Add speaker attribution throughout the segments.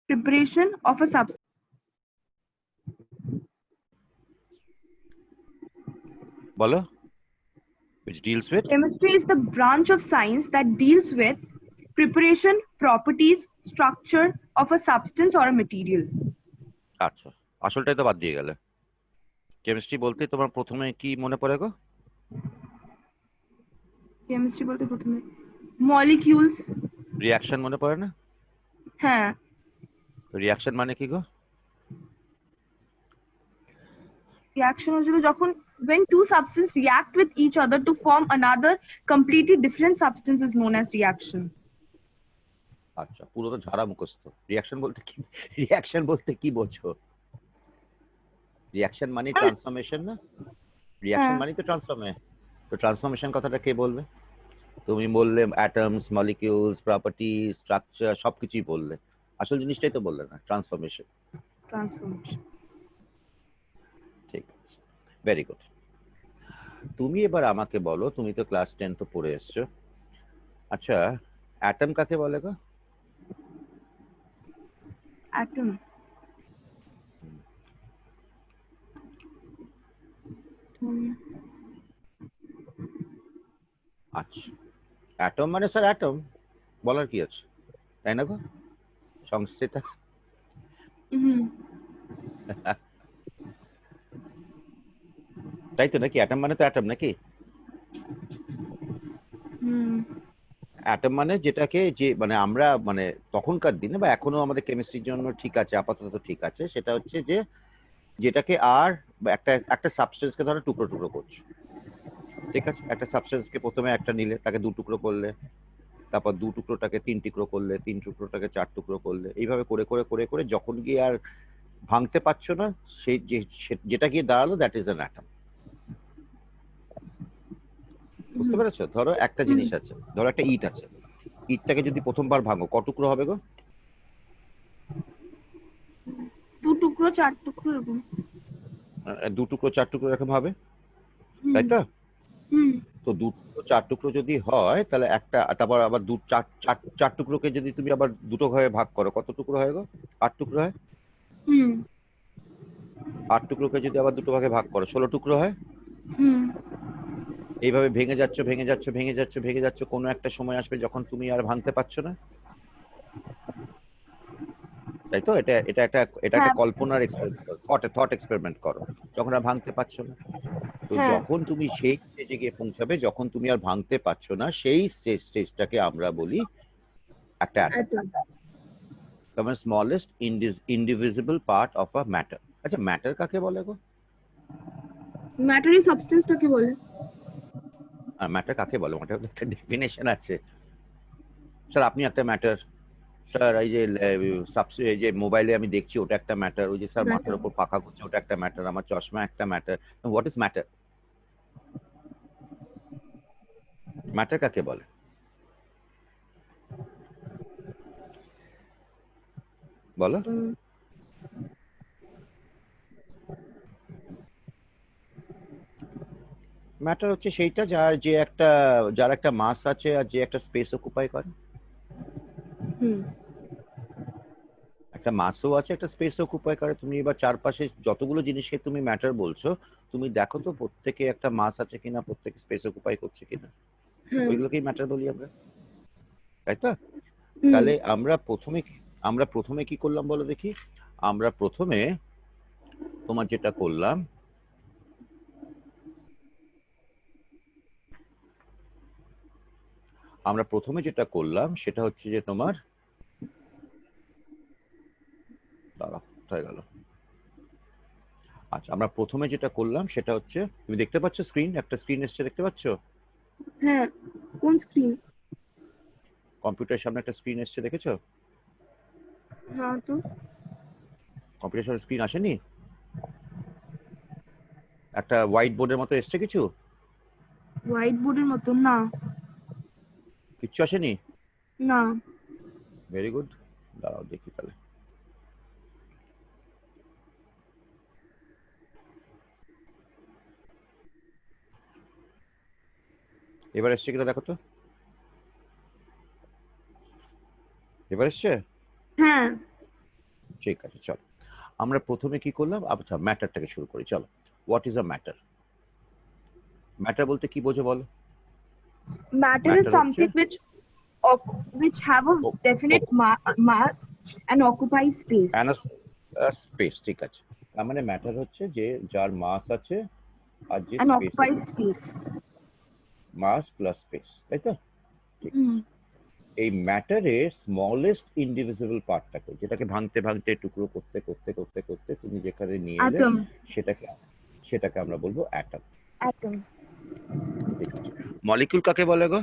Speaker 1: preparation of a substance.
Speaker 2: বলো, which deals with
Speaker 1: Chemistry is the branch of science that deals with preparation, properties, structure of a substance or a material.
Speaker 2: আচ্ছা, আসলটাই তো বাদ দিয়ে গেলে। Chemistry বলতে তোমার প্রথমে কি মনে পড়ে গো?
Speaker 1: কেমিস্ট্রি বলতে প্রথমে মলিকিউলস।
Speaker 2: রিঅ্যাকশন মনে পড়ে না?
Speaker 1: হ্যাঁ,
Speaker 2: তো রিঅ্যাকশন মানে কি গো?
Speaker 1: reaction হচ্ছে যখন when two substances react with each other to form another completely different substance is known as reaction.
Speaker 2: আচ্ছা, পুরো তো ঝাড়া মুখস্থ। রিঅ্যাকশন বলতে কি, রিঅ্যাকশন বলতে কি বোঝো? রিঅ্যাকশন মানে ট্রান্সফরমেশন না? রিঅ্যাকশন মানে তো ট্রান্সফরমেশন। তো ট্রান্সফরমেশন কথাটা কে বলবে? তুমি বললে অ্যাটমস, মলিকিউলস, প্রপার্টি, স্ট্রাকচার সবকিছুই বললে, আসল জিনিসটাই তো বললে না, ট্রান্সফরমেশন।
Speaker 1: Transformation.
Speaker 2: ঠিক আছে, ভেরি গুড। তুমি এবার আমাকে বলো, তুমি তো ক্লাস 10 তো পড়ে এসছো। আচ্ছা, অ্যাটম কাকে বলে গো?
Speaker 1: Atom.
Speaker 2: আচ্ছা, অ্যাটম মানে স্যার অ্যাটম, বলার কি আছে, তাই না গো? সংস্থিতা। তাই তো নাকি? অ্যাটম মানে তো অ্যাটম নাকি? অ্যাটম মানে যেটাকে, যে মানে আমরা মানে তখনকার দিনে বা এখনো আমাদের কেমিস্ট্রির জন্য ঠিক আছে, আপাতত ঠিক আছে, সেটা হচ্ছে যে যেটাকে আর একটা একটা সাবস্টেন্সকে ধরো টুকরো টুকরো করছো, ঠিক আছে? একটা সাবস্টেন্সকে প্রথমে একটা নিলে, তাকে দু টুকরো করলে, তারপর দু টুকরোটাকে তিন টুকরো করলে, তিন টুকরোটাকে চার টুকরো করলে, এইভাবে করে করে করে করে যখন গিয়ে আর ভাঙতে পারছো না, সেই যেটা গিয়ে দাঁড়ালো, দ্যাট ইজ অ্যান অ্যাটম। বুঝতে পেরেছো? ধরো একটা জিনিস আছে, ধরো একটা ইট আছে, ইটটাকে যদি প্রথমবার ভাঙো ক টুকরো হবে গো?
Speaker 1: দু টুকরো চার টুকরো এরকম।
Speaker 2: দু টুকরো চার টুকরো এরকম হবে, তাই তো? তো দু টুকরো চার টুকরো যদি হয়, তাহলে একটা, তারপর আবার দু চার চার চার টুকরোকে যদি তুমি আবার দুটো ভাগে ভাগ করো, কত টুকরো হয় গো? 8 টুকরো হয়। 8 টুকরোকে যদি আবার দুটো ভাগে ভাগ করো, 16 টুকরো হয়। এইভাবে ভেঙে যাচ্ছ ভেঙে যাচ্ছ ভেঙে যাচ্ছ ভেঙে যাচ্ছ, কোনো একটা সময় আসবে যখন তুমি আর ভাঙতে পারছো না, তাই তো? এটা এটা একটা এটা একটা কল্পনার এক্সপেরিমেন্ট, থট এক্সপেরিমেন্ট করো, যখন আর ভাঙতে পারছো না। তো যখন তুমি সেই স্টেজে গিয়ে পৌঁছাবে, যখন তুমি আর ভাঙতে পারছো না, সেই স্টেজটাকে আমরা বলি একটা atom, the smallest indivisible part of a matter. আচ্ছা, ম্যাটার কাকে বলে গো?
Speaker 1: ম্যাটারি সাবস্টেন্সটাকে বলে।
Speaker 2: আর ম্যাটার কাকে বলে? ওটার একটা ডেফিনেশন আছে। স্যার আপনি একটা ম্যাটার, স্যার এই যে এই যে মোবাইলে আমি দেখছি ওটা একটা ম্যাটার, ওই যে স্যার মাথার উপর পাখা করছে ওটা একটা ম্যাটার, আমার চশমা একটা matter. What is matter? Matter কাকে বলে? বলো। ম্যাটার হচ্ছে সেইটা যার একটা মাস আছে আর যে একটা স্পেস অকুপাই করে। একটা মাসও আছে, একটা স্পেস অকুপাই করে। তুমি এবার চারপাশে যতগুলো জিনিসকে তুমি ম্যাটার বলছো, তুমি দেখো তো প্রত্যেকে একটা মাস আছে কিনা, প্রত্যেকে স্পেস অকুপাই করছে কিনা, ওইগুলোকেই ম্যাটার বলি আমরা, তাই তো? তাহলে আমরা প্রথমে কি করলাম বলো দেখি? আমরা প্রথমে তোমার যেটা করলাম, সেটা হচ্ছে যে তোমার, দাঁড়াও কোথায় গেল? আচ্ছা, আমরা প্রথমে যেটা করলাম সেটা হচ্ছে, তুমি দেখতে পাচ্ছ স্ক্রিন, একটা স্ক্রিন এসছে, দেখতে পাচ্ছ?
Speaker 1: হ্যাঁ, কোন স্ক্রিন?
Speaker 2: কম্পিউটারের সামনে একটা স্ক্রিন এসছে, দেখেছো?
Speaker 1: না তো।
Speaker 2: কম্পিউটারের সামনে স্ক্রিন আসেনি? একটা হোয়াইট বোর্ডের মতো এসছে কিছু?
Speaker 1: হোয়াইট বোর্ডের মতো না।
Speaker 2: কিচ্ছু আসেনি?
Speaker 1: না।
Speaker 2: ভেরি গুড, দাঁড়াও দেখি তাহলে। এবার এসছে কিনা দেখো তো, এবার এসছে?
Speaker 1: হ্যাঁ।
Speaker 2: ঠিক আছে, চলো আমরা প্রথমে কি করলাম, আচ্ছা ম্যাটারটাকে শুরু করি। চলো, what is a matter? Matter বলতে কি বোঝো বলো?
Speaker 1: Matter is
Speaker 2: ম্যাটার হচ্ছে
Speaker 1: something which have a definite mass and occupy space.
Speaker 2: Space, ঠিক আছে। তার মানে ম্যাটার হচ্ছে যে যার মাস আছে আর যে
Speaker 1: And
Speaker 2: স্পেস
Speaker 1: occupy
Speaker 2: আছে,
Speaker 1: space.
Speaker 2: মাস প্লাস স্পেস, তাই তো? ঠিক আছে।
Speaker 1: Hmm.
Speaker 2: এই ম্যাটারের স্মলেস্ট ইনডিভিজিবল পার্টটাকে, যেটাকে ভাঙতে ভাঙতে টুকরো করতে করতে করতে করতে তুমি যেখানে নিয়ে এলে,
Speaker 1: Atom.
Speaker 2: সেটাকে আমরা বলবো অ্যাটম।
Speaker 1: Atom.
Speaker 2: ঠিক আছে। মলিকিউল কাকে বলে গো?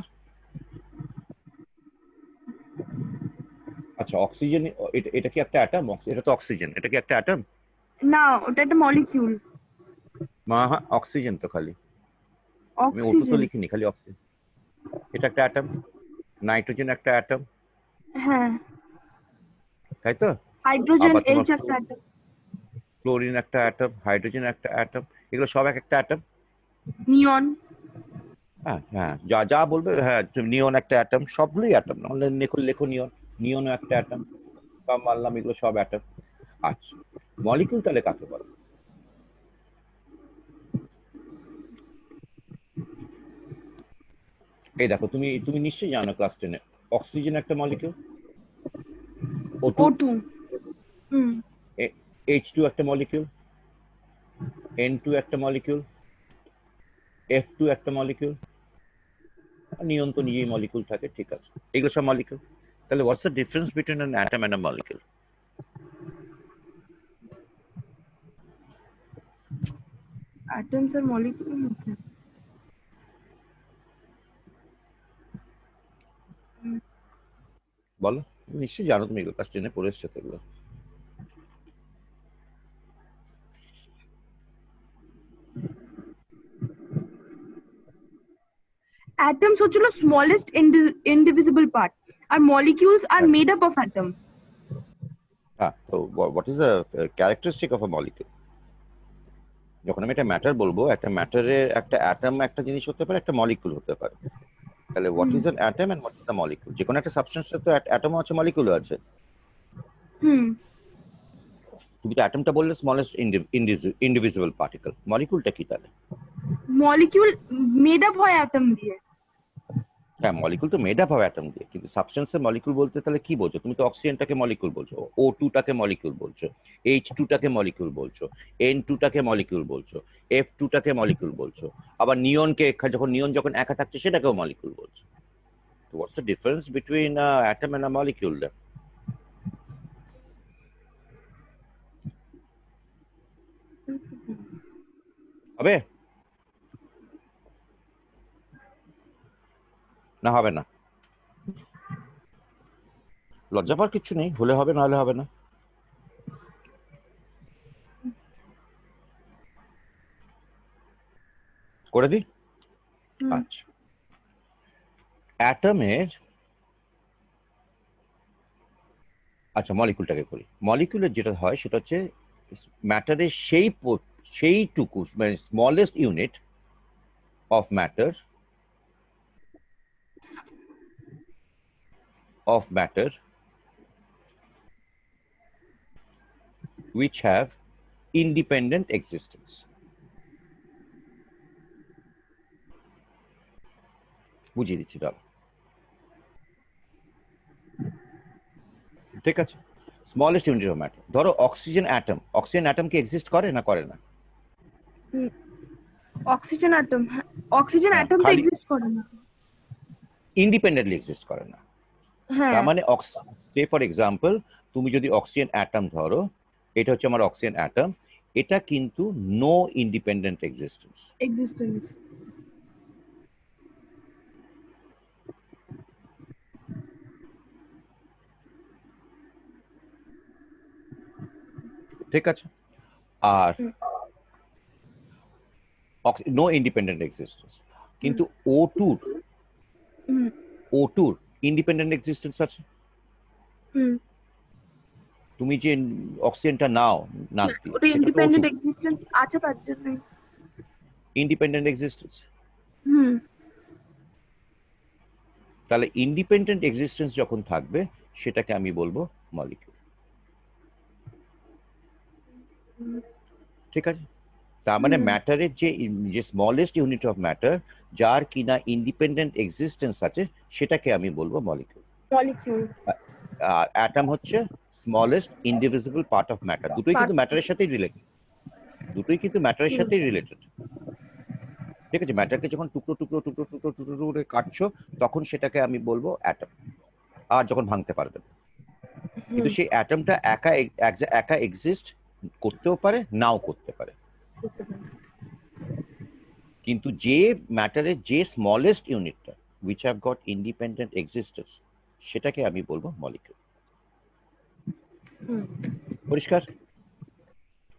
Speaker 2: আচ্ছা, অক্সিজেন, এটা কি একটা অ্যাটম? এটা তো অক্সিজেন, এটা কি একটা অ্যাটম?
Speaker 1: না, ওটা একটা molecule.
Speaker 2: হ্যাঁ, অক্সিজেন তো খালি, আমি O2 তো
Speaker 1: Oxygen.
Speaker 2: লিখিনি, খালি অক্সিজেন। এটা একটা অ্যাটম। নাইট্রোজেন একটা অ্যাটম,
Speaker 1: হ্যাঁ।
Speaker 2: তাই তো?
Speaker 1: হাইড্রোজেন,
Speaker 2: আবার তোমার
Speaker 1: H একটা atom.
Speaker 2: ক্লোরিন একটা অ্যাটম, হাইড্রোজেন একটা অ্যাটম, এগুলো সব এক একটা অ্যাটম।
Speaker 1: নিয়ন।
Speaker 2: হ্যাঁ হ্যাঁ, যা যা বলবে, হ্যাঁ, নিয়ন একটা অ্যাটম, সবগুলোই অ্যাটম। নাহলে লেখো নিয়ন, নিয়নও একটা অ্যাটম, সব মানলাম এগুলো সব অ্যাটম। আচ্ছা, মলিকিউল তাহলে কাকে বলে? এই দেখো, তুমি তুমি নিশ্চয়ই জানো ক্লাস 10-এ অক্সিজেন একটা মলিকিউল, O2,
Speaker 1: O2. হুম।
Speaker 2: H2 একটা মলিকিউল, N2 একটা মলিকিউল, F2 একটা মলিকিউল, নিয়ন তো নিজেই মলিকিউল থাকে, ঠিক আছে, এগুলো সব মলিকিউল। তাহলে what's the difference between an atom and a molecule?
Speaker 1: Atoms আর molecule মধ্যে
Speaker 2: বলো, নিশ্চয়ই জানো, তুমি এগুলো ক্লাস 10-এ পড়ে এসছো তো এগুলো।
Speaker 1: atoms হচ্ছিল smallest indivisible part R molecules are
Speaker 2: হ্যাঁ
Speaker 1: made up of atom.
Speaker 2: হ্যাঁ, তো what is the characteristic of a molecule? যখন আমি একটা ম্যাটার বলবো, একটা ম্যাটারের একটা অ্যাটম একটা জিনিস হতে পারে, একটা মলিকিউল হতে পারে। তাহলে what is an atom and what is the molecule? যে কোনো একটা সাবস্টেন্সের তো অ্যাটমও আছে, মলিকিউলও আছে।
Speaker 1: হুম।
Speaker 2: তুমি তো অ্যাটমটা বললে স্মলেস্ট ইন্ডিভিজিবল পার্টিকেল, মলিকিউলটা কি তাহলে?
Speaker 1: molecule made up হয় atom দিয়ে।
Speaker 2: হ্যাঁ, মলিকিউল তো মেড আপ হবে অ্যাটম দিয়ে, কিন্তু সাবস্টেন্সের মলিকিউল বলতে তাহলে কি বলছো? তুমি তো অক্সিজেনটাকে মলিকিউল বলছো, O2 টাকে মলিকিউল বলছো, H2 টাকে মলিকিউল বলছো, N2 টাকে মলিকিউল বলছো, F2 টাকে মলিকিউল বলছো, আবার নিয়নকে, যখন নিয়ন যখন একা থাকছে সেটাকেও মলিকিউল বলছো। তো what's the difference between atom and a molecule? হবে না হবে না? লজ্জা পাওয়ার কিছু নেই, হলে হবে, না হলে হবে না। করে দিই। আচ্ছা, অ্যাটমের, আচ্ছা মলিকিউলটাকে করি। মলিকিউলের যেটা হয় সেটা হচ্ছে ম্যাটারের সেইটুকু, মানে smallest unit of matter which have independent existence. বুঝিয়ে দিচ্ছি দাও, ঠিক আছে? স্মলেস্ট ইউনিট অফ ম্যাটার, ধরো অক্সিজেন অ্যাটম কি এক্সিস্ট করে না করে না?
Speaker 1: অক্সিজেন অ্যাটম তো
Speaker 2: খালি
Speaker 1: এক্সিস্ট করে না।
Speaker 2: ইন্ডিপেন্ডেন্টলি এক্সিস্ট করে না।
Speaker 1: হ্যাঁ।
Speaker 2: তার মানে সে ফর এক্সাম্পল, তুমি যদি অক্সিজেন অ্যাটম ধরো, এটা হচ্ছে আমার অক্সিজেন অ্যাটম, এটা কিন্তু নো ইন্ডিপেন্ডেন্ট এক্সিস্টেন্স। ঠিক আছে? আর নো ইন্ডিপেন্ডেন্ট এক্সিস্টেন্স, কিন্তু ও টুর ইন্ডিপেন্ডেন্ট এক্সিস্টেন্স আছে। তুমি যে অক্সিজেনটা নাও নাক দিয়ে,
Speaker 1: ওটা
Speaker 2: সেটা তো
Speaker 1: ইন্ডিপেন্ডেন্ট এক্সিস্টেন্স আছে তার জন্য।
Speaker 2: Independent existence.
Speaker 1: হুম।
Speaker 2: তাহলে ইন্ডিপেন্ডেন্ট এক্সিস্টেন্স যখন থাকবে, সেটাকে আমি বলবো মলিকিউল। ঠিক আছে, তার মানে ম্যাটারের যে স্মলেস্ট ইউনিট অফ ম্যাটার যার কিনা ইন্ডিপেন্ডেন্ট এক্সিস্টেন্স আছে সেটাকে আমি বলবো মলিকিউল।
Speaker 1: মলিকিউল।
Speaker 2: আর অ্যাটম হচ্ছে স্মলেস্ট ইনডিভিজিবল পার্ট অফ ম্যাটার। দুটোই কিন্তু ম্যাটারের সাথেই রিলেটেড, দুটোই কিন্তু ম্যাটারের সাথেই রিলেটেড। ঠিক আছে, ম্যাটারকে যখন টুকরো টুকরো টুকরো টুকরো টুকরো টুকরো করে কাটছো তখন সেটাকে আমি বলবো অ্যাটম, আর যখন ভাঙতে পারবে না। কিন্তু সেই অ্যাটমটা একা এক্সিস্ট করতেও পারে, নাও করতে পারে। কিন্তু যে ম্যাটারের যে স্মলেস্ট ইউনিটটা which have got independent existence সেটাকে আমি বলবো মলিকিউল। পরিষ্কার?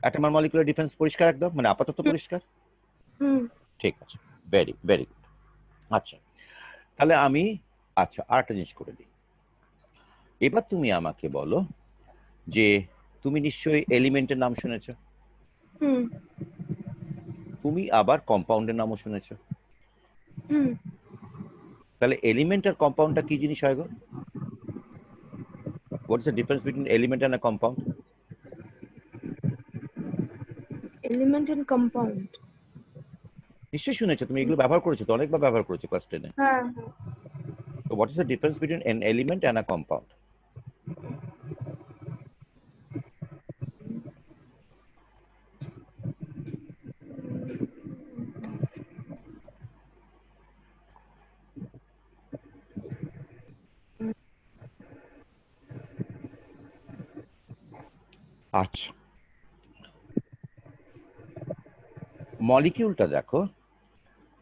Speaker 2: অ্যাটম আর মলিকিউলার ডিফারেন্স পরিষ্কার একদম, মানে আপাতত পরিষ্কার? ঠিক আছে, ভেরি ভেরি গুড। আচ্ছা, তাহলে আমি আরেকটা জিনিস করে দিই। এবার তুমি আমাকে বলো যে তুমি নিশ্চয়ই এলিমেন্টের নাম শুনেছ, তুমি আবার কম্পাউন্ডের নামও শুনেছ। তাহলে এলিমেন্ট আর কম্পাউন্ডটা কি জিনিস হয় গো? What is the difference between element and a compound?
Speaker 1: Element and compound
Speaker 2: নিশ্চয়ই শুনেছো, তুমি এগুলো ব্যবহার করেছো তো, অনেকবার ব্যবহার করেছো ক্লাস 10-এ।
Speaker 1: হ্যাঁ।
Speaker 2: তো what is the difference between an element and a compound? আচ্ছা, মলিকিউলটা দেখো,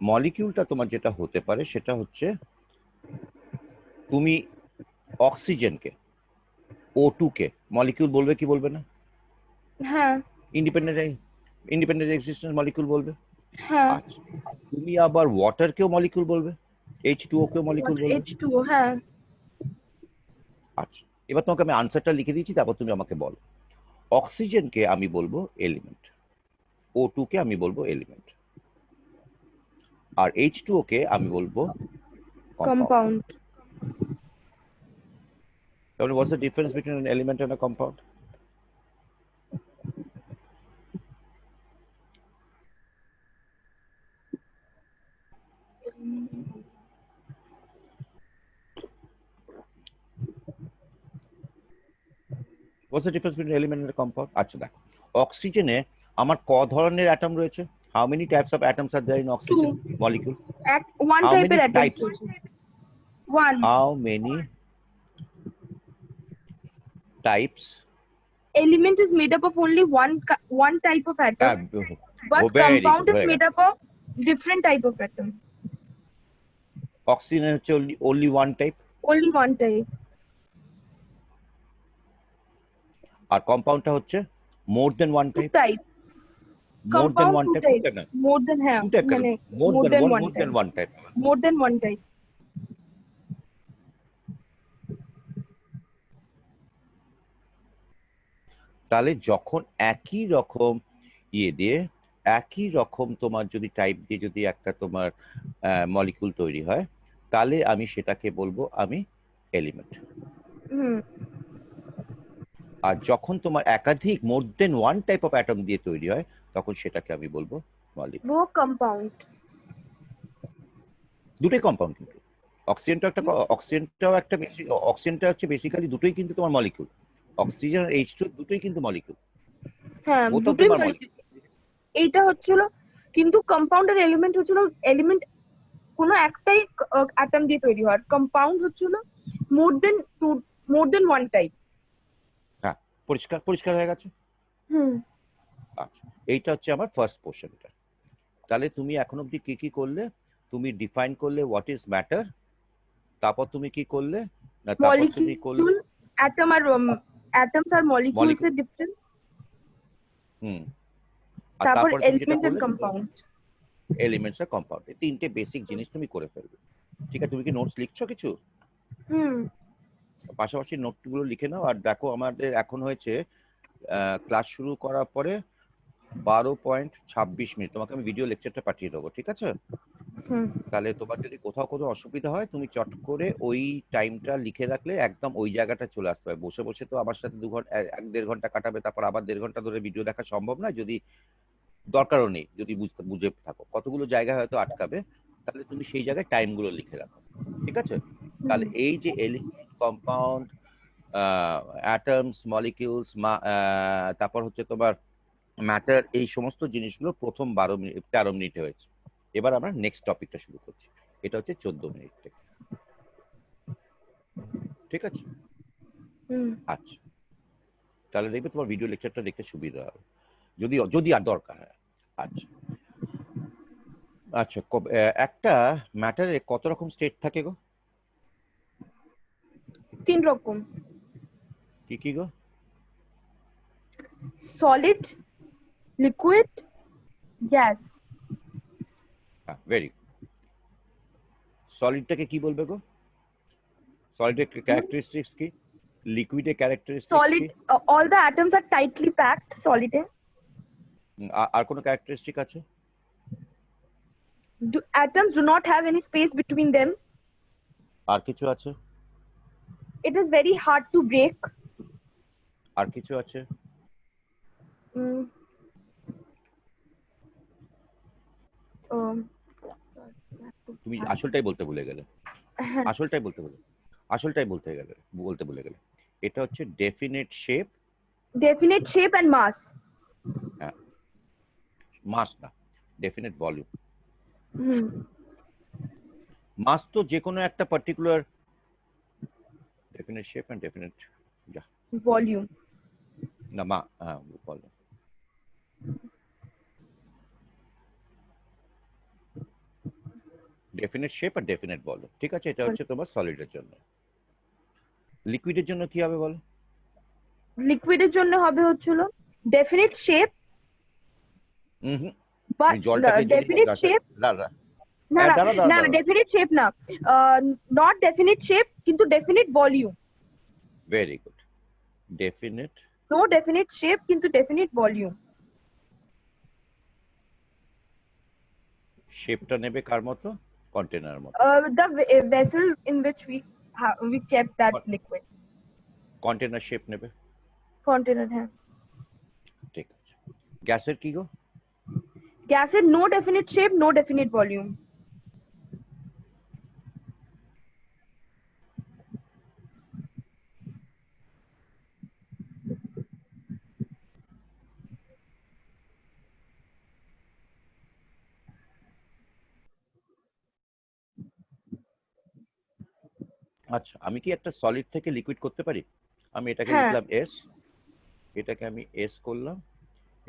Speaker 2: মলিকিউলটা তোমার যেটা হতে পারে সেটা হচ্ছে তুমি অক্সিজেনকে O2 কে মলিকিউল বলবে কি বলবে না?
Speaker 1: হ্যাঁ।
Speaker 2: ইন্ডিপেন্ডেন্ট এক্সিস্টেন্স মলিকিউল বলবে।
Speaker 1: হ্যাঁ।
Speaker 2: আচ্ছা, তুমি আবার ওয়াটারকেও মলিকিউল বলবে, H2O কেও মলিকিউল বলবে।
Speaker 1: H2O, হ্যাঁ।
Speaker 2: আচ্ছা, এবার তোমাকে আমি আনসারটা লিখে দিচ্ছি, তারপর তুমি আমাকে বলো। অক্সিজেনকে আমি বলবো এলিমেন্ট, O2 কে আমি বলবো এলিমেন্ট, আর H2O কে আমি বলবো কম্পাউন্ড। তাহলে what's the difference between an element and a compound? What's the difference between an element and a compound? আচ্ছা দেখো, অক্সিজেনে আমার ক ধরনের অ্যাটম রয়েছে? How many types of atoms are there in oxygen molecule?
Speaker 1: One
Speaker 2: How
Speaker 1: type
Speaker 2: many
Speaker 1: of atom
Speaker 2: types?
Speaker 1: One.
Speaker 2: How many types?
Speaker 1: Element is made up of only one type of atom, but compound is made up of different type of atom.
Speaker 2: Oxygen হচ্ছে only one type,
Speaker 1: Only one type.
Speaker 2: আর কম্পাউন্ডটা হচ্ছে more than one
Speaker 1: Two
Speaker 2: type.
Speaker 1: type.
Speaker 2: More than
Speaker 1: Compound
Speaker 2: one
Speaker 1: two
Speaker 2: type.
Speaker 1: type. More than
Speaker 2: Two type কেন? More than one type.
Speaker 1: More than one type.
Speaker 2: তাহলে যখন একই রকম দিয়ে একই রকম তোমার যদি টাইপ দিয়ে যদি একটা তোমার মলিকিউল তৈরি হয়, তাহলে আমি সেটাকে বলবো আমি এলিমেন্ট। আর যখন তোমার একাধিক মোর দেন ওয়ান টাইপ অফ অ্যাটম দিয়ে তৈরি হয় তখন সেটাকে আমি বলবো মলিকিউল।
Speaker 1: वो কম্পাউন্ড।
Speaker 2: দুটোই কম্পাউন্ড, কিন্তু অক্সিজেনটা হচ্ছে বেসিক্যালি দুটোই কিন্তু তোমার মলিকিউল। অক্সিজেন আর H2 দুটোই কিন্তু মলিকিউল।
Speaker 1: হ্যাঁ, দুটোই মলিকিউল। এইটা হচ্ছিল, কিন্তু কম্পাউন্ডের এলিমেন্ট হচ্ছিল এলিমেন্ট কোনো একটাই অ্যাটম দিয়ে তৈরি হয়। কম্পাউন্ড হচ্ছিল মোর দেন ওয়ান টাইপ।
Speaker 2: হ্যাঁ, পরিষ্কার হয়ে গেছে। আচ্ছা, এইটা হচ্ছে আমার ফার্স্ট পোর্শনটা। তাহলে তুমি এখন অবধি কি করলে? তুমি ডিফাইন করলে হোয়াট ইজ ম্যাটার, তারপর তুমি কি করলে না, তারপর তুমি করলে
Speaker 1: অ্যাটম আর অ্যাটমস আর মলিকিউলস এর ডিফারেন্স।
Speaker 2: আর
Speaker 1: তারপর
Speaker 2: তুমি যেটা
Speaker 1: এলিমেন্ট এন্ড
Speaker 2: করলে
Speaker 1: কম্পাউন্ড,
Speaker 2: এলিমেন্টস আর কম্পাউন্ড, তিনটে বেসিক জিনিস তুমি করে ফেলবে। ঠিক আছে, তুমি কি নোটস লিখছো কিছু? পাশাপাশি নোটগুলো লিখে নাও। আর দেখো, আমাদের এখন হয়েছে ক্লাস শুরু করার পরে 12:26 তোমাকে আমি ভিডিও লেকচারটা পাঠিয়ে দেবো, ঠিক আছে? তাহলে তোমার যদি কোথাও কোনো অসুবিধা হয় তুমি চট করে ওই টাইমটা লিখে রাখলে একদম ওই জায়গাটা চলে আসতে হবে। বসে বসে তো আমার সাথে 2 ঘন্টা 1-1.5 ঘন্টা কাটাবে, তারপর আবার 1.5 ঘন্টা ধরে ভিডিও দেখা সম্ভব নয়, যদি দরকারও নেই, যদি বুঝে থাকো কতগুলো জায়গায় হয়তো আটকাবে, তাহলে তুমি সেই জায়গায় টাইমগুলো লিখে রাখো, ঠিক আছে? তাহলে এই যে এলিমেন্ট, কম্পাউন্ড, অ্যাটমস, মলিকিউলস, তারপর হচ্ছে তোমার ম্যাটার, এই সমস্ত জিনিসগুলো প্রথম 13 মিনিটে হয়েছে। এবার আমরা নেক্সট টপিকটা শুরু করছি, এটা হচ্ছে 14 মিনিট থেকে, ঠিক আছে? আচ্ছা, তাহলে দেখবে তোমার ভিডিও লেকচারটা দেখতে সুবিধা হবে, যদি আর দরকার হয়। আচ্ছা আচ্ছা, একটা ম্যাটারে কত রকম স্টেট থাকে গো?
Speaker 1: 3 রকম।
Speaker 2: কি কি গো?
Speaker 1: Solid, liquid, gas.
Speaker 2: Very good. সলিডটাকে কি বলবে গো? সলিডের ক্যারেক্টারিস্টিক্স কি? লিকুইডের ক্যারেক্টারিস্টিক্স কি?
Speaker 1: Solid, all the atoms are tightly packed, solid এ।
Speaker 2: আর কোনো ক্যারেক্টারিস্টিক আছে?
Speaker 1: Atoms do not have any space between them.
Speaker 2: আর কিছু আছে?
Speaker 1: It is very hard to break.
Speaker 2: আর কিছু আছে?
Speaker 1: Mm,
Speaker 2: তুমি আসলটাই বলতে ভুলে গেলে, আসলটাই বলতে ভুলে গেলে। এটা হচ্ছে definite shape.
Speaker 1: definite shape and mass.
Speaker 2: হ্যাঁ, মাস না, ডেফিনিট ভলিউম। মাস তো যে কোনো একটা particular, definite shape and definite
Speaker 1: Volume.
Speaker 2: না ভলিউম। ডেফিনিট শেপ আর ডেফিনিট ভলিউম, ঠিক আছে? এটা হচ্ছে তোমার সলিডের জন্য। লিকুইডের জন্য কি হবে বলো?
Speaker 1: লিকুইডের জন্য হবে হচ্ছিল definite shape, but definite shape না না definite shape না, not definite shape কিন্তু definite volume.
Speaker 2: Very good. Definite,
Speaker 1: no definite shape কিন্তু definite volume.
Speaker 2: শেপটা নেবে কার মতো? কন্টেনার মতো।
Speaker 1: The vessel in which we kept that liquid.
Speaker 2: Container shape নেবে।
Speaker 1: Container হ্যাঁ।
Speaker 2: ঠিক আছে। গ্যাসের কি গো?
Speaker 1: গ্যাসের no definite shape, no definite volume.
Speaker 2: আচ্ছা, আমি কি একটা সলিড থেকে লিকুইড করতে পারি? আমি এটাকে লিখলাম এস, এটাকে আমি এস করলাম,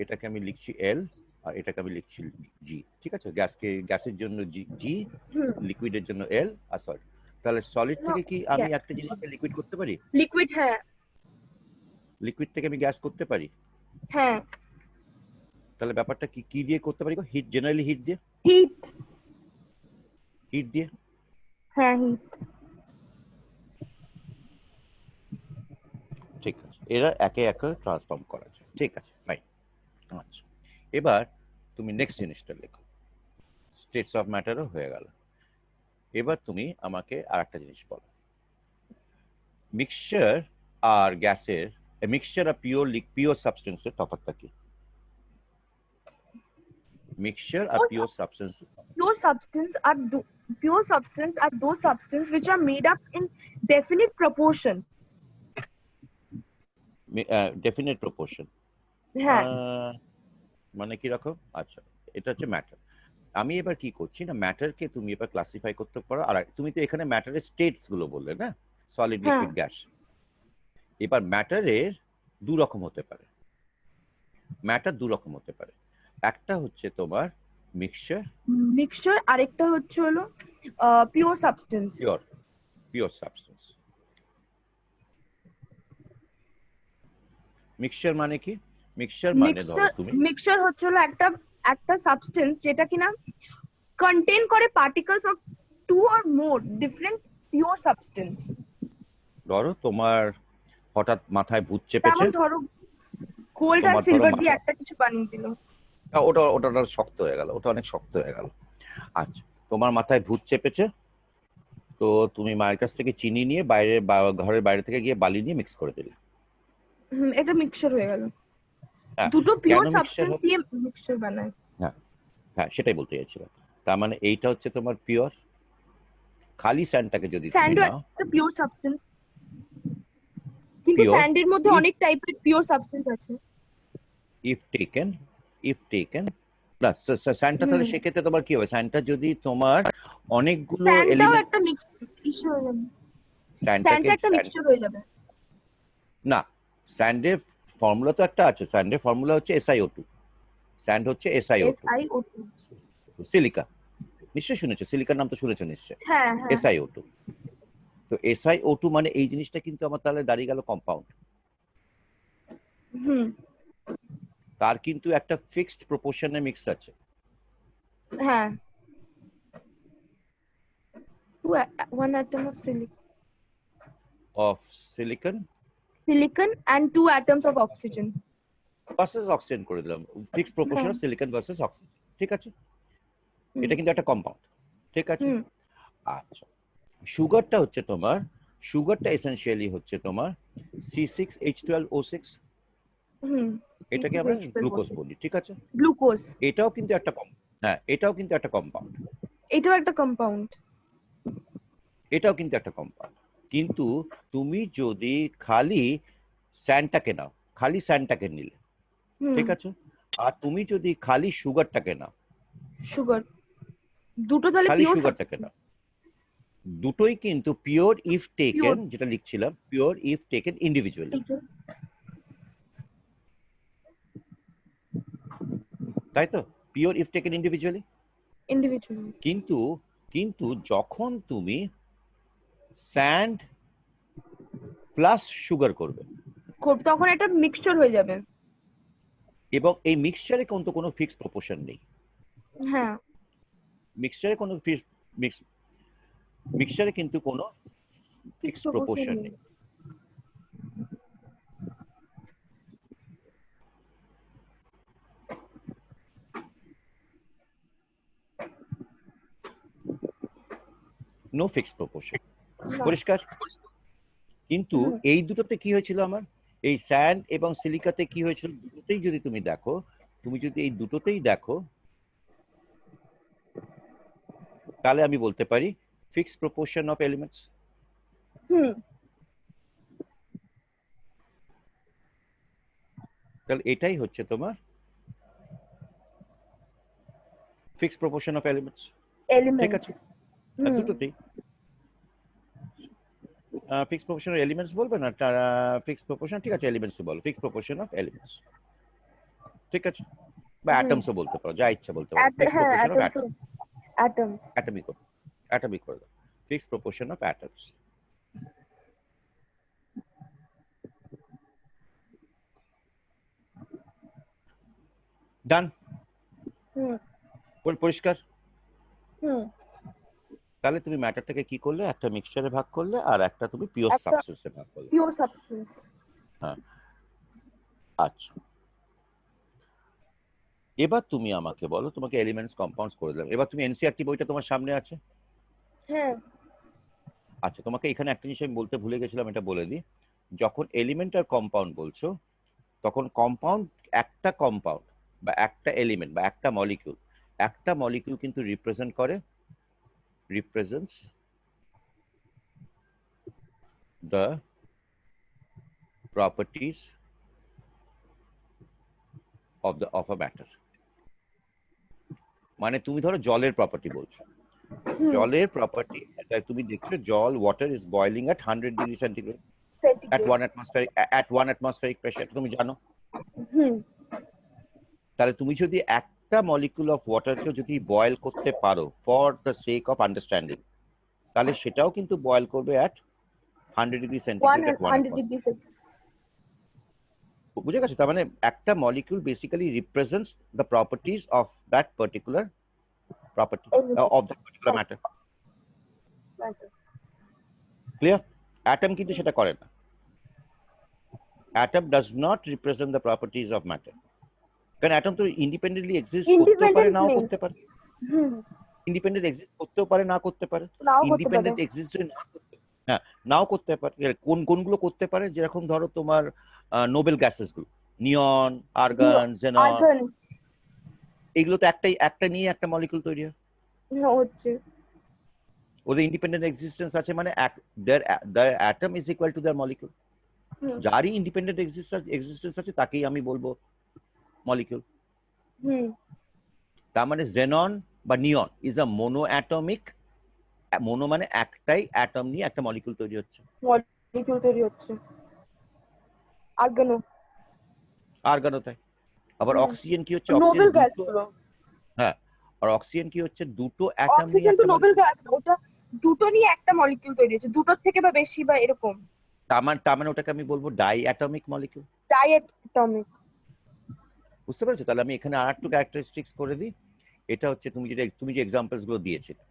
Speaker 2: এটাকে আমি লিখছি এল, আর এটাকে আমি লিখছি জি, ঠিক আছে? গ্যাসের জন্য জি, লিকুইডের জন্য এল, আর সলিড। তাহলে সলিড থেকে কি আমি একটা জিনিসকে লিকুইড করতে পারি?
Speaker 1: লিকুইড হ্যাঁ।
Speaker 2: লিকুইড থেকে আমি গ্যাস করতে পারি?
Speaker 1: হ্যাঁ।
Speaker 2: তাহলে ব্যাপারটা কি দিয়ে করতে পারি গো? হিট, জেনারেলি হিট দিয়ে। হিট দিয়ে?
Speaker 1: হ্যাঁ, হিট।
Speaker 2: ঠিক আছে, এরা একে একে ট্রান্সফর্ম করা যায়, ঠিক আছে ফাইন। আচ্ছা, এবার তুমি নেক্সট জিনিসটা লেখো। স্টেটস অফ ম্যাটারও হয়ে গেল। এবার তুমি আমাকে আরেকটা জিনিস বলো। মিক্সচার আর গ্যাসের, মিক্সচার আর পিওর সাবস্টেন্সের তফাৎটা কি? মিক্সচার আর pure substance.
Speaker 1: Pure substance are those substances which are made up in definite proportion.
Speaker 2: Definite proportion.
Speaker 1: হ্যাঁ।
Speaker 2: মানে কি রকম? আচ্ছা, এটা হচ্ছে ম্যাটার। আমি এবার কি করছি না, ম্যাটারকে তুমি এবার ক্লাসিফাই করতে পারো। আর তুমি তো এখানে ম্যাটারের স্টেটস গুলো বললে না, সলিড, লিকুইড, গ্যাস। এবার ম্যাটারের দু রকম হতে পারে, ম্যাটার দু রকম হতে পারে। একটা হচ্ছে তোমার মিক্সচার,
Speaker 1: আরেকটা হচ্ছে হলো pure substance.
Speaker 2: Pure substance. Mixture মানে কি? মিক্সচার মানে ধরো তুমি,
Speaker 1: মিক্সচার হচ্ছে হলো একটা সাবস্টেন্স যেটা কিনা কন্টেইন করে particles of two or more different pure substance.
Speaker 2: ধরো তোমার হঠাৎ মাথায় ভূত চেপেছে,
Speaker 1: যেমন ধরো গোল্ড আর সিলভার দিয়ে একটা কিছু বানিয়ে দিল,
Speaker 2: ওটা শক্ত হয়ে গেল, ওটা অনেক শক্ত হয়ে গেল। আচ্ছা, তোমার মাথায় ভূত চেপেছে, তো তুমি মায়ের কাছ থেকে চিনি নিয়ে বাইরে ঘরের বাইরে থেকে গিয়ে বালি নিয়ে মিক্স করে দিলে।
Speaker 1: এটা মিক্সচার হয়ে গেল।
Speaker 2: হ্যাঁ,
Speaker 1: দুটো পিওর
Speaker 2: কেন মিক্সচার
Speaker 1: সাবস্টেন্স
Speaker 2: হবে?
Speaker 1: দিয়ে মিক্সচার বানায়।
Speaker 2: হ্যাঁ হ্যাঁ, সেটাই বলতে চাইছিলাম। তার মানে এইটা হচ্ছে তোমার পিওর। খালি স্যান্ডটাকে যদি তুমি
Speaker 1: স্যান্ডও
Speaker 2: নাও,
Speaker 1: একটা পিওর সাবস্টেন্স, কিন্তু
Speaker 2: পিওর
Speaker 1: স্যান্ডের মধ্যে
Speaker 2: ইফ
Speaker 1: অনেক টাইপের পিওর সাবস্টেন্স আছে।
Speaker 2: ইফ টেকেন না, স্যান্ডটা তাহলে সেক্ষেত্রে তোমার কি হবে? স্যান্ডটা যদি তোমার অনেকগুলো
Speaker 1: স্যান্ডটাও
Speaker 2: এলিমেন্ট,
Speaker 1: একটা ইস্যু হয়ে যাবে,
Speaker 2: স্যান্ডটাকে
Speaker 1: স্যান্ডটা একটা মিক্সচার হয়ে যাবে।
Speaker 2: না, স্যান্ডের ফর্মুলা তো একটা আছে। স্যান্ডের ফর্মুলা হচ্ছে SiO2। স্যান্ড হচ্ছে SiO2।
Speaker 1: SiO2।
Speaker 2: সিলিকা নিশ্চয়ই শুনেছো, সিলিকার নাম তো শুনেছো নিশ্চয়।
Speaker 1: হ্যাঁ হ্যাঁ।
Speaker 2: SiO2। তো SiO2 মানে এই জিনিসটা কিন্তু আমার তাহলে দাঁড়িয়ে গেল কম্পাউন্ড। তার কিন্তু একটা ফিক্সড প্রপোর্শনে মিক্স আছে।
Speaker 1: হ্যাঁ, 1 atom of
Speaker 2: of silicon
Speaker 1: and 2 atoms of oxygen
Speaker 2: versus oxygen করে দিলাম, fixed proportion of silicon versus oxygen. ঠিক আছে, এটা কিন্তু একটা কম্পাউন্ড। ঠিক আছে। আচ্ছা, সুগারটা হচ্ছে তোমার, সুগারটা এসেনশিয়ালি হচ্ছে তোমার C6H12O6। এটাকে আমরা গ্লুকোজ বলি। ঠিক আছে,
Speaker 1: গ্লুকোজ।
Speaker 2: এটাও কিন্তু একটা হ্যাঁ, এটাও কিন্তু একটা কম্পাউন্ড।
Speaker 1: এটাও একটা কম্পাউন্ড।
Speaker 2: এটাও কিন্তু একটা কম্পাউন্ড। কিন্তু তুমি যদি খালি স্যান্ডটাকে নাও, খালি স্যান্ডটাকে নিলে, ঠিক আছে, আর তুমি যদি খালি সুগারটাকে নাও,
Speaker 1: সুগার, দুটো তাহলে
Speaker 2: খালি
Speaker 1: পিওর
Speaker 2: সুগারটাকে নাও, দুটোই কিন্তু পিওর ইফ টেকেন, যেটা লিখছিলাম পিওর ইফ টেকেন ইন্ডিভিজুয়ালি। তাই তো, পিওর ইফ টেকেন ইন্ডিভিজুয়ালি। কিন্তু কিন্তু যখন তুমি স্যান্ড প্লাস সুগার করবে,
Speaker 1: তখন একটা মিক্সচার হয়ে যাবে।
Speaker 2: এবং এই মিক্সচারে কিন্তু কোনো ফিক্সড প্রপোর্শন নেই।
Speaker 1: হ্যাঁ,
Speaker 2: মিক্সচারে কোনো মিক্সচারে কিন্তু কোনো ফিক্সড প্রপোর্শন নেই। No fixed proportion. পরিষ্কার? কিন্তু এই দুটোতে কি হয়েছিল আমার, এই স্যান্ড এবং সিলিকাতে কি হয়েছিল, দুটোতেই যদি তুমি দেখো, তুমি যদি এই দুটোতেই দেখো, তাহলে আমি বলতে পারি ফিক্সড প্রপোর্শন অফ এলিমেন্টস। তাহলে এটাই হচ্ছে তোমার ফিক্সড প্রপোর্শন অফ এলিমেন্টস। ঠিক আছে, দুটোতেই ফিক্সড প্রপোর্শন অফ এলিমেন্টস বলবে না, ফিক্সড প্রপোর্শন, ঠিক আছে, এলিমেন্টস বলো, ফিক্সড প্রপোর্শন অফ এলিমেন্টস। ঠিক আছে, বা অ্যাটমসও বলতে পারো, যা ইচ্ছা বলতে পারো। Fixed proportion of
Speaker 1: atoms.
Speaker 2: Atomic করে দাও, ফিক্সড প্রপোর্শন অফ অ্যাটমস। ডান। পরিষ্কার? তাহলে তুমি ম্যাটারটাকে কি করলে, একটা মিক্সচারে ভাগ করলে, আর একটা তুমি পিওর সাবস্টেন্সে ভাগ করলে।
Speaker 1: Pure substance.
Speaker 2: হ্যাঁ, আচ্ছা, এবার তুমি আমাকে বলো, তোমাকে এলিমেন্টস কম্পাউন্ডস করে দিলাম, এবার তুমি এনসিইআরটি বইটা তোমার সামনে আছে?
Speaker 1: হ্যাঁ।
Speaker 2: আচ্ছা, তোমাকে এখানে একটা জিনিস আমি বলতে ভুলে গেছিলাম, এটা বলে দিই। যখন এলিমেন্ট আর কম্পাউন্ড বলছো, তখন কম্পাউন্ড, একটা কম্পাউন্ড বা একটা এলিমেন্ট বা একটা মলিকিউল কিন্তু represents the properties of a matter। মানে তুমি ধরো জলের প্রপার্টি বলছো, জলের প্রপার্টি, তুমি দেখছো জল, water is boiling at 100 degree centigrade at 1 atmospheric pressure, তুমি জানো। তাহলে তুমি যদি একটা মলিকিউল অফ ওয়াটারকে যদি বয়েল করতে পারো for the sake of understanding, তাহলে সেটাও কিন্তু বয়েল করবে at 100 ডিগ্রি সেন্টিগ্রেড। বুঝে গেছো? তার মানে একটা molecule basically represents the properties of that particular property of that particular matter। Clear? Atom কিন্তু সেটা করে না। Atom does not represent the properties of matter, কারণ অ্যাটম তো ইন্ডিপেন্ডেন্টলি এক্সিস্ট করতে পারে, নাও করতে পারে। ইন্ডিপেন্ডেন্ট এক্সিস্ট করতেও পারে, না করতে পারে।
Speaker 1: নাও করতে পারে।
Speaker 2: ইন্ডিপেন্ডেন্ট এক্সিস্ট না করতে, হ্যাঁ নাও করতে পারে। কোনগুলো করতে পারে? যেরকম ধরো তোমার নোবেল গ্যাসেস গুলো, নিয়ন, আর্গন, জেনন,
Speaker 1: আর্গন,
Speaker 2: এগুলো তো একটা নিয়ে একটা মলিকুল তৈরি হয়।
Speaker 1: হচ্ছে
Speaker 2: ওদের ইন্ডিপেন্ডেন্ট এক্সিস্টেন্স আছে, মানে their atom is equal to their molecule। যারই ইন্ডিপেন্ডেন্ট এক্সিস্টেন্স আছে তাকেই আমি বলবো মলিকিউল। তার মানে জেনন বা নিয়ন ইজ আ মোনোঅ্যাটমিক, মোনো মানে একটাই অ্যাটম নিয়ে একটা মলিকিউল তৈরি হচ্ছে।
Speaker 1: মলিকিউল তৈরি হচ্ছে। আর্গনও,
Speaker 2: আর্গনও তাই। আবার অক্সিজেন কি হচ্ছে?
Speaker 1: নোবেল
Speaker 2: অক্সিজেন
Speaker 1: গ্যাস
Speaker 2: দুটো,
Speaker 1: গুলো।
Speaker 2: হ্যাঁ, আর অক্সিজেন কি হচ্ছে? দুটো অ্যাটম নিয়ে
Speaker 1: অক্সিজেন তো
Speaker 2: একটা
Speaker 1: নোবেল
Speaker 2: মলিকিউল।
Speaker 1: গ্যাস, ওটা দুটো নিয়ে একটা মলিকিউল তৈরি হচ্ছে, দুটোর থেকে বা বেশি বা এরকম।
Speaker 2: তার মানে ওটাকে আমি বলবো ডাই অ্যাটমিক মলিকিউল।
Speaker 1: ডাইঅ্যাটমিক।
Speaker 2: বুঝতে পেরেছো? তাহলে আমি এখানে আরেকটু ক্যারেক্টারিস্টিক্স করে দিই। এটা হচ্ছে তুমি যে এক্সাম্পলস গুলো দিয়েছিলে।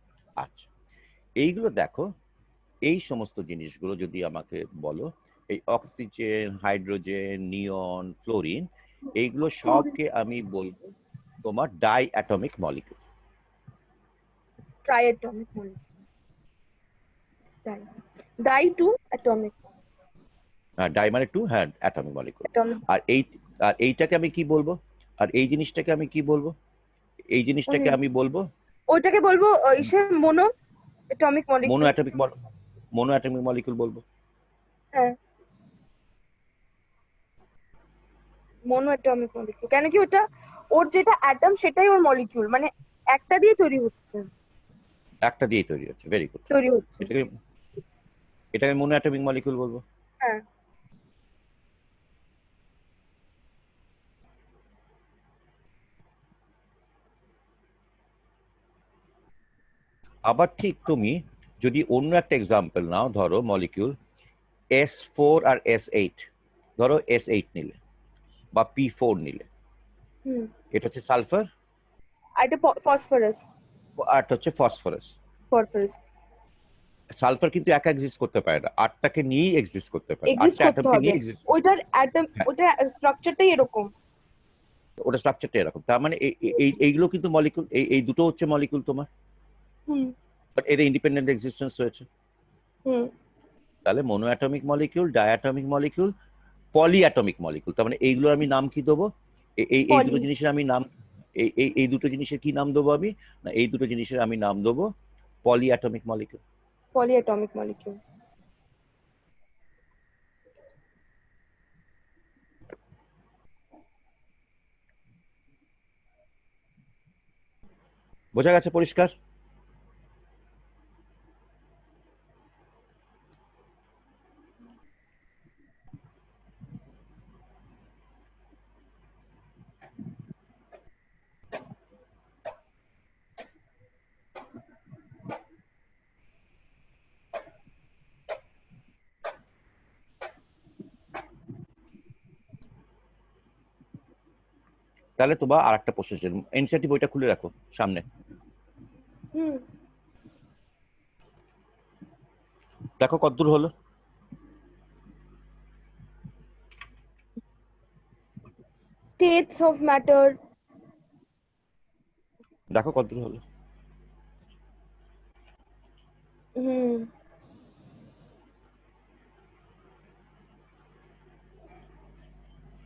Speaker 2: আচ্ছা, এইগুলো দেখো, এই সমস্ত জিনিসগুলো যদি আমাকে বলো, এই অক্সিজেন, হাইড্রোজেন, নিয়ন, ফ্লোরিন, এইগুলো সবকে আমি বলবো তোমার die atomic molecule.
Speaker 1: ট্রাইঅ্যাটমিক molecule. Die two atomic.
Speaker 2: হ্যাঁ, ডাই মানে টু, হ্যাঁ অ্যাটমিক মলিকিউল।
Speaker 1: অ্যাটমিক।
Speaker 2: আর এইটাকে আমি কি বলবো? আর এই জিনিসটাকে আমি কি বলবো? এই জিনিসটাকে আমি বলবো,
Speaker 1: ওটাকে বলবো ইসে mono atomic molecule.
Speaker 2: Mono atomic molecule বলবো।
Speaker 1: হ্যাঁ, মোনো অ্যাটমিক মলিকিউল। কেন কি ওটা, ওর যেটা অ্যাটম সেটাই ওর মলিকিউল, মানে একটা দিয়ে তৈরি হচ্ছে।
Speaker 2: একটা দিয়েই তৈরি হচ্ছে, ভেরি গুড।
Speaker 1: তৈরি হচ্ছে।
Speaker 2: এটাকে মোনো অ্যাটমিক মলিকিউল বলবো।
Speaker 1: হ্যাঁ।
Speaker 2: আবার ঠিক তুমি যদি অন্য একটা এক্সাম্পল নাও, ধরো মলিকিউল S4 আর S8, ধরো S8 নিলে বা P4 নিলে, এটা হচ্ছে সালফার
Speaker 1: আর এটা ফসফরাস।
Speaker 2: আর এটা হচ্ছে ফসফরাস।
Speaker 1: ফসফরাস
Speaker 2: সালফার কিন্তু একা এক্সিস্ট করতে পারে না, আটটাকে নিয়েই এক্সিস্ট করতে পারে,
Speaker 1: এক্সিস্ট
Speaker 2: আটটা
Speaker 1: করতে
Speaker 2: অ্যাটমকে
Speaker 1: হবে।
Speaker 2: নিয়ে এক্সিস্ট।
Speaker 1: ওটার অ্যাটম, ওটার স্ট্রাকচারটাই এরকম।
Speaker 2: ওটা স্ট্রাকচারটা এরকম। তার মানে এইগুলো কিন্তু মলিকুল, এই দুটো হচ্ছে মলিকুল তোমার, বাট এদের ইন্ডিপেন্ডেন্ট এক্সিস্টেন্স রয়েছে। তাহলে monoatomic molecule, diatomic molecule, polyatomic molecule. তার মানে এইগুলো আমি নাম কি দেবো? এই দুটো জিনিসের আমি নাম, এই দুটো জিনিসের কি নাম দেবো আমি? না, এই দুটো জিনিসের আমি নাম দেবো পলিঅ্যাটমিক মলিকিউল।
Speaker 1: Polyatomic molecule.
Speaker 2: বোঝা গেছে? পরিষ্কার? তাহলে তোমার আর একটা প্রশ্ন ছিল, এনসিইআরটি বইটা খুলে রাখো সামনে। দেখো কতদূর হলো।
Speaker 1: States of matter.
Speaker 2: দেখো কতদূর হলো।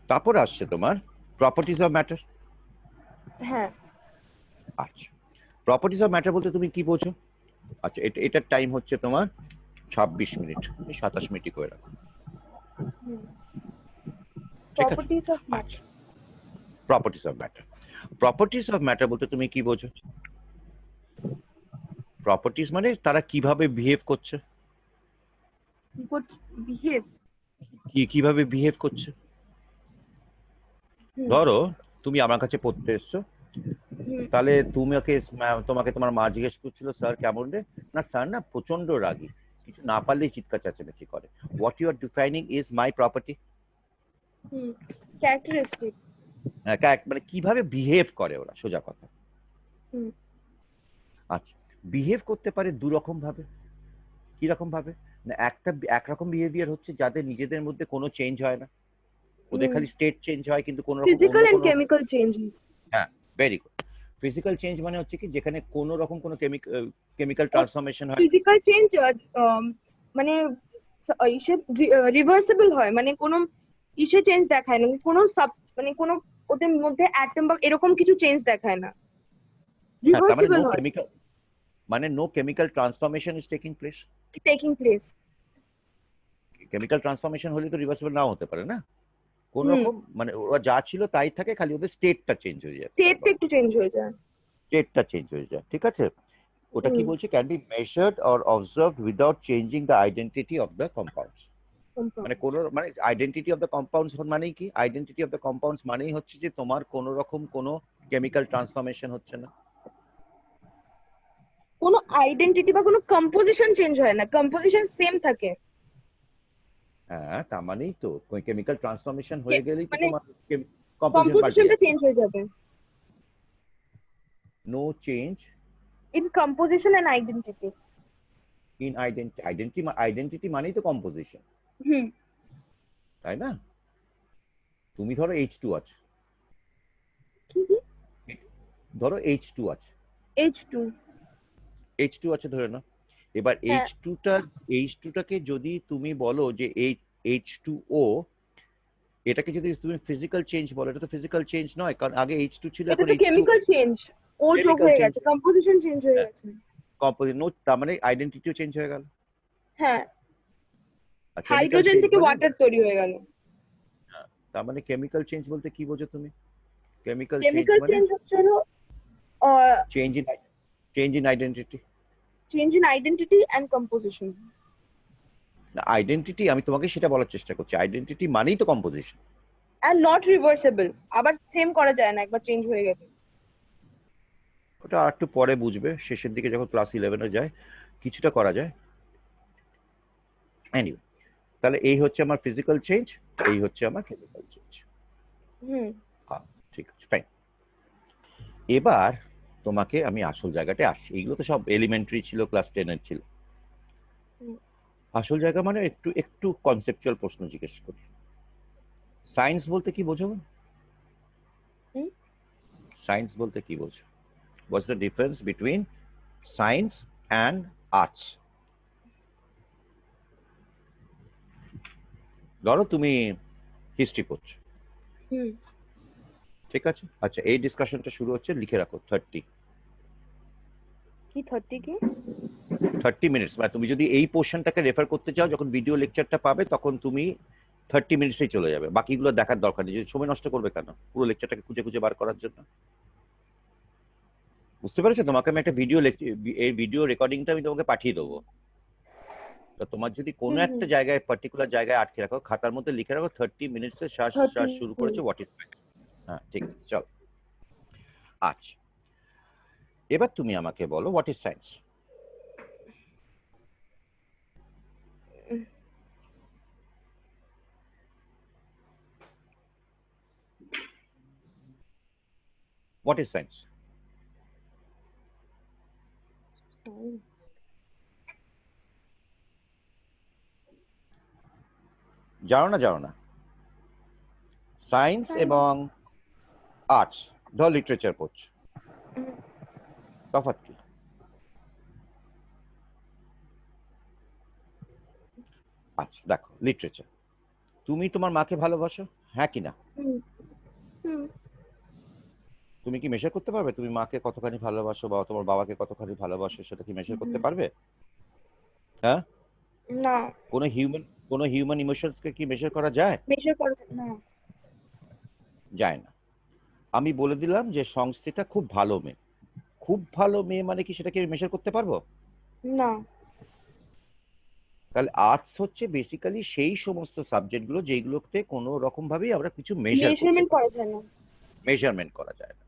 Speaker 2: তারপর আসছে তোমার প্রপার্টিজ অফ ম্যাটার।
Speaker 1: হ্যাঁ।
Speaker 2: আচ্ছা, প্রপার্টিজ অফ ম্যাটার বলতে তুমি কি বোঝো? আচ্ছা, এটার টাইম হচ্ছে তোমার 26 মিনিট, 27 মিনিটই করে রাখো।
Speaker 1: Properties of matter.
Speaker 2: Properties of matter, properties of matter বলতে তুমি কি বোঝো? প্রপার্টিজ মানে তারা কিভাবে বিহেভ করছে, কিভাবে বিহেভ করছে। ধরো তুমি আমার কাছে পড়তে এসছো, তাহলে তোমাকে তোমার মা জিজ্ঞেস করছিল স্যার কেমন রে? না স্যার না প্রচন্ড রাগী, কিছু না পারলেই চিৎকার চেঁচামেচি করে। What you are defining is my property.
Speaker 1: Characteristic,
Speaker 2: মানে কিভাবে বিহেভ করে ওরা, সোজা কথা। আচ্ছা, বিহেভ করতে পারে দু রকম ভাবে। কি রকম ভাবে? না, একরকম বিহেভিয়ার হচ্ছে যাদের নিজেদের মধ্যে কোনো চেঞ্জ হয় না, ওদের খালি স্টেট চেঞ্জ হয়, কিন্তু কোনো রকম
Speaker 1: ফিজিক্যাল এন্ড কেমিক্যাল চেঞ্জেস।
Speaker 2: হ্যাঁ, ভেরি গুড। ফিজিক্যাল চেঞ্জ মানে হচ্ছে কি যেখানে কোনো রকম কোনো কেমিক্যাল ট্রান্সফরমেশন হয়।
Speaker 1: ফিজিক্যাল চেঞ্জ মানে ইসে রিভার্সিবল হয়, মানে কোনো ইসে চেঞ্জ দেখায় না, কোনো মানে কোনো ওদের মধ্যে অ্যাটম বা এরকম কিছু চেঞ্জ দেখায় না,
Speaker 2: হ্যাঁ, তার মানে
Speaker 1: রিভার্সিবল
Speaker 2: নো
Speaker 1: হয়,
Speaker 2: কেমিক্যাল, মানে no chemical transformation is taking place.
Speaker 1: Taking place.
Speaker 2: Chemical transformation হলে তো রিভার্সিবল নাও হতে পারে না, কোন
Speaker 1: হুম,
Speaker 2: রকম মানে ওরা যা ছিল তাই থাকে, খালি ওদের স্টেটটা চেঞ্জ হয়ে যায়,
Speaker 1: স্টেটটা একটু চেঞ্জ হয়ে যায়।
Speaker 2: স্টেটটা চেঞ্জ হয়ে যায়, ঠিক আছে। ওটা কি
Speaker 1: হুম,
Speaker 2: বলছে, can be measured or observed without changing the identity of the compounds. মানে কোন মানে আইডেন্টিটি অফ দ্য কম্পাউন্ডস মানেই কি, আইডেন্টিটি অফ দ্য কম্পাউন্ডস মানেই হচ্ছে যে তোমার কোন রকম কোনো কেমিক্যাল ট্রান্সফরমেশন হচ্ছে না।
Speaker 1: কোনো আইডেন্টিটি বা কোনো কম্পোজিশন চেঞ্জ হয় না, কম্পোজিশন সেম থাকে।
Speaker 2: হ্যাঁ, তার মানেই তো কেমিক্যাল ট্রান্সফরমেশন হয়ে গেলেই তো
Speaker 1: মানে
Speaker 2: তোমার কম্পোজিশন পাল্টে
Speaker 1: কম্পোজিশনটা
Speaker 2: যাচ্ছে।
Speaker 1: চেঞ্জ হয়ে যাবে।
Speaker 2: No change
Speaker 1: in composition and identity.
Speaker 2: In identity, identity মানেই তো কম্পোজিশন,
Speaker 1: হুম,
Speaker 2: তাই না? তুমি ধরো H2 আছে,
Speaker 1: কি কি?
Speaker 2: ধরো H2 আছে,
Speaker 1: H2।
Speaker 2: H2 আছে ধরে নাও। এবার
Speaker 1: হ্যাঁ,
Speaker 2: H2টাকে যদি তুমি বলো যে H2O, এটাকে যদি তুমি ফিজিক্যাল চেঞ্জ বলো, এটা তো ফিজিক্যাল চেঞ্জ নয়, কারণ আগে H2 ছিল,
Speaker 1: এটা
Speaker 2: এখন
Speaker 1: তো
Speaker 2: H2,
Speaker 1: কেমিক্যাল চেঞ্জ, ও যোগ
Speaker 2: কেমিক্যাল
Speaker 1: হয়ে
Speaker 2: চেঞ্জ,
Speaker 1: গেছে, কম্পোজিশন চেঞ্জ হয়ে গেছে।
Speaker 2: কম্পোজিট নো, তার মানে আইডেন্টিটিও চেঞ্জ হয়ে গেল।
Speaker 1: হ্যাঁ,
Speaker 2: আর কেমিক্যাল
Speaker 1: হাইড্রোজেন
Speaker 2: চেঞ্জ
Speaker 1: থেকে
Speaker 2: মানে,
Speaker 1: ওয়াটার তৈরি হয়ে গেল।
Speaker 2: তার মানে কেমিক্যাল চেঞ্জ বলতে কি বোঝো তুমি? কেমিক্যাল চেঞ্জ
Speaker 1: কেমিক্যাল
Speaker 2: মানে
Speaker 1: চেঞ্জ হচ্ছে হলো
Speaker 2: change in identity.
Speaker 1: Change in identity and composition.
Speaker 2: Identity, আমি তোমাকে সেটা বলার চেষ্টা করছি, আইডেন্টিটি মানেই তো কম্পোজিশন।
Speaker 1: এন্ড নট রিভার্সিবল, আবার সেম করা যায় না একবার চেঞ্জ হয়ে গেলে।
Speaker 2: ওটা আর একটু পরে বুঝবে, শেষের দিকে যখন ক্লাস 11-এ যায় কিছুটা করা যায়। এনিওয়ে, তাহলে এই হচ্ছে আমার ফিজিক্যাল চেঞ্জ, এই হচ্ছে আমার কেমিক্যাল চেঞ্জ।
Speaker 1: হুম,
Speaker 2: ঠিক আছে, ফাইন। এবার তোমাকে আমি আসল জায়গাটা আসছি, এইগুলো তো সব এলিমেন্টারি ছিল, ক্লাস 10-এর ছিল।
Speaker 1: হুম,
Speaker 2: আসল জায়গা মানে একটু একটু কনসেপচুয়াল প্রশ্ন জিজ্ঞেস করি। সায়েন্স বলতে কি বোঝো?
Speaker 1: হুম।
Speaker 2: সায়েন্স বলতে কি বোঝো? হোয়াটস the difference between science and arts? ধরো তুমি হিস্ট্রি পড়ছো,
Speaker 1: হুম।
Speaker 2: ঠিক আছে, আচ্ছা, এই ডিসকাশনটা শুরু হচ্ছে, লিখে রাখো 30
Speaker 1: কি 30 কি?
Speaker 2: 30 মিনিটস। মানে তুমি যদি এই পোর্শনটাকে রেফার করতে চাও, যখন ভিডিও লেকচারটা পাবে তখন তুমি 30 মিনিটসেই চলে যাবে, বাকিগুলো দেখার দরকার নেই। যদি সময় নষ্ট করবে কেন পুরো লেকচারটাকে খুঁজে খুঁজে বার করার জন্য? বুঝতে পেরেছো? তোমাকে আমি একটা এই ভিডিও রেকর্ডিংটা আমি তোমাকে পাঠিয়ে দেবো। তো তোমার যদি কোনো
Speaker 1: হুম, হুম।
Speaker 2: একটা জায়গায়, পার্টিকুলার জায়গায় আটকে রাখো, খাতার মধ্যে লিখে রাখো 30 মিনিটসে শ্বাস
Speaker 1: 30।
Speaker 2: শুরু করেছে, হোয়াট ইজ সায়েন্স। হ্যাঁ, ঠিক আছে, চল। আচ্ছা, এবার তুমি আমাকে বলো, what is science? What is science? জানো না? জানো না? সায়েন্স এবং আর্টস, ধর লিটারেচার পড়ছো, তফাৎ কি? আচ্ছা দেখো, লিটারেচার, তুমি তোমার মাকে ভালোবাসো, হ্যাঁ কি না?
Speaker 1: হুম, হুম,
Speaker 2: তুমি কি মেশার করতে পারবে তুমি মাকে কতখানি ভালোবাসো বা তোমার বাবাকে কতখানি ভালোবাসো? সেটা কি মেশার করতে
Speaker 1: হুম।
Speaker 2: পারবে? হ্যাঁ,
Speaker 1: না,
Speaker 2: কোনো হিউম্যান ইমোশনসকে কি মেশার করা যায়?
Speaker 1: মেজার করা যায় না।
Speaker 2: যায় না। আমি বলে দিলাম যে সংস্থিতা খুব ভালো মেয়ে, খুব ভালো মেয়ে মানে কি সেটাকে মেশার করতে পারবো?
Speaker 1: না,
Speaker 2: তাহলে আর্টস হচ্ছে বেসিক্যালি সেই সমস্ত সাবজেক্টগুলো যেগুলোতে কোনো রকম ভাবেই আমরা কিছু মেজার করতে
Speaker 1: মেজারমেন্ট
Speaker 2: পারি,
Speaker 1: করা যায় না।
Speaker 2: মেজারমেন্ট করা যায় না।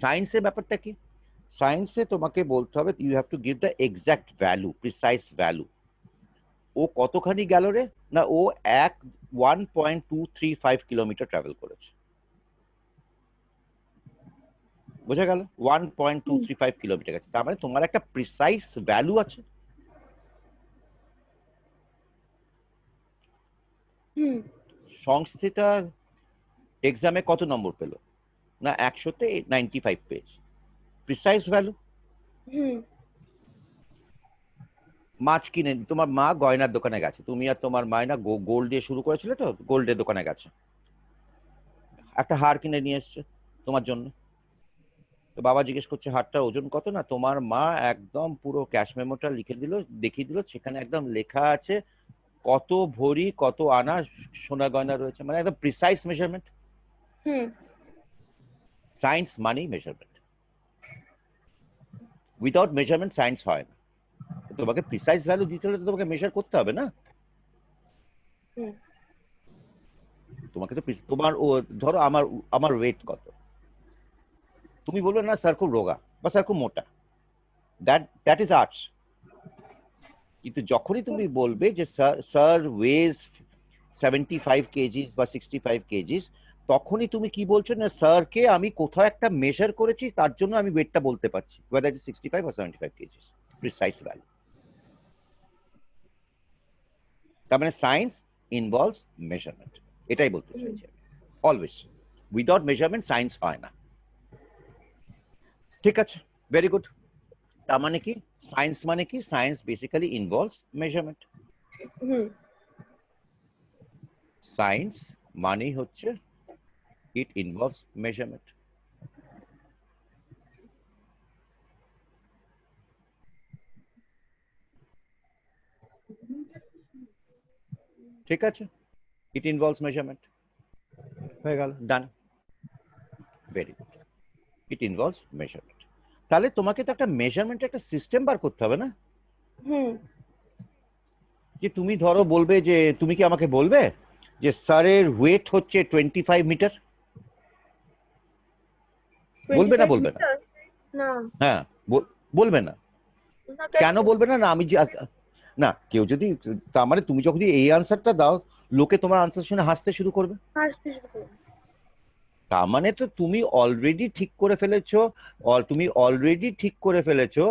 Speaker 2: সায়েন্সের ব্যাপারটা কি? সায়েন্সে তোমাকে বলতে হবে, you have to give the exact value, precise value. ও কতখানি গেল রে? না, ও 1.235 কিলোমিটার ট্রাভেল করেছে। বোঝা গেল? 1.235 কিলোমিটার গেছে, তার মানে তোমার একটা প্রিসাইজ ভ্যালু আছে।
Speaker 1: হুম,
Speaker 2: সংস্থিতা এক্সামে কত নম্বর পেল? না 100-তে 95 পেয়েছে। Precise value.
Speaker 1: হুম
Speaker 2: মাছ কিনে তোমার মা গয়নার দোকানে গেছে, তুমি আর তোমার মা না গোল্ড দিয়ে শুরু করেছিলে, তো গোল্ডের দোকানে গেছে, একটা হার কিনে নিয়ে এসছে তোমার জন্য। তো বাবা জিজ্ঞেস করছে হারটার ওজন কত, না তোমার মা একদম পুরো ক্যাশ মেমোটা লিখে দিল, দেখিয়ে দিল, সেখানে একদম লেখা আছে কত ভরি কত আনা সোনা গয়না রয়েছে, মানে একদম প্রিসাইজ মেজারমেন্ট।
Speaker 1: হুম
Speaker 2: সায়েন্স মানি মেজারমেন্ট, উইদাউট মেজারমেন্ট সায়েন্স হয় না। তোমাকে প্রিসাইজ ভ্যালু দিতে হলে তো তোমাকে মেজার করতে হবে না।
Speaker 1: হুম
Speaker 2: তোমাকে তো তোমার ধরো আমার আমার ওয়েট কত, তুমি বলবে না স্যার খুব রোগা বা স্যার খুব মোটা, দ্যাট ইজ আর্টস। কিন্তু যখনই তুমি বলবে যে স্যার ওয়েজ 75 কেজিস বা 65 কেজিস, তখনই তুমি কি বলছো না স্যারকে আমি কোথাও একটা মেজার করেছি, তার জন্য আমি ওয়েটটা বলতে পারছি, whether it is 65 or 75 KGs, precise value. তার মানে সায়েন্স ইনভলভস মেজারমেন্ট, এটাই বলতে চাইছি আমি অলওয়েজ। উইদাউট মেজারমেন্ট সায়েন্স হয় না। ঠিক আছে, ভেরি গুড। তার মানে কি সায়েন্স মানে কি, সায়েন্স বেসিক্যালি ইনভলভস মেজারমেন্ট।
Speaker 1: হুম
Speaker 2: সায়েন্স মানেই হচ্ছে ইট ইনভলভস মেজারমেন্ট। ঠিক আছে, ইট ইনভলভস মেজারমেন্ট হয়ে গেল, done, very good. It involves measurement. তাহলে তোমাকে তো একটা মেজারমেন্টের একটা সিস্টেম বার করতে হবে না?
Speaker 1: হুম
Speaker 2: যে তুমি ধরো বলবে যে, তুমি কি আমাকে বলবে যে স্যারের ওয়েট হচ্ছে 25 মিটার? বলবে না,
Speaker 1: 25
Speaker 2: বলবে না?
Speaker 1: মিটার না
Speaker 2: হ্যাঁ, বলবে না।
Speaker 1: না
Speaker 2: কেন বলবে না? না আমি না, কেউ যদি, তার মানে তুমি যখন এই আনসারটা দাও, লোকে তোমার আনসার শুনে হাসতে শুরু করবে।
Speaker 1: হাসতে শুরু করবে।
Speaker 2: তার মানে তো তুমি অলরেডি ঠিক করে ফেলেছো,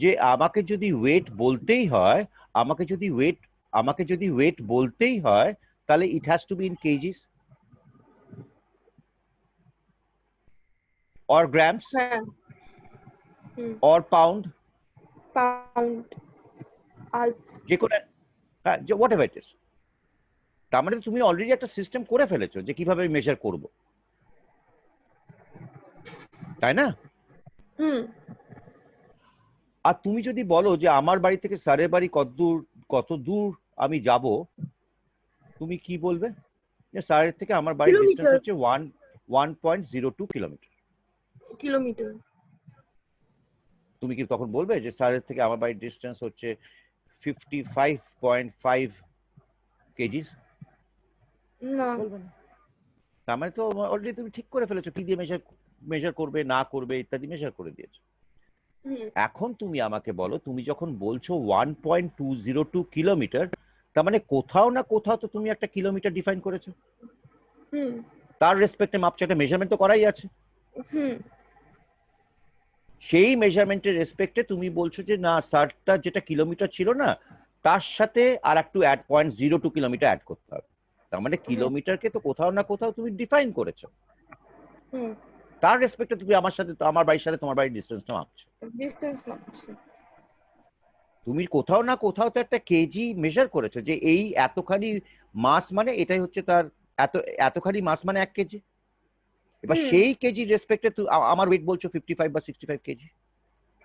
Speaker 2: যে আমাকে যদি ওয়েট বলতেই হয়, আমাকে যদি ওয়েট বলতেই হয়, তাহলে it has to be in KGs or grams
Speaker 1: হ্যাঁ
Speaker 2: অর পাউন্ড,
Speaker 1: পাউন্ড আলস।
Speaker 2: যে কোনো, হ্যাঁ, যে হোয়াট এভার ইট ইজ। তার মানে তুমি অলরেডি একটা সিস্টেম করে ফেলেছো যে কিভাবে মেজার করব, তাই না?
Speaker 1: হুম
Speaker 2: আর তুমি যদি বলো যে আমার বাড়ি থেকে স্যারের বাড়ি কত দূর আমি যাব, তুমি কি বলবে? যে স্যারের থেকে আমার বাড়ির ডিস্টেন্স
Speaker 1: কিলোমিটার।
Speaker 2: হচ্ছে 1.02 কিলোমিটার।
Speaker 1: কিলোমিটার।
Speaker 2: তুমি কি তখন বলবে যে স্যারের থেকে আমার বাড়ির ডিস্টেন্স হচ্ছে 55.5 কেজিস?
Speaker 1: না।
Speaker 2: বলবে না। তার মানে তো অলরেডি তুমি ঠিক করে ফেলেছো কি দিয়ে মেজার করবে না করবে ইত্যাদি মেজার করে দিয়েছো।
Speaker 1: হুম
Speaker 2: এখন তুমি আমাকে বলো, তুমি যখন বলছো 1.202 কিলোমিটার, তার মানে কোথাও না কোথাও তো তুমি একটা কিলোমিটার ডিফাইন করেছো,
Speaker 1: হুম
Speaker 2: তার রেসপেক্টে মাপছো, একটা মেজারমেন্ট তো করাই আছে।
Speaker 1: হুম
Speaker 2: সেই মেজারমেন্টের রেসপেক্টে তুমি বলছো যে না স্যারটা যেটা কিলোমিটার ছিল না, তার সাথে আর একটু 0.02 কিলোমিটার অ্যাড করতে হবে। তার মানে কিলোমিটারকে তো কোথাও না কোথাও তুমি ডিফাইন করেছো,
Speaker 1: হুম
Speaker 2: তার রেসপেক্টে তুমি আমার বাড়ির সাথে তোমার বাড়ির ডিস্টেন্সটা মাপছো।
Speaker 1: ডিসটেন্স মাপছি।
Speaker 2: তুমি কোথাও না কোথাও তো একটা কেজি মেজার করেছো যে এই এতখানি মাস মানে এটাই হচ্ছে তার, এতখানি মাস মানে 1 কেজি। এবার সেই কেজি রেসপেক্টে আমার ওয়েট বলছো 55 বা 65 কেজি,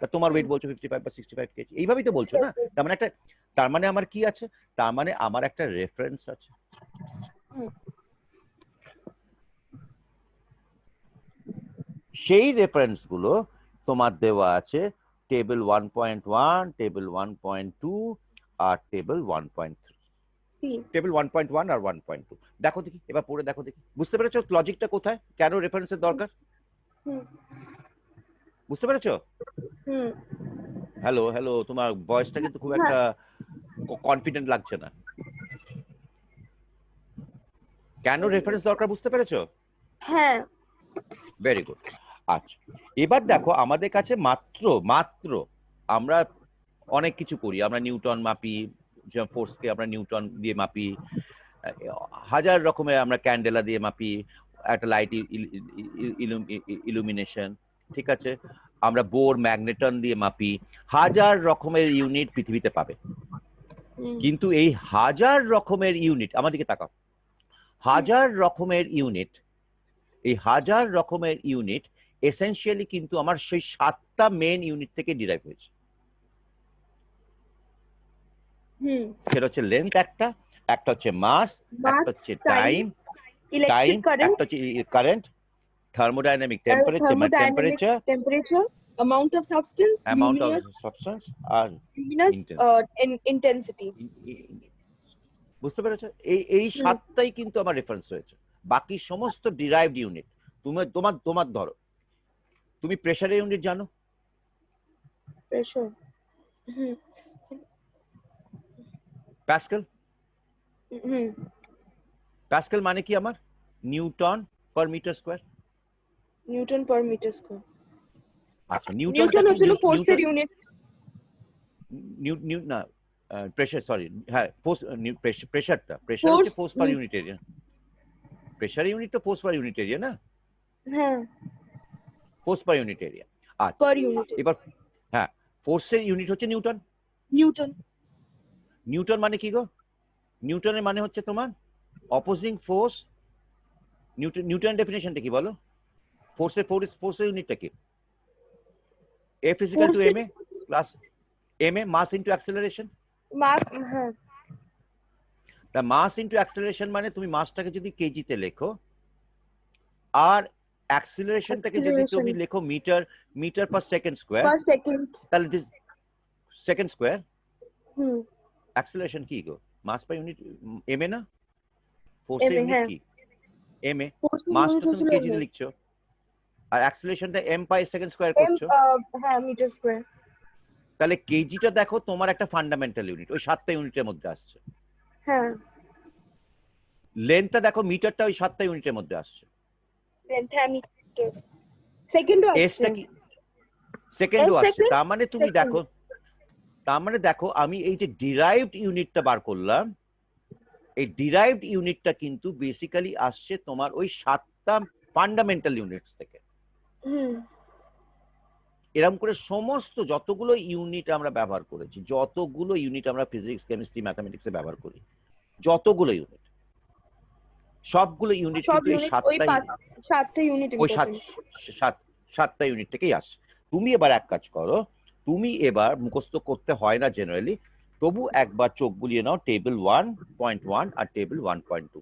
Speaker 2: তা তোমার ওয়েট বলছো 55 বা 65 কেজি, এইভাবেই তো বলছো না? তার মানে আমার কি আছে? তার মানে আমার একটা রেফারেন্স আছে। সেই রেফারেন্স গুলো তোমার দেওয়া আছে টেবিল 1.1, টেবিল 1.2 আর টেবিল 1.3। টেবিল 1.1 আর 1.2 দেখো দেখি, এবার পড়ে দেখো দেখি, বুঝতে পেরেছো লজিকটা কোথায়, কেন রেফারেন্সের দরকার? বুঝতে পেরেছো? হ্যালো হ্যালো, তোমার ভয়েসটা কিন্তু খুব একটা কনফিডেন্ট লাগছে না। কেন রেফারেন্স দরকার বুঝতে পেরেছো?
Speaker 1: হ্যাঁ।
Speaker 2: Very good. আচ্ছা, এবার দেখো আমাদের কাছে মাত্র আমরা অনেক কিছু করি, আমরা নিউটন মাপি, যেমন ফোর্সকে আমরা নিউটন দিয়ে মাপি, হাজার রকমের আমরা ক্যান্ডেলা দিয়ে মাপি, একটা লাইট ইলুমিনেশন, ঠিক আছে, আমরা বোর ম্যাগনেটন দিয়ে মাপি, হাজার রকমের ইউনিট পৃথিবীতে পাবে। কিন্তু এই হাজার রকমের ইউনিট, আমাদেরকে তাকাও, হাজার রকমের ইউনিট, এই হাজার রকমের ইউনিট এসেনশিয়ালি কিন্তু আমার সেই 7টা মেন ইউনিট থেকে ডিরাইভ হয়েছে। সেটা হচ্ছে লেন্থ, একটা হচ্ছে মাস, একটা হচ্ছে টাইম, একটা হচ্ছে current, thermodynamic temperature,
Speaker 1: amount of substance,
Speaker 2: amount of substance, আর
Speaker 1: intensity.
Speaker 2: বুঝতে পেরেছো? এই 7টাই কিন্তু আমার রেফারেন্স হয়েছে। বাকি সমস্ত ডিরাইভড ইউনিট, তোমার ধরো, তুমি প্রেসারের ইউনিট জানো?
Speaker 1: Pressure.
Speaker 2: প্যাসকেল। প্যাসকেল মানে কি আমার? Newton per metre square.
Speaker 1: Newton per metre square.
Speaker 2: আচ্ছা,
Speaker 1: নিউটন হলো ফোর্সের ইউনিট।
Speaker 2: না, প্রেসার, সরি, হ্যাঁ, ফোর্স, প্রেসারটা, প্রেসার হচ্ছে force per unit area. Pressure unit তো ফোর্স পার ইউনিট এরিয়া না?
Speaker 1: হ্যাঁ,
Speaker 2: ফোর্স পার ইউনিট এরিয়া। আচ্ছা,
Speaker 1: পার ইউনিট।
Speaker 2: এবার হ্যাঁ, ফোর্সের ইউনিট হচ্ছে নিউটন। নিউটন মানে কি গো? নিউটনের মানে হচ্ছে তোমার অপোজিং ফোর্স। নিউটন ডেফিনেশনটা কি বলো? ফোর্সের ইউনিটটা কি? F is equal to ma plus ma, mass into acceleration.
Speaker 1: মাস, হ্যাঁ।
Speaker 2: তা মাস ইনটু অ্যাক্সেলারেশন মানে তুমি মাসটাকে যদি কেজিতে লেখো আর অ্যাক্সেলারেশনটাকে যদি তুমি লেখো মিটার পার সেকেন্ড স্কয়ার, তাহলে সেকেন্ড স্কয়ার। অ্যাক্সেলারেশন কি গো? মাস পার ইউনিট এম এ না? ফোর্সের ইউনিট কি? M A. মাসটা তুমি কেজিতে লিখছো আর অ্যাক্সেলারেশনটা এম পার সেকেন্ড স্কয়ার করছো।
Speaker 1: হ্যাঁ, মিটার স্কয়ার।
Speaker 2: তাহলে কেজিটা দেখো তোমার একটা ফান্ডামেন্টাল ইউনিট, ওই 7টা ইউনিটের মধ্যে আসছে।
Speaker 1: হ্যাঁ।
Speaker 2: লেন্থটা দেখো, মিটারটা ওই 7টা ইউনিটের মধ্যে আসছে।
Speaker 1: লেন্থ, হ্যাঁ, মিটার। সেকেন্ডও আসছে।
Speaker 2: এসটা কি? সেকেন্ডও আসছে। তার মানে তুমি দেখো, তার মানে দেখো আমি এই যে ডিরাইভড ইউনিটটা বার করলাম, এই ডিরাইভড ইউনিটটা কিন্তু বেসিক্যালি আসছে তোমার ওই 7টা ফান্ডামেন্টাল ইউনিটস থেকে। এরকম করে সমস্ত যতগুলো ইউনিট আমরা ব্যবহার করেছি, যতগুলো ইউনিট আমরা ফিজিক্স, কেমিস্ট্রি, ম্যাথামেটিক্সে ব্যবহার করি, যতগুলো ইউনিট, সবগুলো ইউনিট কিন্তু এই 7টা ইউনিট, ওই 7টা ইউনিট থেকেই আসছে। তুমি এবার এক কাজ করো, তুমি এবার মুখস্থ করতে হয় না জেনারেলি, তবু একবার চোখ বুলিয়ে নাও টেবিল 1.1 আর টেবিল 1.2।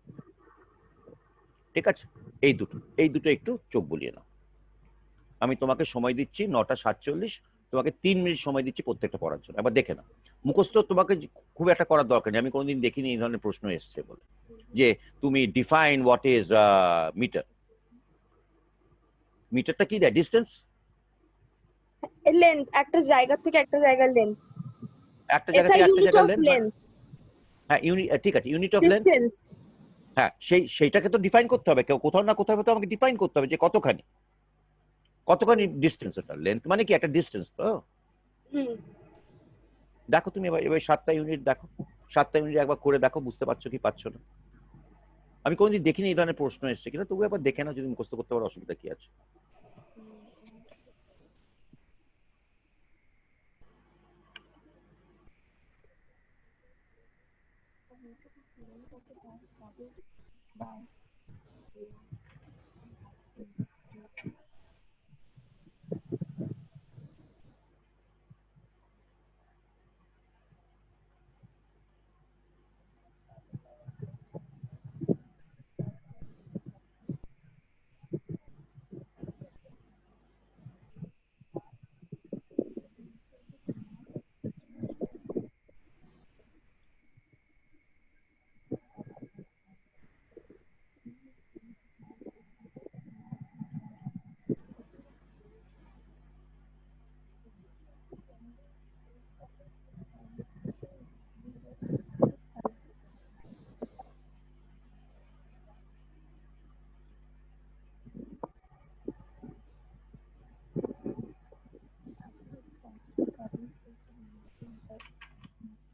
Speaker 2: ঠিক আছে? এই দুটো একটু চোখ বুলিয়ে নাও। আমি তোমাকে সময় দিচ্ছি 9:47, তোমাকে 3 মিনিট সময় দিচ্ছি প্রত্যেকটা পড়ার জন্য। একবার দেখে নাও। মুখস্থ তোমাকে খুব একটা করার দরকার নেই, আমি কোনোদিন দেখিনি এই ধরনের প্রশ্ন এসছে বলে যে তুমি ডিফাইন হোয়াট ইজ মিটার। মিটারটা কি দেয়? ডিসটেন্স,
Speaker 1: লেন্থ, একটা জায়গা থেকে একটা জায়গার লেন্থ।
Speaker 2: একটা জায়গা থেকে একটা জায়গার লেন্থ। হ্যাঁ, ঠিক আছে, ইউনিট অফ লেন্থ। হ্যাঁ, সেইটাকে তো ডিফাইন করতে হবে, কেউ কোথাও না কোথাও তো আমাকে ডিফাইন করতে হবে যে কতখানি ডিসটেন্স। ওটা লেন্থ মানে কি? একটা ডিসটেন্স তো। দেখো তুমি এবার 7টা ইউনিট দেখো, 7টা ইউনিট একবার করে দেখো, বুঝতে পারছো কি পারছো না? আমি কোনোদিন দেখিনি এই ধরনের প্রশ্ন এসছে কিনা, তবু একবার দেখে নাও, যদি মুখস্থ করতে পারো অসুবিধা কি আছে।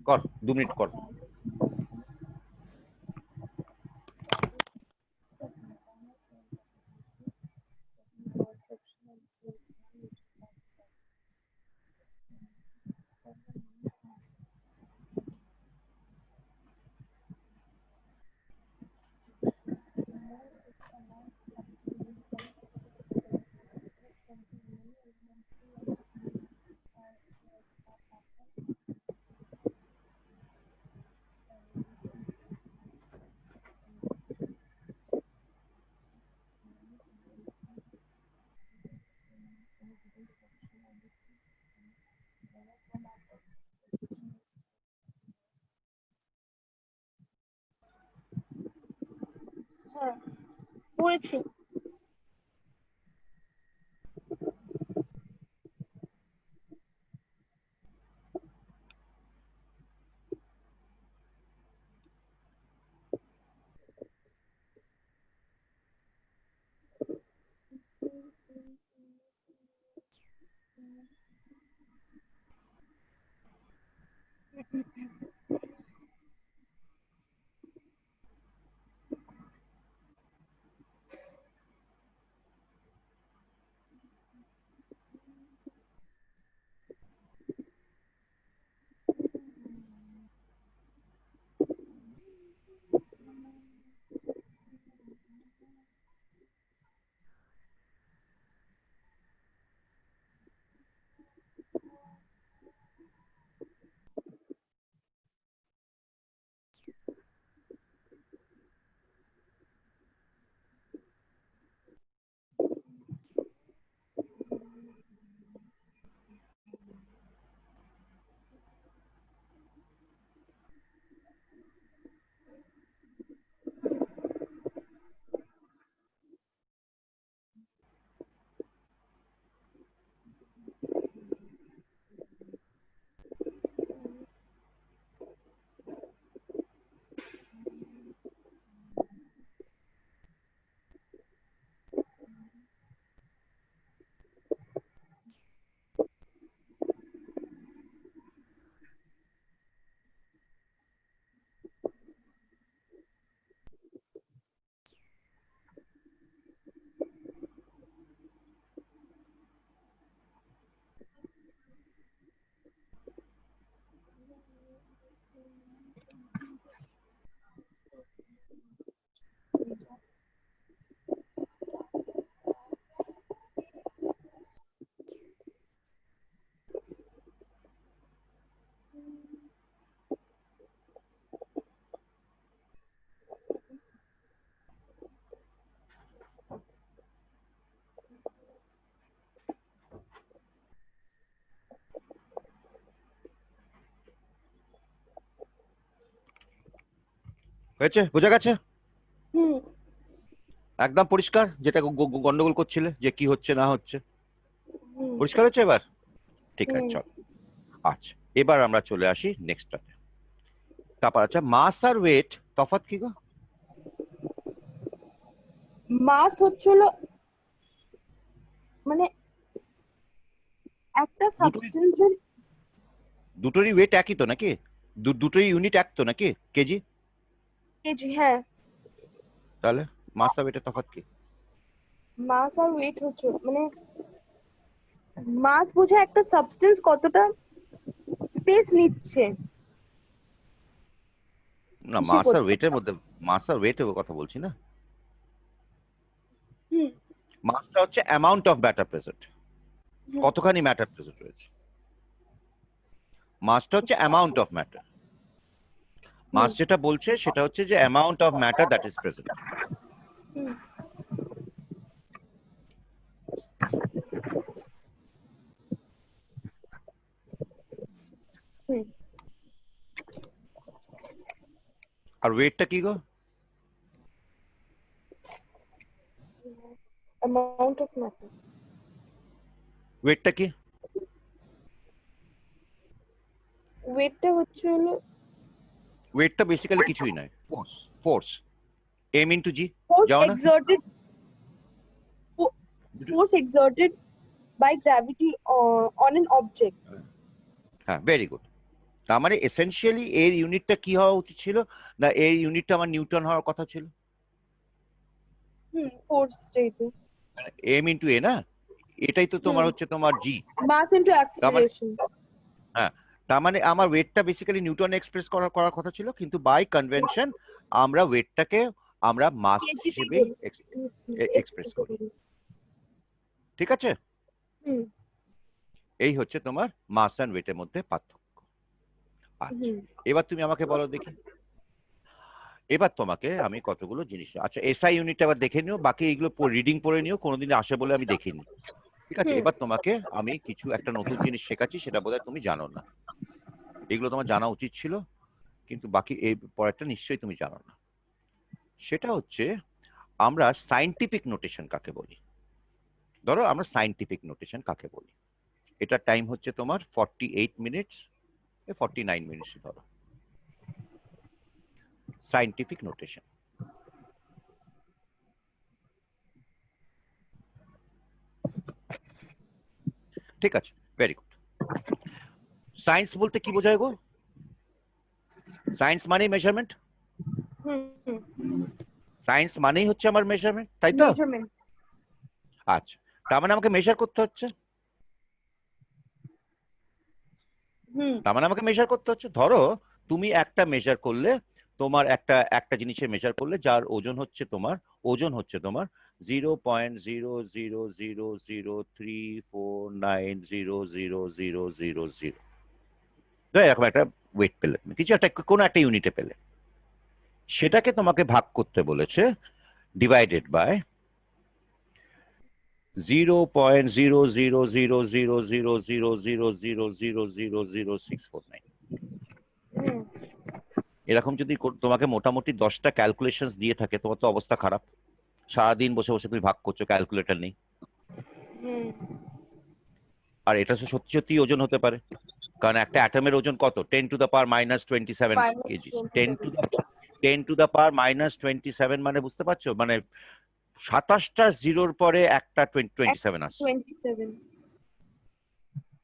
Speaker 2: কর, 2 মিনিট কর।
Speaker 1: হ্যাঁ পড়েছি।
Speaker 2: হয়েছে? বোঝা গেছে?
Speaker 1: হুম
Speaker 2: একদম পরিষ্কার, যেটা গন্ডগোল করছিলে যে কি হচ্ছে না হচ্ছে,
Speaker 1: হুম
Speaker 2: পরিষ্কার হচ্ছে এবার? ঠিক আছে,
Speaker 1: হুম।
Speaker 2: চল। আচ্ছা, এবার আমরা চলে আসি নেক্সটটাতে। তারপর আচ্ছা, মাস আর ওয়েট তফাৎ কি গো?
Speaker 1: মাস হচ্ছিল মানে একটা
Speaker 2: দুটোই
Speaker 1: সাবস্টেন্সের।
Speaker 2: দুটোরই ওয়েট একই তো নাকি? দুটোই ইউনিট এক তো নাকি, কেজি?
Speaker 1: কেজি, হ্যাঁ।
Speaker 2: তাহলে মাস আর ওয়েটের তফাৎ কি?
Speaker 1: মাস আর ওয়েট হচ্ছে মানে মাস বোঝায় একটা সাবস্টেন্স কতটা স্পেস নিচ্ছে
Speaker 2: না,
Speaker 1: ইসে
Speaker 2: মাস আর
Speaker 1: করতে।
Speaker 2: ওয়েটের মধ্যে, মাস আর ওয়েটের কথা বলছি না।
Speaker 1: হুম
Speaker 2: মাসটা হচ্ছে অ্যামাউন্ট অফ ম্যাটার প্রেজেন্ট,
Speaker 1: হুম
Speaker 2: কতখানি ম্যাটার প্রেজেন্ট রয়েছে। মাসটা হচ্ছে অ্যামাউন্ট অফ ম্যাটার।
Speaker 1: হুম
Speaker 2: মাস যেটা বলছে সেটা হচ্ছে যে amount of matter that is present.
Speaker 1: হুম হুম।
Speaker 2: আর ওয়েটটা কি গো?
Speaker 1: Amount of matter.
Speaker 2: ওয়েটটা কি?
Speaker 1: ওয়েটটা হচ্ছে হলো
Speaker 2: ওয়েটটা বেসিক্যালি কিছুই নয়, ফোর্স। ফোর্স, এম ইন্টু জি,
Speaker 1: ফোর্স
Speaker 2: যাও না?
Speaker 1: Exerted force exerted by gravity on an object.
Speaker 2: হ্যাঁ, ভেরি গুড। তার মানে এসেনশিয়ালি এর ইউনিটটা কি হওয়া উচিত ছিল? না, এর ইউনিটটা আমার নিউটন হওয়ার কথা ছিল।
Speaker 1: ফোর্স যেহেতু।
Speaker 2: এম ইন্টু এ না, এটাই তো তোমার
Speaker 1: হুম
Speaker 2: হচ্ছে তোমার জি।
Speaker 1: মাস ইনটু
Speaker 2: তার মানে
Speaker 1: অ্যাক্সিলারেশন।
Speaker 2: হ্যাঁ, তার মানে আমার ওয়েটটা বেসিক্যালি নিউটন এক্সপ্রেস করার করার কথা ছিল, কিন্তু বাই কনভেনশন আমরা ওয়েটটাকে আমরা মাস
Speaker 1: কেজিতেই
Speaker 2: হিসেবেই
Speaker 1: বলি,
Speaker 2: এক্সপ্রেস
Speaker 1: এক্সপ্রেস
Speaker 2: করি।
Speaker 1: করি।
Speaker 2: ঠিক আছে?
Speaker 1: হুম
Speaker 2: এই হচ্ছে তোমার মাস অ্যান্ড ওয়েটের মধ্যে পার্থক্য। আচ্ছা,
Speaker 1: হুম
Speaker 2: এবার তুমি আমাকে বলো দেখি। এবার তোমাকে আমি কতগুলো জিনিস, আচ্ছা এসআই ইউনিটটা আবার দেখে নিও, বাকি এইগুলো রিডিং পড়ে নিও, কোনোদিন আসে বলে আমি দেখিনি। ঠিক আছে,
Speaker 1: হুম
Speaker 2: এবার তোমাকে আমি কিছু একটা নতুন জিনিস শেখাচ্ছি, সেটা বোধহয় তুমি জানো না। এগুলো তোমার জানা উচিত ছিল, কিন্তু বাকি এই পরেরটা নিশ্চয়ই তুমি জানো না। সেটা হচ্ছে আমরা সায়েন্টিফিক নোটেশন কাকে বলি? ধরো আমরা সায়েন্টিফিক নোটেশন কাকে বলি? এটা টাইম হচ্ছে তোমার 48 মিনিটস, 49 মিনিটস ধরো সায়েন্টিফিক নোটেশন। ঠিক আছে, ভেরি গুড। সায়েন্স বলতে কি বোঝায় গো? সায়েন্স মানে মেজারমেন্ট, সায়েন্স মানেই হচ্ছে আমার মেজারমেন্ট, তাই তো?
Speaker 1: মেজারমেন্ট।
Speaker 2: আচ্ছা, তার মানে আমাকে মেজার করতে হচ্ছে, তার মানে আমাকে মেজার করতে হচ্ছে। ধরো তুমি একটা মেজার করলে, তোমার একটা জিনিসের মেজার করলে যার ওজন হচ্ছে তোমার 0.0000349000000, এরকম একটা ওয়েট পেলে, তুমি কিছু একটা কোনো একটা ইউনিটে পেলে, সেটাকে তোমাকে ভাগ করতে বলেছে ডিভাইডেড বাই 0.0000000000649। এরকম যদি তোমাকে মোটামুটি 10টা ক্যালকুলেশন দিয়ে থাকে, তোমার তো অবস্থা খারাপ। সারাদিন বসে বসে তুমি ভাগ করছো, ক্যালকুলেটর নেই। আর এটা তো সত্যি সত্যি ওজন হতে পারে, কারণ একটা অ্যাটমের ওজন কত? 10⁻⁻27 কেজি। 10⁻⁻27 মানে বুঝতে পারছো, মানে 27টা জিরোর পরে একটা 27 আসছে।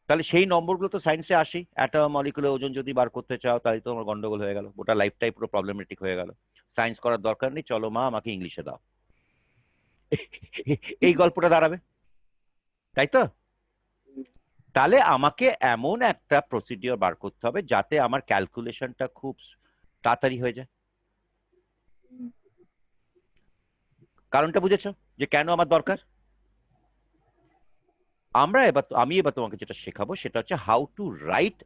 Speaker 2: তাহলে সেই নম্বরগুলো তো সায়েন্সে আসেই। অ্যাটম মলিকুলার ওজন যদি বার করতে চাও তাহলে তো আমার গন্ডগোল হয়ে গেল, ওটা লাইফটাই পুরো প্রবলেমেটিক হয়ে গেল। সায়েন্স করার দরকার নেই, চলো মা আমাকে ইংলিশে দাও, এই গল্পটা দাঁড়াবে, তাই তো? তাহলে আমাকে এমন একটা প্রসিডিওর বার করতে হবে যাতে আমার ক্যালকুলেশনটা খুব তাড়াতাড়ি হয়ে যায়। কারণটা বুঝেছো যে কেন আমার দরকার? আমি এবার তোমাকে যেটা শেখাবো সেটা হচ্ছে how to write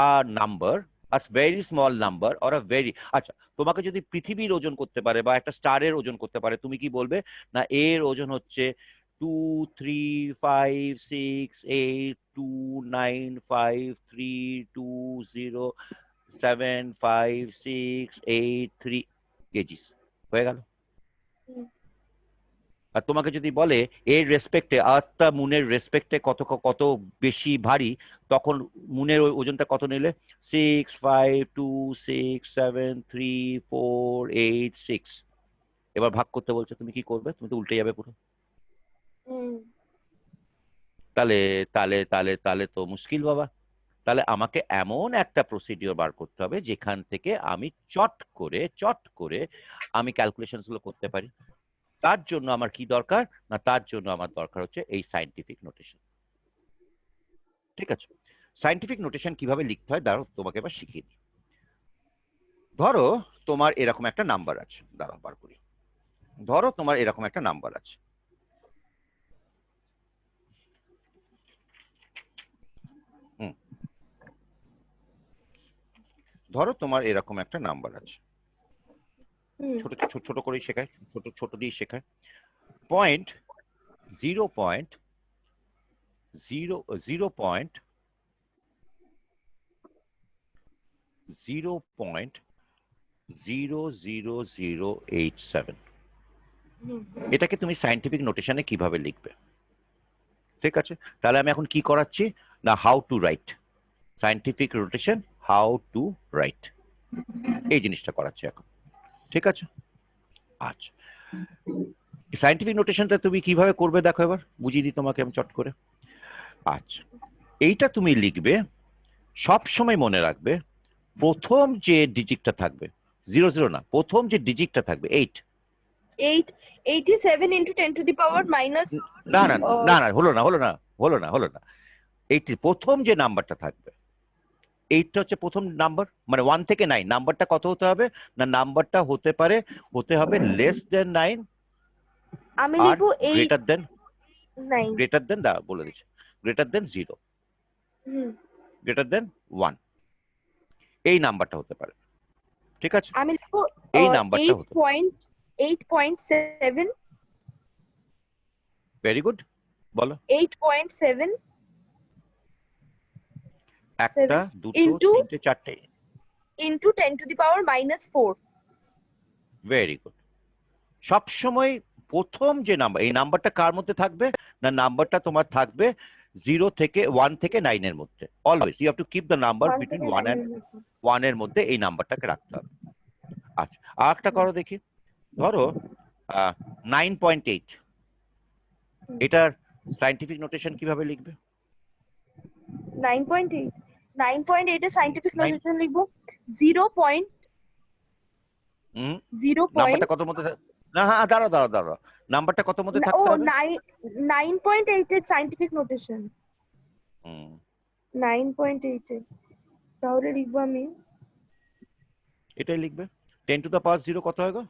Speaker 2: a number, a very small number or a very, আচ্ছা তোমাকে যদি পৃথিবীর ওজন করতে পারে বা একটা স্টারের ওজন করতে পারে, তুমি কি বলবে? না এর ওজন হচ্ছে 23568229532075683 কেজিস হয়ে গেল। আর তোমাকে যদি বলে এর রেসপেক্টে, আর্থটা মুনের রেসপেক্টে কত কত বেশি ভারী, তখন মুনের ওজনটা কত নিলে? 652673486। এবার ভাগ করতে বলছে, তুমি কি করবে? তুমি তো উল্টে যাবে পুরো। তাহলে তাহলে তাহলে তাহলে তো মুশকিল বাবা। তাহলে আমাকে এমন একটা প্রসিডিওর বার করতে হবে যেখান থেকে আমি চট করে আমি ক্যালকুলেশন গুলো করতে পারি। তার জন্য আমার কি দরকার? না তার জন্য আমার দরকার হচ্ছে এই সায়েন্টিফিক নোটেশন। ঠিক আছে, সায়েন্টিফিক নোটেশন কিভাবে লিখতে হয় দাঁড়াও তোমাকে এবার শিখিয়ে দিই। ধরো তোমার এরকম একটা নাম্বার আছে, দাঁড়াও বার করি। ধরো তোমার এরকম একটা নাম্বার আছে, ধরো তোমার এরকম একটা নাম্বার আছে, ছোট ছোট ছোট করেই শেখায়, ছোট ছোট দিয়ে শেখায়। পয়েন্ট 0.00087, এটাকে তুমি সায়েন্টিফিক নোটেশনে কিভাবে লিখবে? ঠিক আছে, তাহলে আমি এখন কি করাচ্ছি না how to right scientific notation, how to right, এই জিনিসটা করাচ্ছি এখন। ঠিক আছে, আচ্ছা সায়েন্টিফিক নোটেশনটা তুমি কিভাবে করবে দেখো, এবার বুঝিয়ে দিই তোমাকে আমি চট করে। আচ্ছা, এইটা তুমি লিখবে, সব সময় মনে রাখবে প্রথম যে ডিজিটটা থাকবে 00 না, প্রথম যে ডিজিটটা থাকবে 8।
Speaker 1: 87 into 10 to the power minus
Speaker 2: না না না না, হলো না। এইটি প্রথম যে নাম্বারটা থাকবে, এইটা হচ্ছে প্রথম নাম্বার, মানে 1 থেকে 9 নাম্বারটা কত হতে হবে? না নাম্বারটা হতে হবে লেস দেন 9
Speaker 1: আমি
Speaker 2: আর
Speaker 1: লিখবো
Speaker 2: গ্রেটার দেন
Speaker 1: 9
Speaker 2: দা বলে দিচ্ছি, গ্রেটার দেন 0, গ্রেটার দেন 1, এই নাম্বারটা হতে পারে। ঠিক আছে,
Speaker 1: আমি লিখবো
Speaker 2: এই নাম্বারটা হতে পারে।
Speaker 1: 8.7
Speaker 2: ভেরি গুড, বলো।
Speaker 1: 8.7
Speaker 2: একটা, দুটো, তিনটে, চারটে
Speaker 1: into 10 to the power minus 4।
Speaker 2: Very good, সবসময় প্রথম যে নাম্বার, এই নাম্বারটা কার মধ্যে থাকবে না, নাম্বারটা তোমার থাকবে 0 থেকে 1 থেকে 9 এর মধ্যে। Always you have to keep the number
Speaker 1: 1
Speaker 2: between
Speaker 1: থেকে
Speaker 2: 1
Speaker 1: 9
Speaker 2: and
Speaker 1: এর মধ্যে।
Speaker 2: 1 এর মধ্যে এই নাম্বারটাকে রাখতে হবে। আচ্ছা, আর একটা করো দেখি। ধরো 9.8, এটার সায়েন্টিফিক নোটেশন কিভাবে লিখবে?
Speaker 1: 9.8 9.8 এর সায়েন্টিফিক
Speaker 2: Nine-
Speaker 1: নোটেশন লিখবো 0.0.
Speaker 2: নাম্বারটা কত মধ্যে না, হ্যাঁ দাঁড়াও দাঁড়াও দাঁড়াও, নাম্বারটা কত মধ্যে
Speaker 1: ও
Speaker 2: থাকতে হবে?
Speaker 1: 9.8 এর সায়েন্টিফিক নোটেশন
Speaker 2: হুম,
Speaker 1: 9.8 এর, তাহলে লিখবো আমি
Speaker 2: এটাই লিখবে। 10 টু দ্য পাওয়ার 0 কত হয় গো?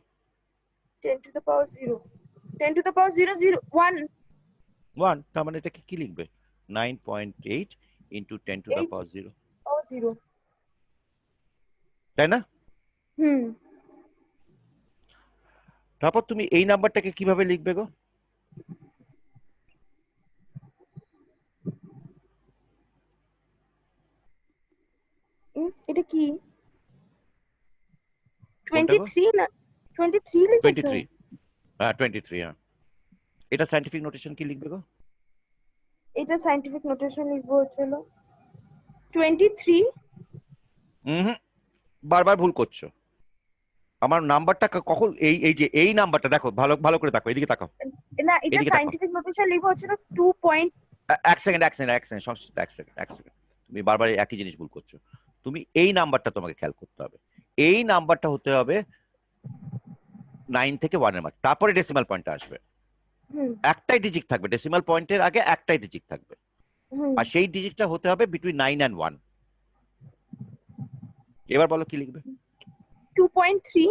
Speaker 1: 10 to the power 0, 10 to the power 0 0 1
Speaker 2: 1, তার মানে এটাকে কি লিখবে? 9.8 into 10 to the
Speaker 1: 8
Speaker 2: power 0,
Speaker 1: power 0।
Speaker 2: তাই না?
Speaker 1: হুম,
Speaker 2: তারপর তুমি এই নাম্বারটাকে কিভাবে লিখবে গো?
Speaker 1: এটা কি
Speaker 2: কোনটা গো?
Speaker 1: 23 না 23 লিখেছো?
Speaker 2: 23, হ্যাঁ 23, হ্যাঁ। এটা সায়েন্টিফিক নোটেশন কি লিখবে গো?
Speaker 1: এটা সায়েন্টিফিক নোটেশন লিখবো হচ্ছিল 23।
Speaker 2: হুম, বারবার ভুল করছো। আমার নাম্বারটা কখন এই এই যে এই নাম্বারটা দেখো, ভালো ভালো করে দেখো, এদিকে তাকাও,
Speaker 1: না, এটা
Speaker 2: এদিকে তাকাও।
Speaker 1: সায়েন্টিফিক নোটেশন লিখবো হচ্ছিল 2 পয়েন্ট।
Speaker 2: এক সেকেন্ড এক সেকেন্ড এক সেকেন্ড সংস্কৃত, এক সেকেন্ড এক সেকেন্ড, তুমি বারবার একই জিনিস ভুল করছো। তুমি এই নাম্বারটা তোমাকে খেয়াল করতে হবে, এই নাম্বারটা হতে হবে 9 থেকে 1 এর মাঝে, তারপরে ডেসিমাল পয়েন্টটা আসবে।
Speaker 1: হুম
Speaker 2: একটাই ডিজিট থাকবে, ডেসিমাল পয়েন্টের আগে একটাই ডিজিট থাকবে,
Speaker 1: হুম
Speaker 2: আর সেই ডিজিটটা হতে হবে বিটুইন 9 and 1। এবার বলো কি লিখবে?
Speaker 1: 2.3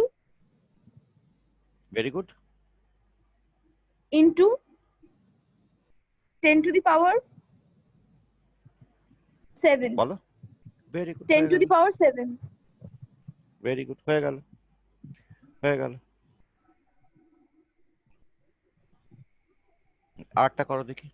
Speaker 2: very good.
Speaker 1: into 10 to the power 7,
Speaker 2: বলো। Very good,
Speaker 1: 10 to the power 7।
Speaker 2: Very good, হয়ে গেল হয়ে গেল। আরটা করো দেখি।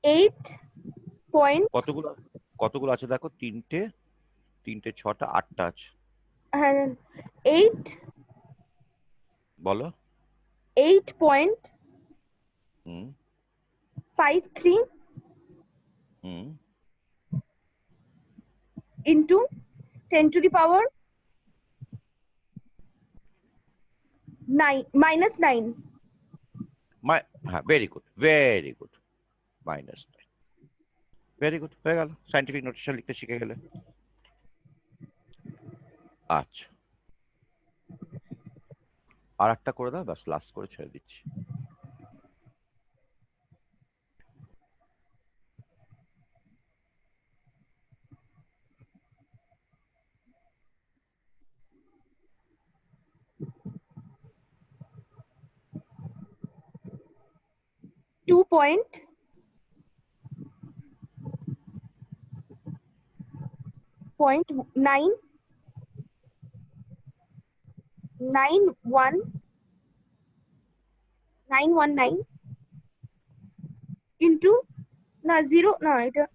Speaker 1: এইট পয়েন্ট,
Speaker 2: কতগুলো কতগুলো আছে দেখো? তিনটে, তিনটে, ছটা, আটটা আছে।
Speaker 1: হ্যাঁ 8
Speaker 2: বলো।
Speaker 1: 8.53
Speaker 2: হুম হুম
Speaker 1: into 10 to the power 9 minus 9।
Speaker 2: হ্যাঁ very good very good, minus. Very good, হয়ে গেল, সায়েন্টিফিক নোটেশন লিখতে শিখে গেলে। আচ্ছা, আর একটা করে দাও, ব্যাস লাস্ট করে ছেড়ে দিচ্ছি।
Speaker 1: Two point 9 919 into না 0 না, এটা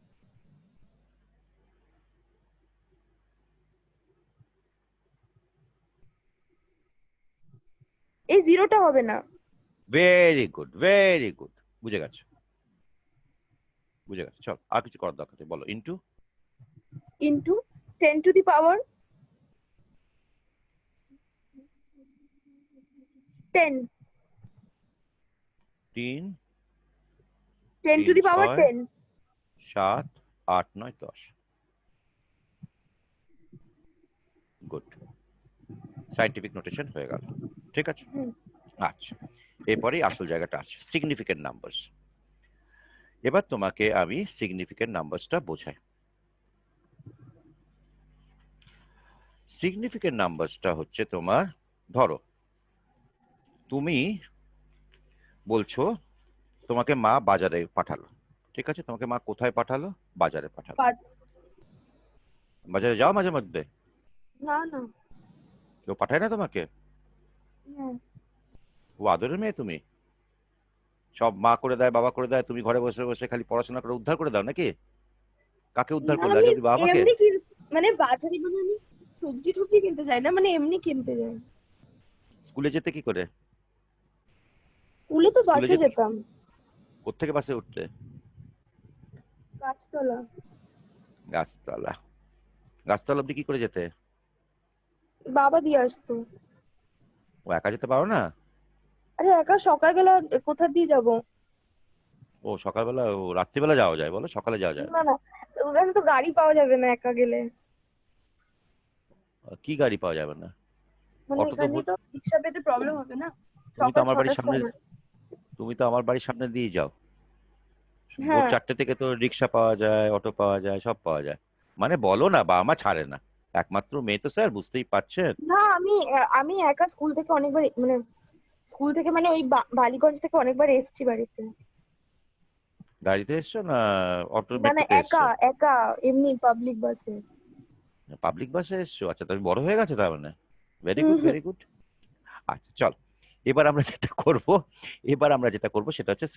Speaker 1: এই জিরোটা হবে না।
Speaker 2: ভেরি গুড ভেরি গুড, বুঝে গেছো বুঝে গেছো। চল, আর কিছু করার দরকার নেই, বলো। Into
Speaker 1: into 10 to the power 10,
Speaker 2: 3
Speaker 1: 10 to the power
Speaker 2: 6
Speaker 1: 10।
Speaker 2: 7 8 9 10। Good, scientific notation হয়ে গেল, ঠিক আছে।
Speaker 1: হুম।
Speaker 2: আচ্ছা, এরপরেই আসল জায়গাটা আছে, সিগনিফিকেন্ট নাম্বারস। এবার তোমাকে আমি সিগনিফিকেন্ট নাম্বারসটা বোঝাই। সিগনিফিকেন্ট নাম্বারসটা হচ্ছে তোমার, ধরো তুমি বলছো তোমাকে মা বাজারে পাঠালো, ঠিক আছে? তোমাকে মা কোথায় পাঠালো? বাজারে পাঠালো। বাজারে যাও মাঝে মধ্যে?
Speaker 1: না না
Speaker 2: কেউ পাঠায় না তোমাকে?
Speaker 1: হ্যাঁ।
Speaker 2: ও আদরের মেয়ে তুমি? সব মা করে দেয়, বাবা করে দেয়, তুমি ঘরে বসে বসে খালি পড়াশোনা করে উদ্ধার করে দাও নাকি? কাকে উদ্ধার
Speaker 1: না
Speaker 2: করলে আজ
Speaker 1: আমি
Speaker 2: অব্দি? বাবা মাকে?
Speaker 1: এমনি কি মানে বাজারে মানে আমি সবজি টবজি কিনতে যাই না, মানে এমনি কিনতে যাই।
Speaker 2: স্কুলে যেতে কি করে?
Speaker 1: স্কুলে তো
Speaker 2: স্কুলে
Speaker 1: বাসে
Speaker 2: যেতে
Speaker 1: যেতাম।
Speaker 2: কোত্থেকে বাসে উঠতে?
Speaker 1: গাছতলা।
Speaker 2: গাছতলা। গাছতলা অব্দি কি করে যেতে?
Speaker 1: বাবা দিয়ে আসতো।
Speaker 2: ও একা যেতে পারো না?
Speaker 1: আরে একা সকালবেলা কোথা দিয়ে যাব?
Speaker 2: ও সকালবেলা, ও রাত্রিবেলা যাওয়া যায়, বলো সকালে যাওয়া যায় না?
Speaker 1: না না, ওখানে তো গাড়ি পাওয়া যাবে না একা গেলে।
Speaker 2: কি গাড়ি পাওয়া যাবে না?
Speaker 1: মানে
Speaker 2: অটো তো
Speaker 1: এখানে তো রিক্সা পেতে প্রবলেম হবে না।
Speaker 2: তুমি তো
Speaker 1: সকাল
Speaker 2: আমার বাড়ির
Speaker 1: 6টার
Speaker 2: সামনে,
Speaker 1: সময়।
Speaker 2: তুমি তো আমার বাড়ির সামনে দিয়ে যাও। ভোর
Speaker 1: হ্যাঁ।
Speaker 2: 4টে থেকে তো রিক্সা পাওয়া যায়, অটো পাওয়া যায়, সব পাওয়া যায়। মানে বলো না, বাবা মা ছাড়ে না। একমাত্র মেয়ে তো স্যার, বুঝতেই পারছেন।
Speaker 1: না আমি আমি একা স্কুল থেকে অনেকবার মানে স্কুল থেকে মানে ওই বালিগঞ্জ থেকে অনেকবার এসেছি বাড়িতে।
Speaker 2: গাড়িতে এসছো না অটো
Speaker 1: মানে
Speaker 2: মেট্রোতে
Speaker 1: একা
Speaker 2: এসছো?
Speaker 1: একা এমনি পাবলিক বাসে।
Speaker 2: পাবলিক বাসে এসছো? আচ্ছা, তুমি বড় হয়ে গেছো তার মানে। Very
Speaker 1: hmm
Speaker 2: good,
Speaker 1: hmm.
Speaker 2: Very good. আচ্ছা চল, এবার আমরা যেটা করব, এবার আমরা যেটা করব সেটা হচ্ছে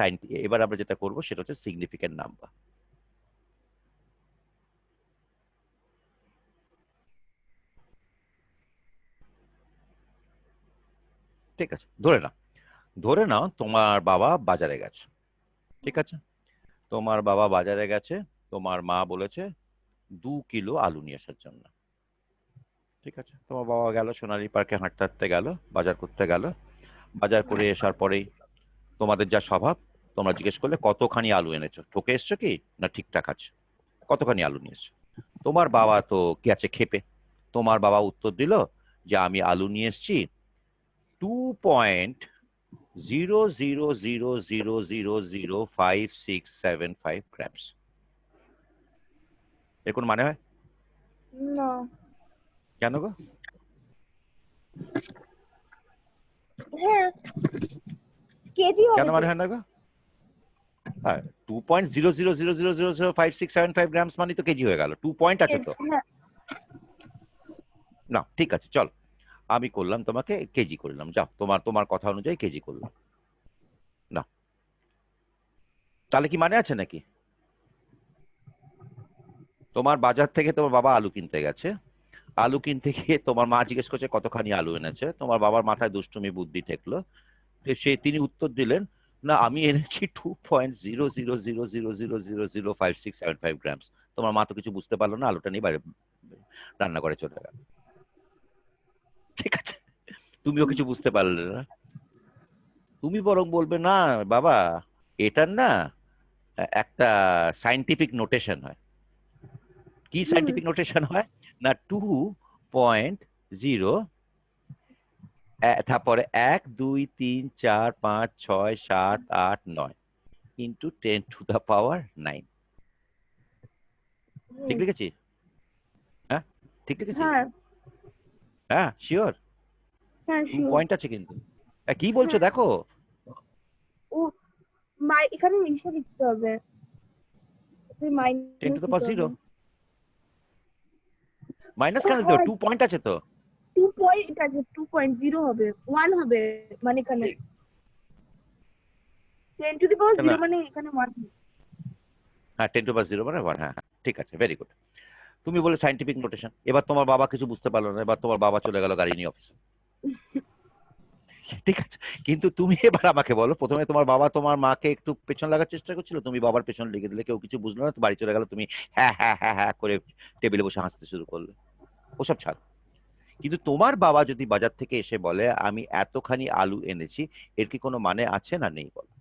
Speaker 2: এবার আমরা যেটা করব সেটা হচ্ছে সিগনিফিকেন্ট নাম্বার। ঠিক আছে, ধরে নাও তোমার বাবা বাজারে গেছে। ঠিক আছে, তোমার বাবা বাজারে গেছে, তোমার মা বলেছে 2 কিলো আলু নিয়ে আসার জন্য। ঠিক আছে, তোমার বাবা গেল সোনালী পার্কে, হাঁটতে হাঁটতে গেল, বাজার করতে গেল। বাজার করে আসার পরেই তোমাদের যা স্বভাব, তোমরা জিজ্ঞেস করলে কতখানি আলু এনেছো, ঠকে এসছো কি না ঠিকঠাক আছে, কতখানি আলু নিয়ে এসছো। তোমার বাবা তো গেছে খেপে, তোমার বাবা উত্তর দিল যে আমি আলু নিয়ে এসেছি 2.0000005675 এর কোনো মানে হয়?
Speaker 1: না।
Speaker 2: কেন গো?
Speaker 1: হ্যাঁ, কেজি
Speaker 2: কেন
Speaker 1: হবে তো।
Speaker 2: মানে হয় না গো? হ্যাঁ, 2.0000005675 গ্রামস মানে তো কেজি হয়ে গেল, 2 পয়েন্ট আছে তো।
Speaker 1: হ্যাঁ।
Speaker 2: না ঠিক আছে চল, আমি করলাম তোমাকে কেজি করলাম, যাও তোমার তোমার কথা অনুযায়ী কেজি করলাম। না, তাহলে কি মানে আছে নাকি? তোমার বাজার থেকে তোমার বাবা আলু কিনতে গেছে, আলু কিনতে গিয়ে তোমার মা জিজ্ঞেস করছে কতখানি আলু এনেছে, তোমার বাবার মাথায় দুষ্টুমি বুদ্ধি ঠেকলো, তিনি উত্তর দিলেন না আমি এনেছি 2.0000005675 গ্রামস। তোমার মা তো কিছু বুঝতে পারলো না, আলুটা নিয়ে বাইরে রান্নাঘরে চলে গেল। ঠিক আছে, তুমিও কিছু বুঝতে পারলে না। তুমি বরং বলবে না বাবা, এটার না একটা সাইন্টিফিক নোটেশন হয়। কি
Speaker 1: হুম।
Speaker 2: সাইন্টিফিক নোটেশন হয়? না 2.0, তারপরে 1 2 3 4 5 6 7 8 9 ইন্টু 10⁻⁹। ঠিক
Speaker 1: হুম।
Speaker 2: লিখেছি? হ্যাঁ, ঠিক লিখেছি?
Speaker 1: হ্যাঁ।
Speaker 2: হ্যাঁ শিওর?
Speaker 1: হ্যাঁ
Speaker 2: টু
Speaker 1: শিওর।
Speaker 2: পয়েন্ট আছে কিন্তু। কি বলছো
Speaker 1: হ্যাঁ।
Speaker 2: দেখো।
Speaker 1: ও এখানে ইংলিশে লিখতে হবে,
Speaker 2: টেন টু
Speaker 1: মাইনাস
Speaker 2: দ্য
Speaker 1: দিতে
Speaker 2: পাওয়ার
Speaker 1: হবে।
Speaker 2: জিরো। মাইনাস
Speaker 1: ও
Speaker 2: কেন দিতে হবে?
Speaker 1: হয়,
Speaker 2: 2 পয়েন্ট আছে তো।
Speaker 1: 2 পয়েন্ট আছে, 2.0 হবে, 1 হবে মানে এখানে 10⁻�0
Speaker 2: না,
Speaker 1: মানে এখানে 1।
Speaker 2: হ্যাঁ 10⁻�0 মানে 1, হ্যাঁ হ্যাঁ, ঠিক আছে, ভেরি গুড। তুমি বলে সাইন্টিফিক নোটেশন, এবার তোমার বাবা কিছু বুঝতে পারলো না, এবার তোমার বাবা চলে গেল গাড়ি নিয়ে অফিসে। ঠিক আছে, কিন্তু তুমি এবার আমাকে বলো, প্রথমে তোমার বাবা তোমার মাকে একটু পেছন লাগার চেষ্টা করছিল, তুমি বাবার পেছন লেগে দিলে, কেউ কিছু বুঝলো না, তো বাড়ি চলে গেল, তুমি হ্যাঁ হ্যাঁ হ্যাঁ হ্যাঁ করে টেবিলে বসে হাসতে শুরু করলে। ওসব ছাড়। কিন্তু তোমার বাবা যদি বাজার থেকে এসে বলে আমি এতখানি আলু এনেছি, এর কি কোনো মানে আছে না নেই বলো?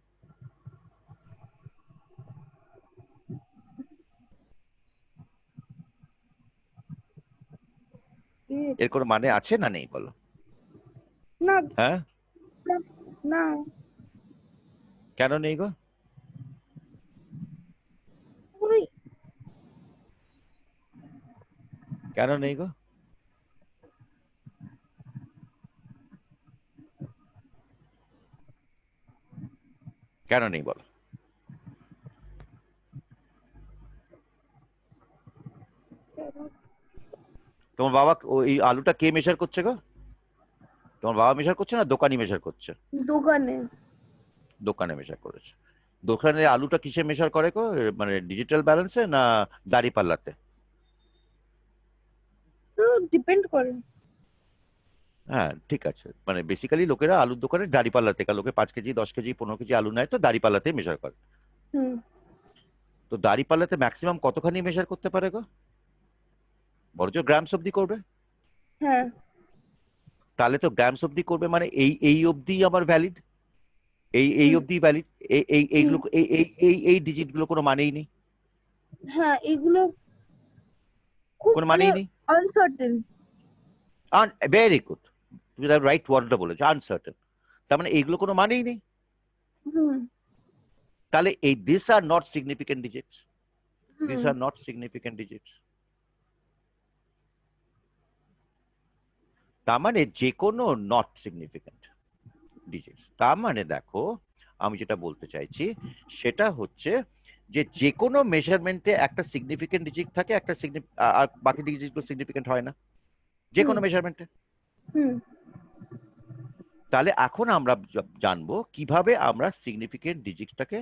Speaker 2: এর কোনো মানে আছে না নেই বলো?
Speaker 1: না
Speaker 2: হ্যাঁ,
Speaker 1: না না।
Speaker 2: কেন নেই গো?
Speaker 1: ওই
Speaker 2: কেন নেই গো? কেন নেই বলো? তোমার বাবা ওই আলুটা কে মেশার করছে গো? তোমার বাবা মেজার করছে না দোকানি মেজার করছে?
Speaker 1: দোকানে।
Speaker 2: দোকানে মেজার করেছে। দোকানে আলুটা কিসে মেজার করে গো? মানে ডিজিটাল ব্যালেন্সে না দাড়ি পাল্লাতে?
Speaker 1: তো ডিপেন্ড করে।
Speaker 2: হ্যাঁ ঠিক আছে, মানে বেসিক্যালি লোকেরা আলুর দোকানে দাড়ি পাল্লাতে, লোকে 5 কেজি 10 কেজি 15 কেজি আলু নেয় তো দাড়ি পাল্লাতে মেজার করে।
Speaker 1: হুম।
Speaker 2: তো দাড়ি পাল্লাতে ম্যাক্সিমাম কতখানি মেজার করতে পারে গো? বড়জোর গ্রামস অব্দি করবে।
Speaker 1: হ্যাঁ।
Speaker 2: তাহলে তো গ্রামস অব্দি করবে মানে এই অব্দি আমার ভ্যালিড, এই
Speaker 1: হুম।
Speaker 2: অব্দি ভ্যালিড,
Speaker 1: হুম।
Speaker 2: এইগুলো এই ডিজিট গুলো কোনো মানেই নেই,
Speaker 1: হ্যাঁ, এগুলো খুব
Speaker 2: কোনো
Speaker 1: মানে
Speaker 2: মানেই নেই।
Speaker 1: আনসার্টেন।
Speaker 2: ভেরি গুড, তুমি রাইট ওয়ার্ডটা বলেছো, আনসার্টেন। তার মানে এইগুলো কোনো মানেই নেই।
Speaker 1: হুম।
Speaker 2: তাহলে এই this are not significant digits, this
Speaker 1: hmm.
Speaker 2: Are not significant digits. তার মানে যে কোনো নট সিগনিফিকেন্ট ডিজিটস, তার মানে দেখো আমি যেটা বলতে চাইছি সেটা হচ্ছে যে কোনো মেজারমেন্টে একটা সিগনিফিকেন্ট ডিজিট থাকে, একটা আর বাকি ডিজিটগুলো সিগনিফিকেন্ট হয় না যে
Speaker 1: হুম।
Speaker 2: কোনো মেজারমেন্টে।
Speaker 1: হুম।
Speaker 2: তাহলে এখন আমরা জানবো কিভাবে আমরা সিগনিফিকেন্ট ডিজিটটাকে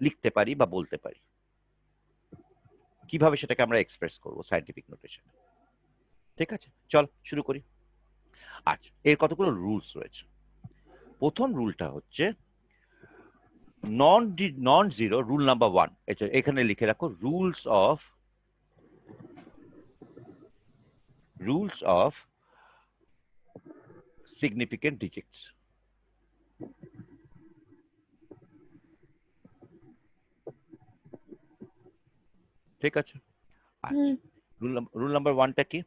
Speaker 2: লিখতে পারি বা বলতে পারি, কিভাবে সেটাকে আমরা এক্সপ্রেস করবো সায়েন্টিফিক নোটেশন। ঠিক আছে, চল শুরু করি। আচ্ছা, এর কতগুলো রুলস রয়েছে। প্রথম রুলটা হচ্ছে নন জিরো, রুল নাম্বার 1, এখানে লিখে রাখো, রুলস অফ সিগনিফিকেন্ট ডিজিটস। ঠিক আছে, আচ্ছা,
Speaker 1: হুম।
Speaker 2: রুল নাম্বার 1টা কি?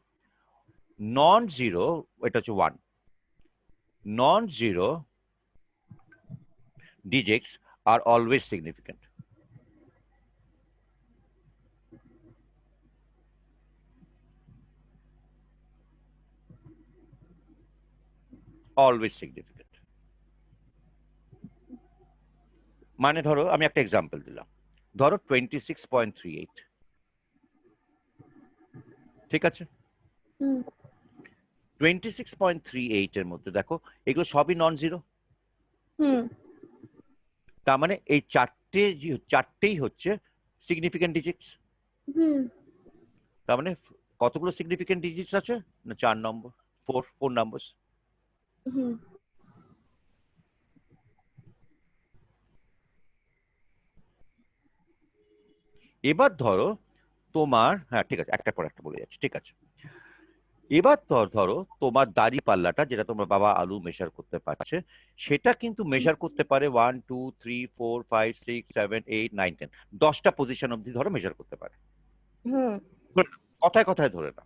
Speaker 2: নন জিরো, এটা হচ্ছে 1, non zero digits are always significant. Always significant. মানে ধরো আমি একটা এক্সাম্পল দিলাম, ধরো 26.38, ঠিক আছে?
Speaker 1: হুম।
Speaker 2: 26.38 এর মধ্যে দেখো এগুলো সবই নন জিরো।
Speaker 1: হুম।
Speaker 2: তার মানে এই চারটেই হচ্ছে সিগনিফিকেন্ট ডিজিটস।
Speaker 1: হুম।
Speaker 2: তার মানে কতগুলো সিগনিফিকেন্ট ডিজিটস আছে? না 4 নম্বর, 4 নাম্বার।
Speaker 1: হুম।
Speaker 2: এবার ধরো তোমার, হ্যাঁ ঠিক আছে, একটা পর একটা বলে যাচ্ছি, ঠিক আছে। এবার ধরো তোমার দাড়ি পাল্লাটা, যেটা তোমার বাবা আলু মেশার করতে পারছে, সেটা কিন্তু মেশার করতে পারে 1 2 3 4 5 6 7 8 9 10, 10টা পজিশন অব্দি ধরো মেশার করতে পারে।
Speaker 1: হুম।
Speaker 2: কথায় কথায় ধরে না,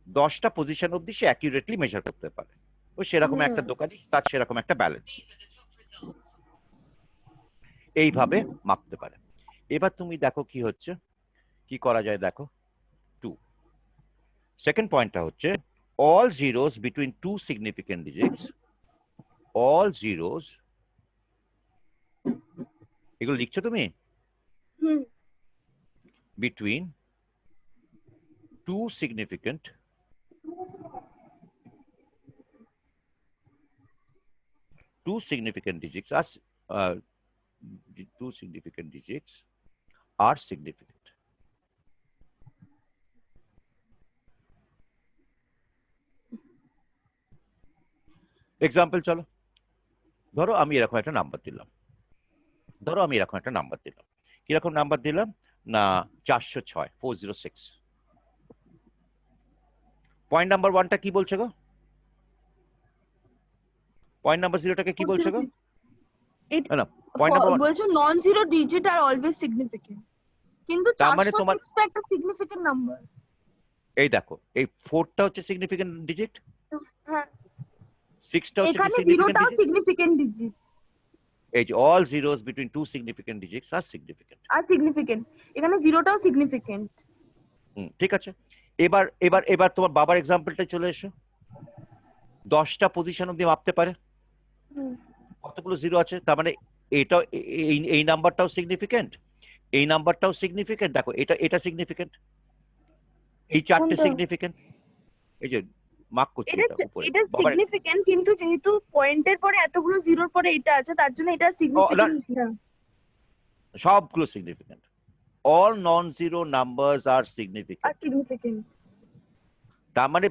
Speaker 2: 10টা পজিশন অব্দি সে অ্যাকিউরেটলি মেশার করতে পারে। ও সেরকম
Speaker 1: হুম।
Speaker 2: একটা দোকানি, তার সেরকম একটা ব্যালেন্স, এইভাবে মাপতে পারে। এবার তুমি দেখো কি হচ্ছে, কি করা যায় দেখো। 2, সেকেন্ড পয়েন্টটা হচ্ছে all zeros between two significant digits, all zeros, এগুলো লিখছো তুমি?
Speaker 1: হুম।
Speaker 2: between two significant digits are uh, two significant digits are significant. Example চলো, ধরো আমি এরকম একটা নাম্বার দিলাম, কিরকম নাম্বার দিলাম না 406, 406। পয়েন্ট নাম্বার 1টা কি বলছে গো? পয়েন্ট নাম্বার 0টাকে কি বলছে গো? না, পয়েন্ট নাম্বার 1,
Speaker 1: বলছো non zero digit are always significant, কিন্তু
Speaker 2: তার মানে তোমার
Speaker 1: 406 টা একটা সিগনিফিকেন্ট নাম্বার।
Speaker 2: এই দেখো এই 4টা হচ্ছে সিগনিফিকেন্ট ডিজিট,
Speaker 1: হ্যাঁ,
Speaker 2: 6টা হচ্ছে কি
Speaker 1: এখানে
Speaker 2: সিগনিফিকেন্ট
Speaker 1: জিরোটাও
Speaker 2: ডিজিট।
Speaker 1: সিগনিফিকেন্ট ডিজিট
Speaker 2: এই যে all zeros between two significant digits are significant.
Speaker 1: আর সিগনিফিকেন্ট, এখানে জিরোটাও সিগনিফিকেন্ট।
Speaker 2: ঠিক আছে, এবার এবার এবার তোমার বাবার এক্সাম্পলটা চলে এসো, 10টা পজিশন অব্দি মাপতে পারে, কতগুলো জিরো আছে, তার মানে এটা এই নাম্বারটাও সিগনিফিকেন্ট, এই নাম্বারটাও সিগনিফিকেন্ট, দেখো এটা সিগনিফিকেন্ট, এই চারটে
Speaker 1: কোনটা?
Speaker 2: সিগনিফিকেন্ট। এই যে মার্ক করছি
Speaker 1: এটা
Speaker 2: এটা উপরে
Speaker 1: এটা
Speaker 2: বাবার।
Speaker 1: সিগনিফিকেন্ট, কিন্তু যেহেতু পয়েন্টের পরে এতগুলো জিরোর পরে এটা আছে, তার জন্য এটা
Speaker 2: না,
Speaker 1: সিগনিফিকেন্ট না।
Speaker 2: সবগুলো significant. All non zero numbers আর
Speaker 1: আর
Speaker 2: সিগনিফিকেন্ট।
Speaker 1: সিগনিফিকেন্ট।
Speaker 2: তার মানে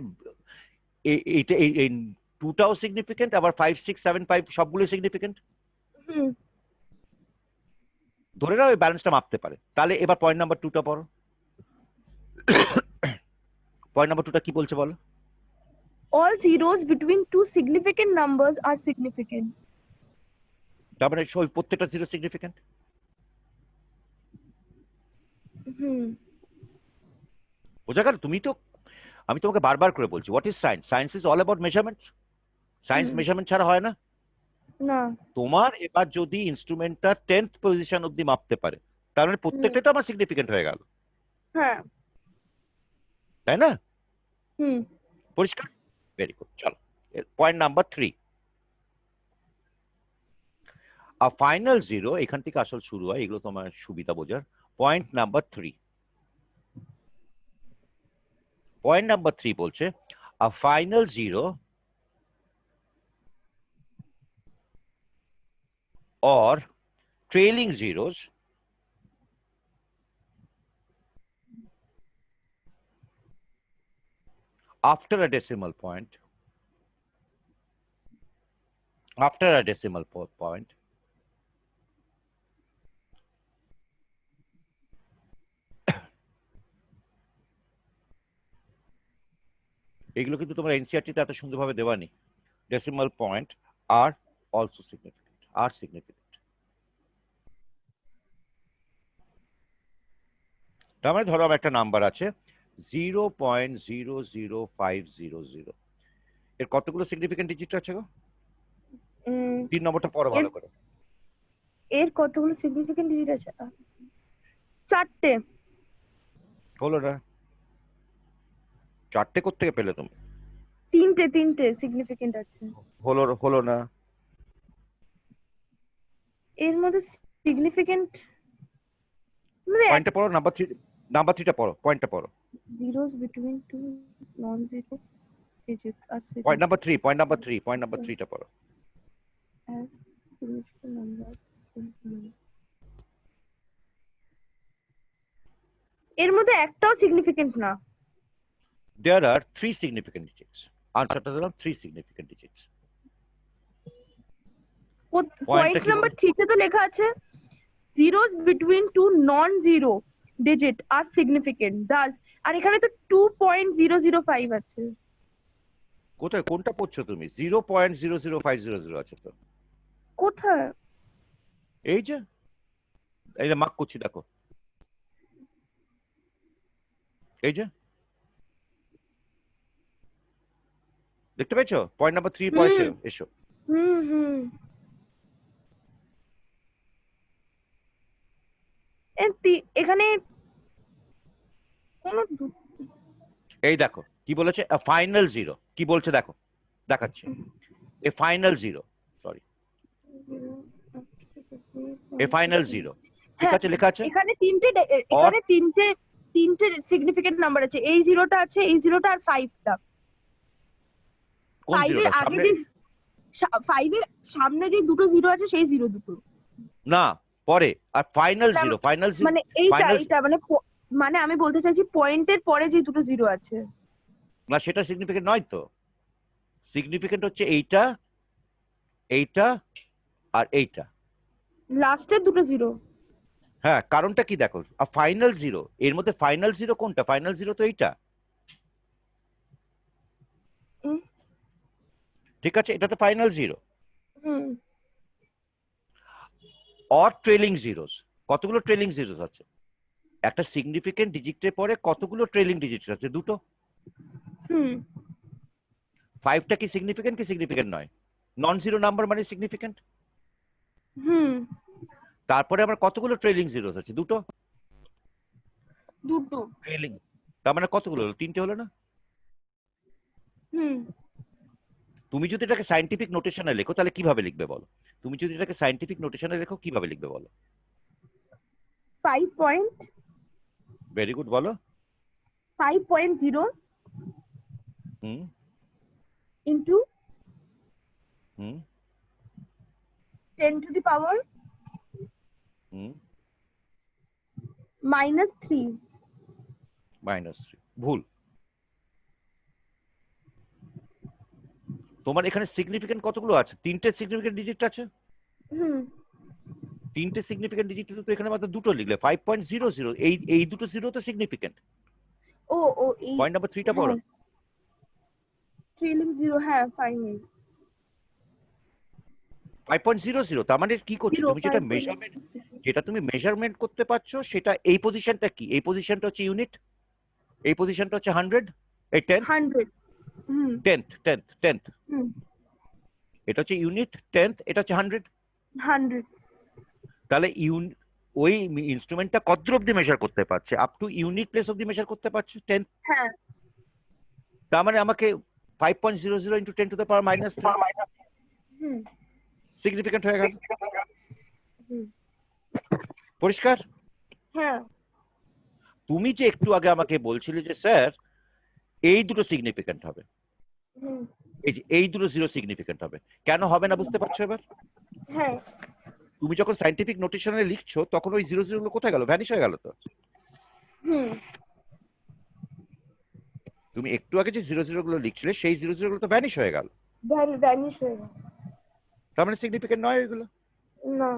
Speaker 2: এইটা এই 2টাও সিগনিফিকেন্ট, আবার 5 6 7 5 সবগুলো সিগনিফিকেন্ট।
Speaker 1: হুম।
Speaker 2: ধরে নাও এই ব্যালেন্সটা মাপতে পারে। তাহলে এবার পয়েন্ট নাম্বার 2টা পড়ো। পয়েন্ট নাম্বার 2টা কি বলছে বলো?
Speaker 1: All zeros between two significant numbers are significant.
Speaker 2: তার মানে ওই প্রত্যেকটা জিরো সিগনিফিকেন্ট।
Speaker 1: হুম।
Speaker 2: বোঝা গেল? তুমি তো, আমি তোমাকে বারবার করে বলছি, what is science? Science is all about measurement. Science
Speaker 1: hmm.
Speaker 2: Measurement ছাড়া হয় না।
Speaker 1: না।
Speaker 2: তোমার এবার যদি ইনস্ট্রুমেন্টটা 10th পজিশন অব্দি মাপতে পারে, তার মানে
Speaker 1: হুম।
Speaker 2: প্রত্যেকটা তো আমার সিগনিফিকেন্ট হয়ে গেল,
Speaker 1: হ্যাঁ।
Speaker 2: তাই না?
Speaker 1: হুম।
Speaker 2: পরিষ্কার? Very good. চলো পয়েন্ট নাম্বার 3, আ ফাইনাল জিরো। এখান থেকে আসল শুরু হয়, এগুলো তোমার সুবিধা বোঝার। পয়েন্ট নাম্বার 3, পয়েন্ট নাম্বার 3 বলছে a final zero or trailing zeros after a decimal point, after a decimal point এগুলো কিন্তু তোমার এনসিআরটিতে এত সুন্দরভাবে দেওয়া নেই। ডেসিমাল পয়েন্ট আর অলসো সিগনিফিকেন্ট, আর সিগনিফিকেন্ট। তার মানে ধরো আমার একটা নাম্বার আছে 0.00500, এর কতগুলো সিগনিফিকেন্ট ডিজিট আছে গো? 3 নম্বরটা পড়ো
Speaker 1: এর
Speaker 2: ভালো করে।
Speaker 1: এর কতগুলো সিগনিফিকেন্ট ডিজিট আছে? 4টে।
Speaker 2: হলো না? 4টে কোত্থেকে পেলে তুমি?
Speaker 1: 3টে সিগনিফিকেন্ট আছে।
Speaker 2: হলো না?
Speaker 1: এর মধ্যে সিগনিফিকেন্ট মানে
Speaker 2: পয়েন্টটা পড়ো, নাম্বার 3টা পড়ো, পয়েন্টটা পড়ো।
Speaker 1: zeros between two non-zero digits are
Speaker 2: point number 3,
Speaker 1: significant
Speaker 2: point number 3, point number 3টা পড়ো।
Speaker 1: as significant numbers. এর মধ্যে একটাও সিগনিফিকেন্ট না।
Speaker 2: There are 3 significant digits. আনসারটা দিলাম 3 significant digits.
Speaker 1: পয়েন্ট
Speaker 2: কি
Speaker 1: নাম্বার
Speaker 2: বলে?
Speaker 1: 3 তে তো লেখা আছে zeros between two non-zero digit are significant thus, আর এখানে তো 2.005 আছে।
Speaker 2: কোথায়, কোনটা পড়ছো তুমি? 0.00500 আছে তো।
Speaker 1: কোথায়?
Speaker 2: এই যে, এই যে মার্ক করছি দেখো, এই যে দেখতে পেয়েছো? পয়েন্ট নাম্বার 3 পয়সা এসো।
Speaker 1: হুম হুম। এখানে কোন
Speaker 2: এই দেখো কি বলেছে, ফাইনাল জিরো কি বলছে দেখো, দেখাচ্ছে এ ফাইনাল জিরো, সরি এ ফাইনাল জিরো, ঠিক আছে লেখা আছে।
Speaker 1: এখানে তিনটে সিগনিফিকেন্ট নাম্বার আছে, এই জিরোটা আছে, এই জিরোটা আর 5টা।
Speaker 2: কোন
Speaker 1: 5 এর
Speaker 2: জিরোটা
Speaker 1: আগে
Speaker 2: সামনে?
Speaker 1: যে 5 এর সামনে যে দুটো জিরো আছে সেই জিরো দুটো
Speaker 2: না, পরে। আর ফাইনাল জিরো, ফাইনাল জিরো
Speaker 1: মানে এইটা
Speaker 2: ফাইনাল,
Speaker 1: এইটা মানে মানে আমি বলতে চাইছি পয়েন্টের পরে যে দুটো জিরো আছে।
Speaker 2: না সেটা সিগনিফিকেন্ট নয় তো। সিগনিফিকেন্ট হচ্ছে এইটা, এইটা আর এইটা,
Speaker 1: লাস্টের দুটো জিরো।
Speaker 2: হ্যাঁ কারণটা কি দেখো, ফাইনাল জিরো, এর মধ্যে ফাইনাল জিরো কোনটা? ফাইনাল জিরো তো এইটা, ঠিক আছে, এটা তো final zero.
Speaker 1: Hmm.
Speaker 2: Or trailing zeros, কতগুলো ট্রেলিং জিরোস আছে? একটা সিগনিফিকেন্ট ডিজিটের পরে কতগুলো ট্রেলিং ডিজিট আছে? দুটো।
Speaker 1: হুম।
Speaker 2: 5টা কি সিগনিফিকেন্ট কি সিগনিফিকেন্ট নয়? নন জিরো নাম্বার মানে সিগনিফিকেন্ট।
Speaker 1: হুম।
Speaker 2: তারপরে আমার কতগুলো ট্রেলিং জিরোস আছে? দুটো।
Speaker 1: দুটো।
Speaker 2: ট্রেলিং, তার মানে কতগুলো হলো? 3টে হলো না?
Speaker 1: হুম।
Speaker 2: তুমি যদি এটাকে সায়েন্টিফিক নোটেশনে লেখো তাহলে কিভাবে লিখবে বলো? তুমি যদি এটাকে সায়েন্টিফিক নোটেশনে লেখো কিভাবে লিখবে বলো?
Speaker 1: 5 পয়েন্ট,
Speaker 2: ভেরি গুড, বলো।
Speaker 1: 5.0
Speaker 2: হুম
Speaker 1: into
Speaker 2: hmm
Speaker 1: 10 to the power
Speaker 2: হুম
Speaker 1: -3.
Speaker 2: -3 ভুল। তোমার এখানে সিগনিফিকেন্ট কতগুলো আছে? 3টে সিগনিফিকেন্ট ডিজিট আছে।
Speaker 1: হুম
Speaker 2: 3টে সিগনিফিকেন্ট ডিজিট তো এখানে মাত্র দুটো লিখলে 5.00, এই দুটো জিরো তো সিগনিফিকেন্ট।
Speaker 1: ও ও এই
Speaker 2: পয়েন্ট নাম্বার 3টা পড়ো।
Speaker 1: হ্যাঁ ট্রিলিং জিরো, হ্যাঁ ফাইন।
Speaker 2: 5.00 তার মানে কি করছো
Speaker 1: জিরো
Speaker 2: তুমি? যেটা তুমি মেজারমেন্ট করতে পারছো সেটা এই পজিশনটা কি? এই পজিশনটা হচ্ছে ইউনিট, এই পজিশনটা হচ্ছে 100, এই 10th
Speaker 1: 100। হুম
Speaker 2: 10th
Speaker 1: হুম
Speaker 2: এটা হচ্ছে ইউনিট, 10th এটা হচ্ছে 100।
Speaker 1: 100।
Speaker 2: তাহলে ওই ইনস্ট্রুমেন্টটা কত অব্দি মেজার করতে পারছে? আপ টু ইউনিট প্লেস অব্দি মেজার করতে পারছে 10th।
Speaker 1: হ্যাঁ
Speaker 2: তার মানে আমাকে 5.00 into 10 to the power -3
Speaker 1: hmm
Speaker 2: significant হয়ে গেল।
Speaker 1: হুম
Speaker 2: পরিষ্কার?
Speaker 1: হ্যাঁ
Speaker 2: তুমি যে একটু আগে আমাকে বলছিলে যে স্যার এই দুটো সিগনিফিকেন্ট হবে,
Speaker 1: হুম
Speaker 2: এই দুটো জিরো সিগনিফিকেন্ট হবে, কেন হবে না বুঝতে পারছো এবার?
Speaker 1: হ্যাঁ
Speaker 2: তুমি যখন সাইন্টিফিক নোটেশনে লিখছো তখন ওই জিরো জিরো গুলো কোথায় গেল? ভ্যানিশ হয়ে গেল তো।
Speaker 1: হুম
Speaker 2: তুমি একটু আগে যে জিরো জিরো গুলো লিখছিলে সেই জিরো জিরো গুলো তো ভ্যানিশ হয়ে গেল,
Speaker 1: ভ্যানিশ হয়ে গেল।
Speaker 2: তার মানে সিগনিফিকেন্ট নয় ওইগুলো।
Speaker 1: না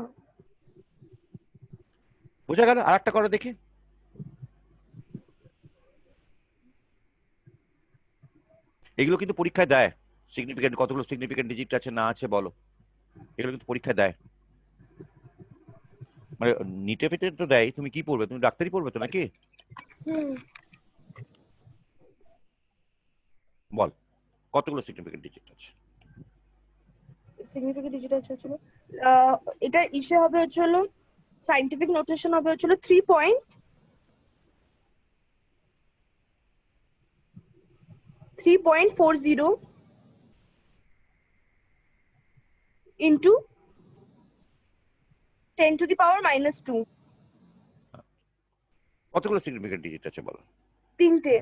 Speaker 2: বোঝা গেল? আর একটা করো দেখি। এগুলো কিন্তু পরীক্ষায় দেয়, সিগনিফিকেন্ট কতগুলো সিগনিফিকেন্ট ডিজিট আছে না আছে বলো, এগুলো কিন্তু পরীক্ষায় দেয়। মানে নিটে ফেটে তো দেয়। তুমি কি পড়বে? তুমি ডাক্তারি পড়বে তো নাকি?
Speaker 1: হুম
Speaker 2: বল কতগুলো সিগনিফিকেন্ট ডিজিট আছে?
Speaker 1: সিগনিফিকেন্ট ডিজিট আছে হচ্ছিল এটা ইসে হবে হচ্ছিল সাইন্টিফিক নোটেশন হবে হচ্ছিল 3.40 into 10 to the power -2।
Speaker 2: কতগুলো সিগনিফিকেন্ট ডিজিট আছে বলো?
Speaker 1: 3টে।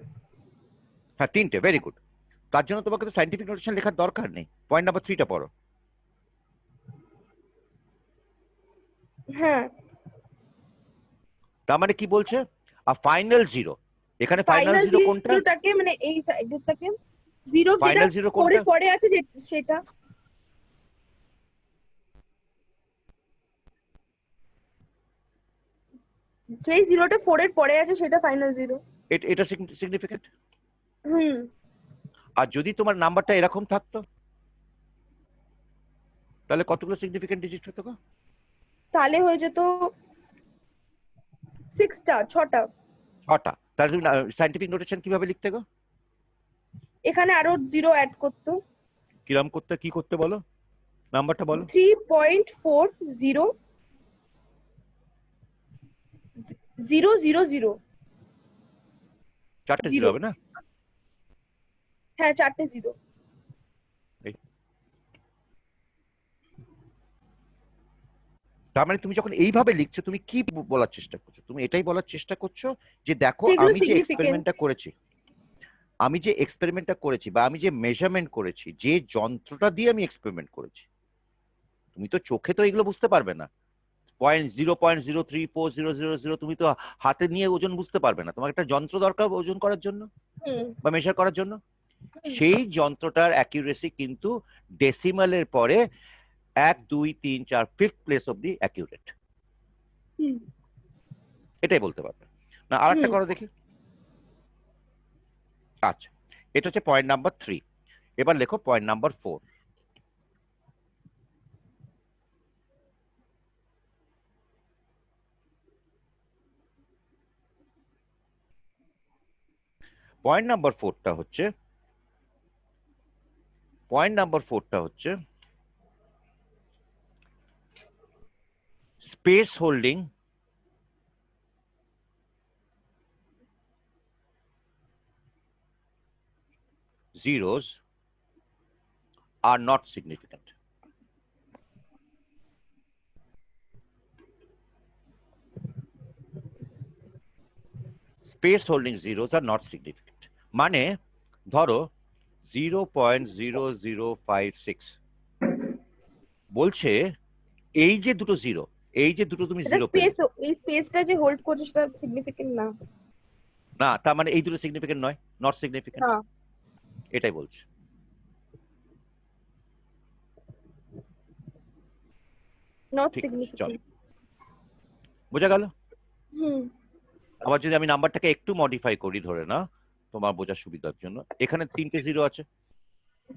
Speaker 2: হ্যাঁ 3টে, ভেরি গুড। তার জন্য তোমাকে তো সাইন্টিফিক নোটেশন লেখার দরকার নেই। পয়েন্ট নাম্বার 3টা পড়ো।
Speaker 1: হ্যাঁ
Speaker 2: তার মানে কি বলছে? আর ফাইনাল জিরো, এখানে ফাইনাল
Speaker 1: ফাইনাল
Speaker 2: জিরো কোনটা?
Speaker 1: জিরোটাকে মানে এই সাইডটাকে জিরো যেটা
Speaker 2: ফাইনাল জিরো
Speaker 1: 4
Speaker 2: কোনটা?
Speaker 1: এর পরে আছে সেটা সেই জিরোটা 4 এর পরে আছে সেটা ফাইনাল জিরো।
Speaker 2: এটা সিগনিফিকেন্ট।
Speaker 1: হুম
Speaker 2: আর যদি তোমার নাম্বারটা এরকম থাকতো তাহলে কতগুলো সিগনিফিকেন্ট ডিজিট হতো গো?
Speaker 1: তাহলে হয়ে যেত 6টা।
Speaker 2: 6টা। তাহলে তুমি সাইন্টিফিক নোটেশন কিভাবে লিখতে গো?
Speaker 1: এখানে আরো জিরো অ্যাড করতো।
Speaker 2: কিরম করতে, কি করতে বলো, নাম্বারটা বলো।
Speaker 1: 3.40
Speaker 2: 4টে জিরো
Speaker 1: জিরো।
Speaker 2: হবে না?
Speaker 1: হ্যাঁ 4টে জিরো।
Speaker 2: এই। তার মানে তুমি যখন এইভাবে লিখছো তুমি কি বলার চেষ্টা করছো? তুমি এটাই বলার চেষ্টা করছো যে দেখো
Speaker 1: যেগুলো
Speaker 2: আমি যে
Speaker 1: সিগনিফিকেন্ট।
Speaker 2: এক্সপেরিমেন্টটা করেছি বা আমি যে মেজারমেন্ট করেছি, যে যন্ত্রটা দিয়ে আমি এক্সপেরিমেন্ট করেছি, তুমি তো চোখে তো এগুলো বুঝতে পারবে না। 0.0034000 তুমি তো হাতে নিয়ে ওজন বুঝতে পারবে না, তোমার একটা যন্ত্র দরকার ওজন করার জন্য
Speaker 1: হুম
Speaker 2: বা মেজার করার জন্য।
Speaker 1: হুম
Speaker 2: সেই যন্ত্রটার অ্যাকিউরেসি কিন্তু ডেসিমালের পরে 1 2 3 4 ফিফথ প্লেস অব্দি অ্যাকিউরেট,
Speaker 1: হুম
Speaker 2: এটাই বলতে পারবে না। আর একটা
Speaker 1: হুম
Speaker 2: করো দেখি। আচ্ছা, এটা হচ্ছে পয়েন্ট নাম্বার 3। এবার লেখো পয়েন্ট নাম্বার 4। পয়েন্ট নাম্বার 4টা হচ্ছে space holding zeros are not significant. Space holding zeros are not significant. মানে ধরো 0.0056 বলছে এই যে দুটো জিরো, এই যে দুটো তুমি
Speaker 1: এটা
Speaker 2: জিরো পেলে,
Speaker 1: স্পেস, এই স্পেসটা যে হোল্ড করছে সেটা সিগনিফিকেন্ট না।
Speaker 2: না তার মানে এই দুটো সিগনিফিকেন্ট নয়, নট সিগনিফিকেন্ট,
Speaker 1: না,
Speaker 2: এটাই বলছে।
Speaker 1: নট
Speaker 2: ঠিক আছে, চল,
Speaker 1: সিগনিফিকেন্ট।
Speaker 2: বোঝা গেল?
Speaker 1: হুম।
Speaker 2: আবার যদি আমি নাম্বারটাকে একটু মডিফাই করি, ধরে না তোমার বোঝার সুবিধার জন্য, এখানে তিনটে জিরো আছে,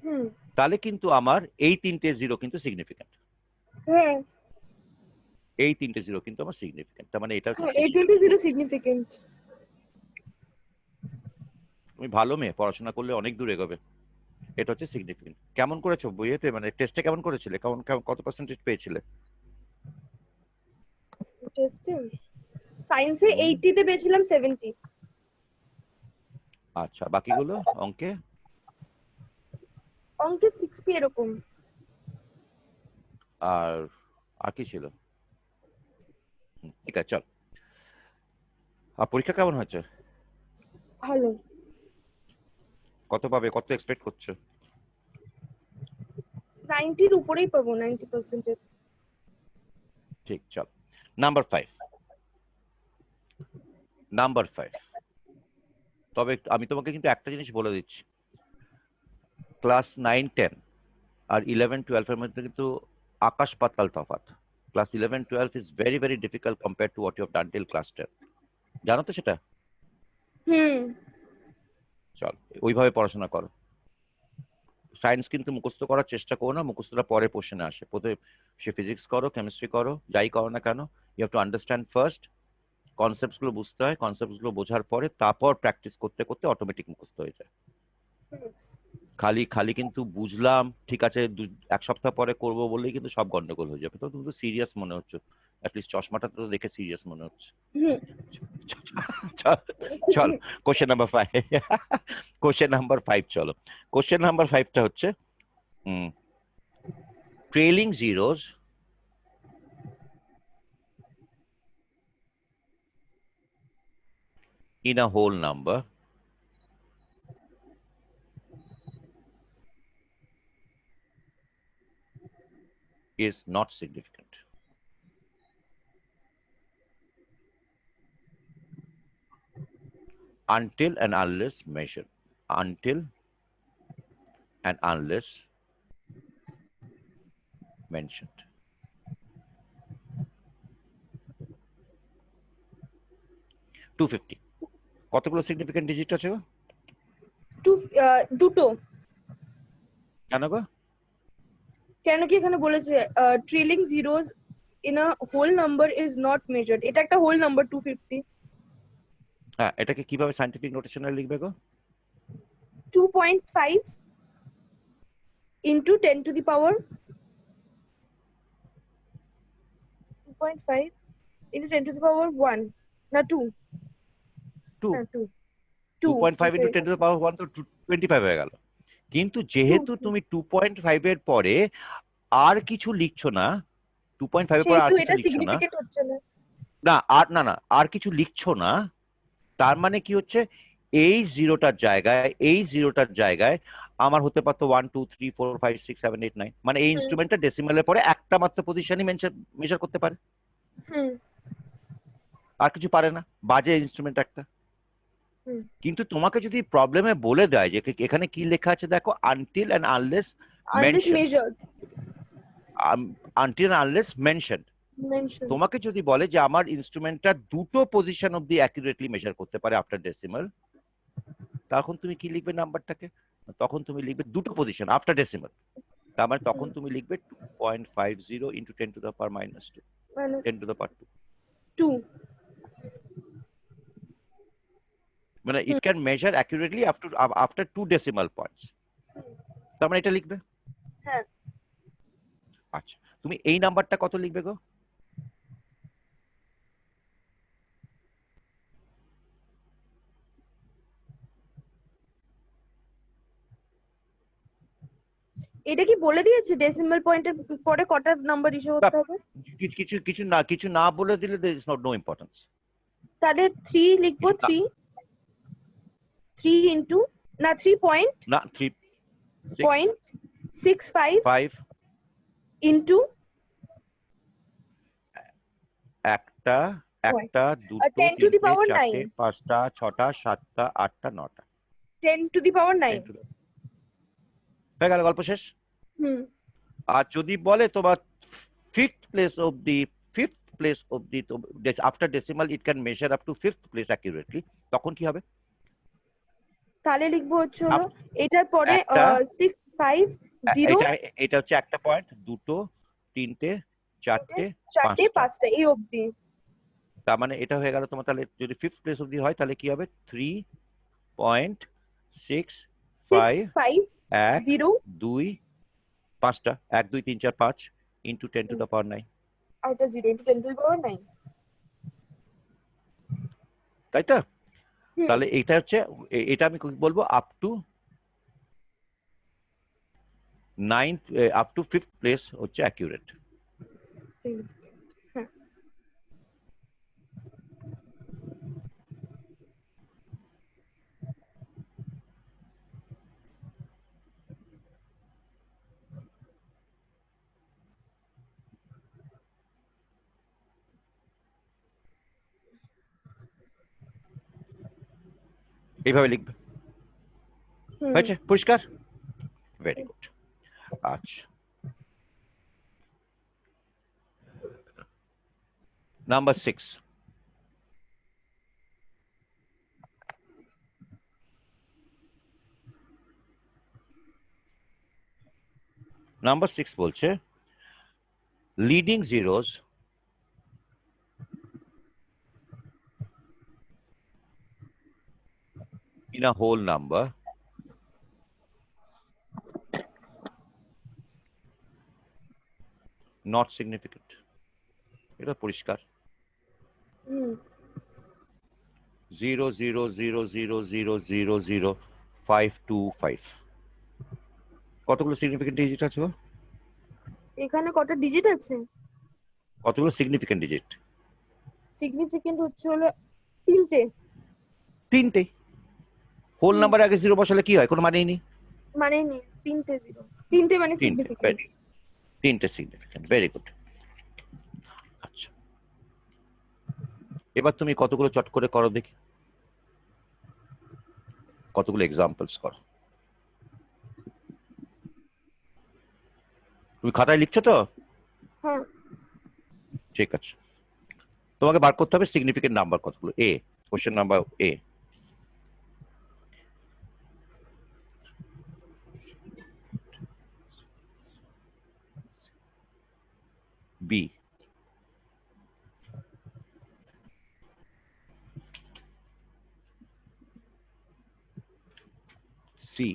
Speaker 1: হুম।
Speaker 2: তাহলে কিন্তু আমার এই তিনটে জিরো কিন্তু সিগনিফিকেন্ট,
Speaker 1: হ্যাঁ,
Speaker 2: এই তিনটে জিরো কিন্তু আমার সিগনিফিকেন্ট, তার মানে এটা হচ্ছে
Speaker 1: এই
Speaker 2: significant।
Speaker 1: তিনটে জিরো সিগনিফিকেন্ট।
Speaker 2: তুমি ভালো মেয়ে, পড়াশোনা করলে অনেক দূর এগোবে। এটা হচ্ছে সিগনিফিকেন্ট। কেমন করেছো বইয়েতে, মানে টেস্টে কেমন করেছিলে, কত পার্সেন্টেজ পেয়েছিলে?
Speaker 1: টেস্টে সায়েন্সে 80 তে পেয়েছিলাম 70।
Speaker 2: আচ্ছা, বাকিগুলো অঙ্কে?
Speaker 1: অঙ্কে 60 এরকম।
Speaker 2: আর আর কি ছিল? ঠিক আছে, চল। আর পরীক্ষা কেমন হয়েছে?
Speaker 1: ভালো।
Speaker 2: কত পাবে, কত এক্সপেক্ট করছো?
Speaker 1: 90 এর উপরেই পাবো, 90%।
Speaker 2: ঠিক, চল। Number 5, number 5। তবে আমি তোমাকে কিন্তু একটা জিনিস বলে দিচ্ছি, ক্লাস 9, 10 আর 11, 12 এর মধ্যে কিন্তু আকাশ পাতাল তফাৎ। Class 11, 12 is very very difficult compare to what you have done till class 10। জানো তো সেটা?
Speaker 1: হুম।
Speaker 2: চল, ওইভাবে পড়াশোনা করো। সায়েন্স কিন্তু মুখস্থ করার চেষ্টা করো না, মুখস্থটা পরে পোর্শনে আসে। প্রথমে সে ফিজিক্স করো, কেমিস্ট্রি করো, যাই করো না কেন, you have to understand first. Concepts গুলো বুঝতে হয়, কনসেপ্টস গুলো বোঝার পরে তারপর প্র্যাকটিস করতে করতে অটোমেটিক মুখস্থ হয়ে যায়। খালি খালি কিন্তু বুঝলাম, ঠিক আছে, এক সপ্তাহ পরে করবো বললেই কিন্তু সব গন্ডগোল হয়ে যাবে। তো তুমি তো সিরিয়াস মনে হচ্ছে, অ্যাটলিস্ট চশমাটা তো দেখে সিরিয়াস মনে হচ্ছে। চল চল, কোশ্চেন নাম্বার 5, কোশ্চেন নাম্বার 5 চলো। কোশ্চেন নাম্বার 5টা হচ্ছে trailing zeros in a whole number is not significant. Until and unless measured. Until and unless mentioned. $250 কতগুলো সিগনিফিকেন্ট ডিজিট আছে গো?
Speaker 1: দুটো।
Speaker 2: কেন গো?
Speaker 1: কেন কি এখানে বলেছে trailing zeros in a whole number is not measured, এটা একটা হোল নাম্বার 250।
Speaker 2: হ্যাঁ, এটাকে কিভাবে সায়েন্টিফিক নোটেশনে লিখবে গো?
Speaker 1: 2.5 into 10 to the power 2.5 into 10 to the power 1 না 2।
Speaker 2: 2,
Speaker 1: হ্যাঁ 2।
Speaker 2: 2.5 into 10 to the power 1 তো 25 হয়ে গেল। কিন্তু যেহেতু তুমি 2.5 এর পরে আর কিছু লিখছো না, 2.5 এর পরে আর
Speaker 1: সেহেতু
Speaker 2: কিছু
Speaker 1: এটা
Speaker 2: লিখছো না,
Speaker 1: সিগনিফিকেন্ট হচ্ছে না।
Speaker 2: না আর কিছু লিখছো না, তার মানে কি হচ্ছে, এই জিরোটার জায়গায় আমার হতে পারতো 1 2 3 4 5 6 7 8 9, মানে এই ইনস্ট্রুমেন্টটা ডেসিমালের পরে একটা মাত্র পজিশনই মেজার করতে পারে,
Speaker 1: হুম।
Speaker 2: আর কিছু পারে না, বাজে ইনস্ট্রুমেন্ট একটা। কিন্তু তোমাকে যদি প্রবলেমে বলে দেয় যে এখানে কি লেখা আছে দেখো, until and unless
Speaker 1: measured,
Speaker 2: until and unless mention. তোমাকে যদি বলে যে আমার ইনস্ট্রুমেন্টটা দুটো পজিশন অবধি অ্যাকুরেটলি মেজার করতে পারে আফটার ডেসিমাল, তখন তুমি কি লিখবে নাম্বারটাকে? তখন তুমি লিখবে দুটো পজিশন আফটার ডেসিমাল, তার মানে তখন তুমি লিখবে 2.50 into 10 to the power minus 2, 10 to the power 2। মানে it can measure accurately after 2 decimal points, তার মানে এটা লিখবে।
Speaker 1: হ্যাঁ।
Speaker 2: আচ্ছা, তুমি এই নাম্বারটা কত লিখবে গো?
Speaker 1: এটা কি বলে দিয়েছে ডেসিমাল পয়েন্টের পরে কটা নাম্বার ইস্যু করতে হবে?
Speaker 2: কিছু না বলে দিলে there is no importance।
Speaker 1: তাহলে 3 লিখবো, 3 ইনটু না 3 পয়েন্ট
Speaker 2: না
Speaker 1: 0.65
Speaker 2: 5
Speaker 1: into
Speaker 2: একটা একটা দুটো
Speaker 1: 10 to the
Speaker 2: তিনটে
Speaker 1: power
Speaker 2: চারটে
Speaker 1: 9,
Speaker 2: পাঁচটা ছটা সাতটা আটটা নটা
Speaker 1: 10 to the power 9.
Speaker 2: হয়ে গেল, গল্প শেষ।
Speaker 1: হুম,
Speaker 2: আর যদি বলে তোমার fifth place of the after decimal it can measure up to fifth place accurately, তখন কি হবে?
Speaker 1: তাহলে লিখবো হচ্ছে হলো এটার পরে
Speaker 2: একটা
Speaker 1: 650
Speaker 2: এটা হচ্ছে একটা পয়েন্ট, দুটো তিনটে চারটে
Speaker 1: চারটে
Speaker 2: পাঁচটা,
Speaker 1: পাঁচটা এই অবধি।
Speaker 2: তার মানে এটা হয়ে গেল তোমার। তাহলে যদি ফিফথ প্লেস অবধি হয় তাহলে কি হবে? 3.65 এক
Speaker 1: 0
Speaker 2: দুই পাঁচটা, 1 2 3 4 5 ইন্টু 10 টু দ্য পাওয়ার 9,
Speaker 1: আর এটা 0 into 10 to the power 9।
Speaker 2: তাই তো? তাহলে এটা হচ্ছে, এটা আমি বলবো up to 9th up to 5th place হচ্ছে অ্যাকিউরেট। এইভাবে লিখবে, হয়েছে? পরিষ্কার? Very good. আচ্ছা, নাম্বার 6। নাম্বার 6 বলছে leading zeros in a whole number not significant, এটা পরিষ্কার। 0.000000525 কতগুলো সিগনিফিকেন্ট ডিজিট আছে?
Speaker 1: এখানে কত ডিজিট আছে?
Speaker 2: কতগুলো সিগনিফিকেন্ট ডিজিট?
Speaker 1: সিগনিফিকেন্ট হচ্ছে হলো তিনটে।
Speaker 2: তিনটে। হোল নাম্বার আগে জিরো বসালে কি হয়? কোনো মানেই নেই।
Speaker 1: মানে নেই, তিনটে জিরো, তিনটে মানে সিগনিফিকেন্ট।
Speaker 2: তিনটে সিগনিফিকেন্ট, ভেরি গুড। আচ্ছা, এবার তুমি কতগুলো চট করে করো দেখি, কতগুলো এক্সাম্পলস করো। তুমি খাতায় লিখছো তো?
Speaker 1: হ্যাঁ।
Speaker 2: ঠিক আছে, তোমাকে বার করতে হবে সিগনিফিকেন্ট নাম্বার কতগুলো। A, question number A. B, C,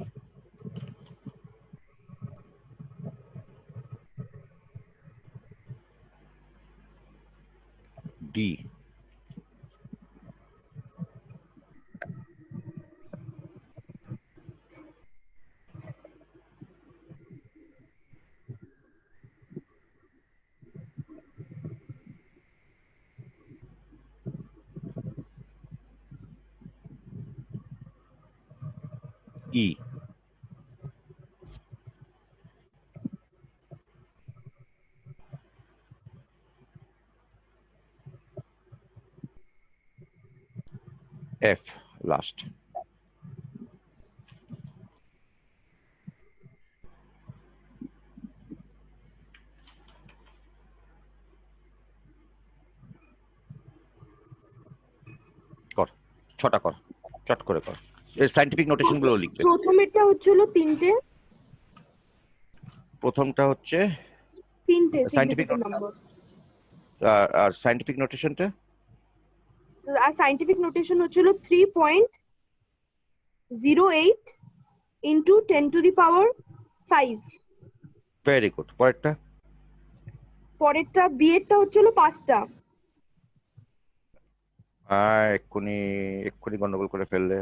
Speaker 2: D, E, F last. কর, ছটা কর, চট করে কর। এর সায়েন্টিফিক নোটেশন গুলো লিখবে।
Speaker 1: প্রথমেরটা হচ্ছে হলো তিনটে।
Speaker 2: প্রথমটা হচ্ছে
Speaker 1: তিনটে
Speaker 2: সায়েন্টিফিক
Speaker 1: সিগনিফিকেন্ট নাম্বার।
Speaker 2: আর সায়েন্টিফিক নোটেশনটা?
Speaker 1: আর সায়েন্টিফিক নোটেশন হচ্ছে হলো 3.08 into 10 to the power 5।
Speaker 2: Very good. পরেরটা?
Speaker 1: পরেরটা বি এরটা হচ্ছে হলো 5টা।
Speaker 2: এক্ষুনি গন্ডগোল করে ফেললে।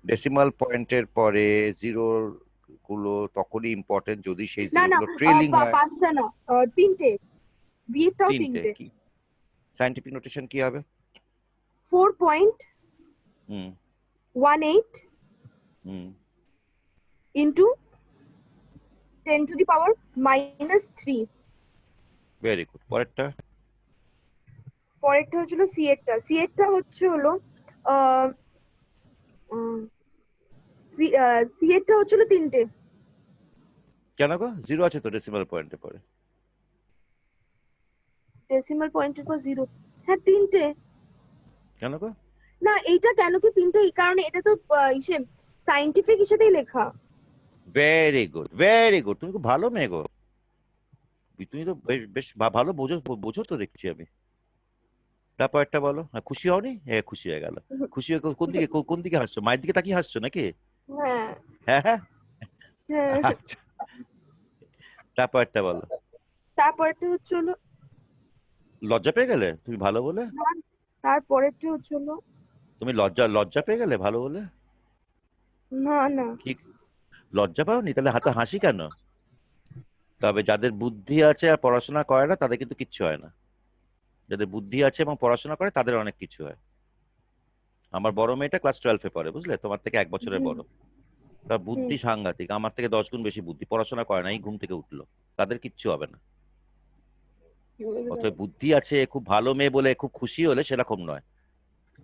Speaker 2: ডেসিমাল পয়েন্টের পরে জিরো গুলো তখনই ইম্পর্টেন্ট যদি সেই
Speaker 1: না না,
Speaker 2: জিরোগুলো ট্রেলিং হয়।
Speaker 1: 5টা না, তিনটে। বি এরটাও
Speaker 2: তিনটে।
Speaker 1: তিনটে।
Speaker 2: কি সায়েন্টিফিক নোটেশন কি হবে?
Speaker 1: 4.18 into 10 to the power -3।
Speaker 2: Very good. পরেরটা?
Speaker 1: পরেরটা হচ্ছিল সি এরটা। সি এরটা হচ্ছে হলো সি এরটা হচ্ছিল 3টে।
Speaker 2: কেন গো? 0 আছে তো ডেসিমাল পয়েন্টে পরে।
Speaker 1: ডেসিমাল পয়েন্টের পর 0। হ্যাঁ 3টে।
Speaker 2: কেন গো?
Speaker 1: না এইটা কেন কি 3টে, এই কারণে এটা তো ইসে সায়েন্টিফিক হিসেবেই লেখা।
Speaker 2: Very good, very good. তুমি খুব ভালো মেয়ে গো। তুমি তো বেশ ভালো বোঝো, বোঝো তো দেখছি আমি। তারপর একটা বলো। হ্যাঁ, খুশি হওনি? হ্যাঁ, খুশি হয়ে গেল। খুশি হয়ে কোন দিকে হাসছো? মায়ের দিকে তাকিয়ে হাসছো নাকি?
Speaker 1: হ্যাঁ
Speaker 2: হ্যাঁ হ্যাঁ।
Speaker 1: হ্যাঁ।
Speaker 2: আচ্ছা, তারপর একটা বলো।
Speaker 1: তারপরটা হচ্ছে হলো
Speaker 2: লজ্জা পেয়ে গেলে তুমি ভালো বলে?
Speaker 1: তারপরেরটা হচ্ছে হলো
Speaker 2: তুমি লজ্জা পেয়ে গেলে ভালো বলে?
Speaker 1: না না।
Speaker 2: কি, লজ্জা পাওনি? তাহলে হাতে হাসি কেন? তবে যাদের বুদ্ধি আছে আর পড়াশোনা করে না তাদের কিন্তু কিচ্ছু হয় না। যাদের বুদ্ধি আছে এবং পড়াশোনা করে তাদের অনেক কিছু হয়। আমার বড় মেয়েটা ক্লাস 12-এ পড়ে, বুঝলে? তোমার থেকে 1 বছরের
Speaker 1: হুম
Speaker 2: বড়। তার
Speaker 1: হুম।
Speaker 2: বুদ্ধি সাংঘাতিক, আমার থেকে 10 গুণ বেশি বুদ্ধি। পড়াশোনা করে না, এই ঘুম থেকে উঠলো। তাদের কিচ্ছু হবে না। অতএব বুদ্ধি আছে, খুব ভালো মেয়ে বলে খুব খুশি হলে সেরকম নয়।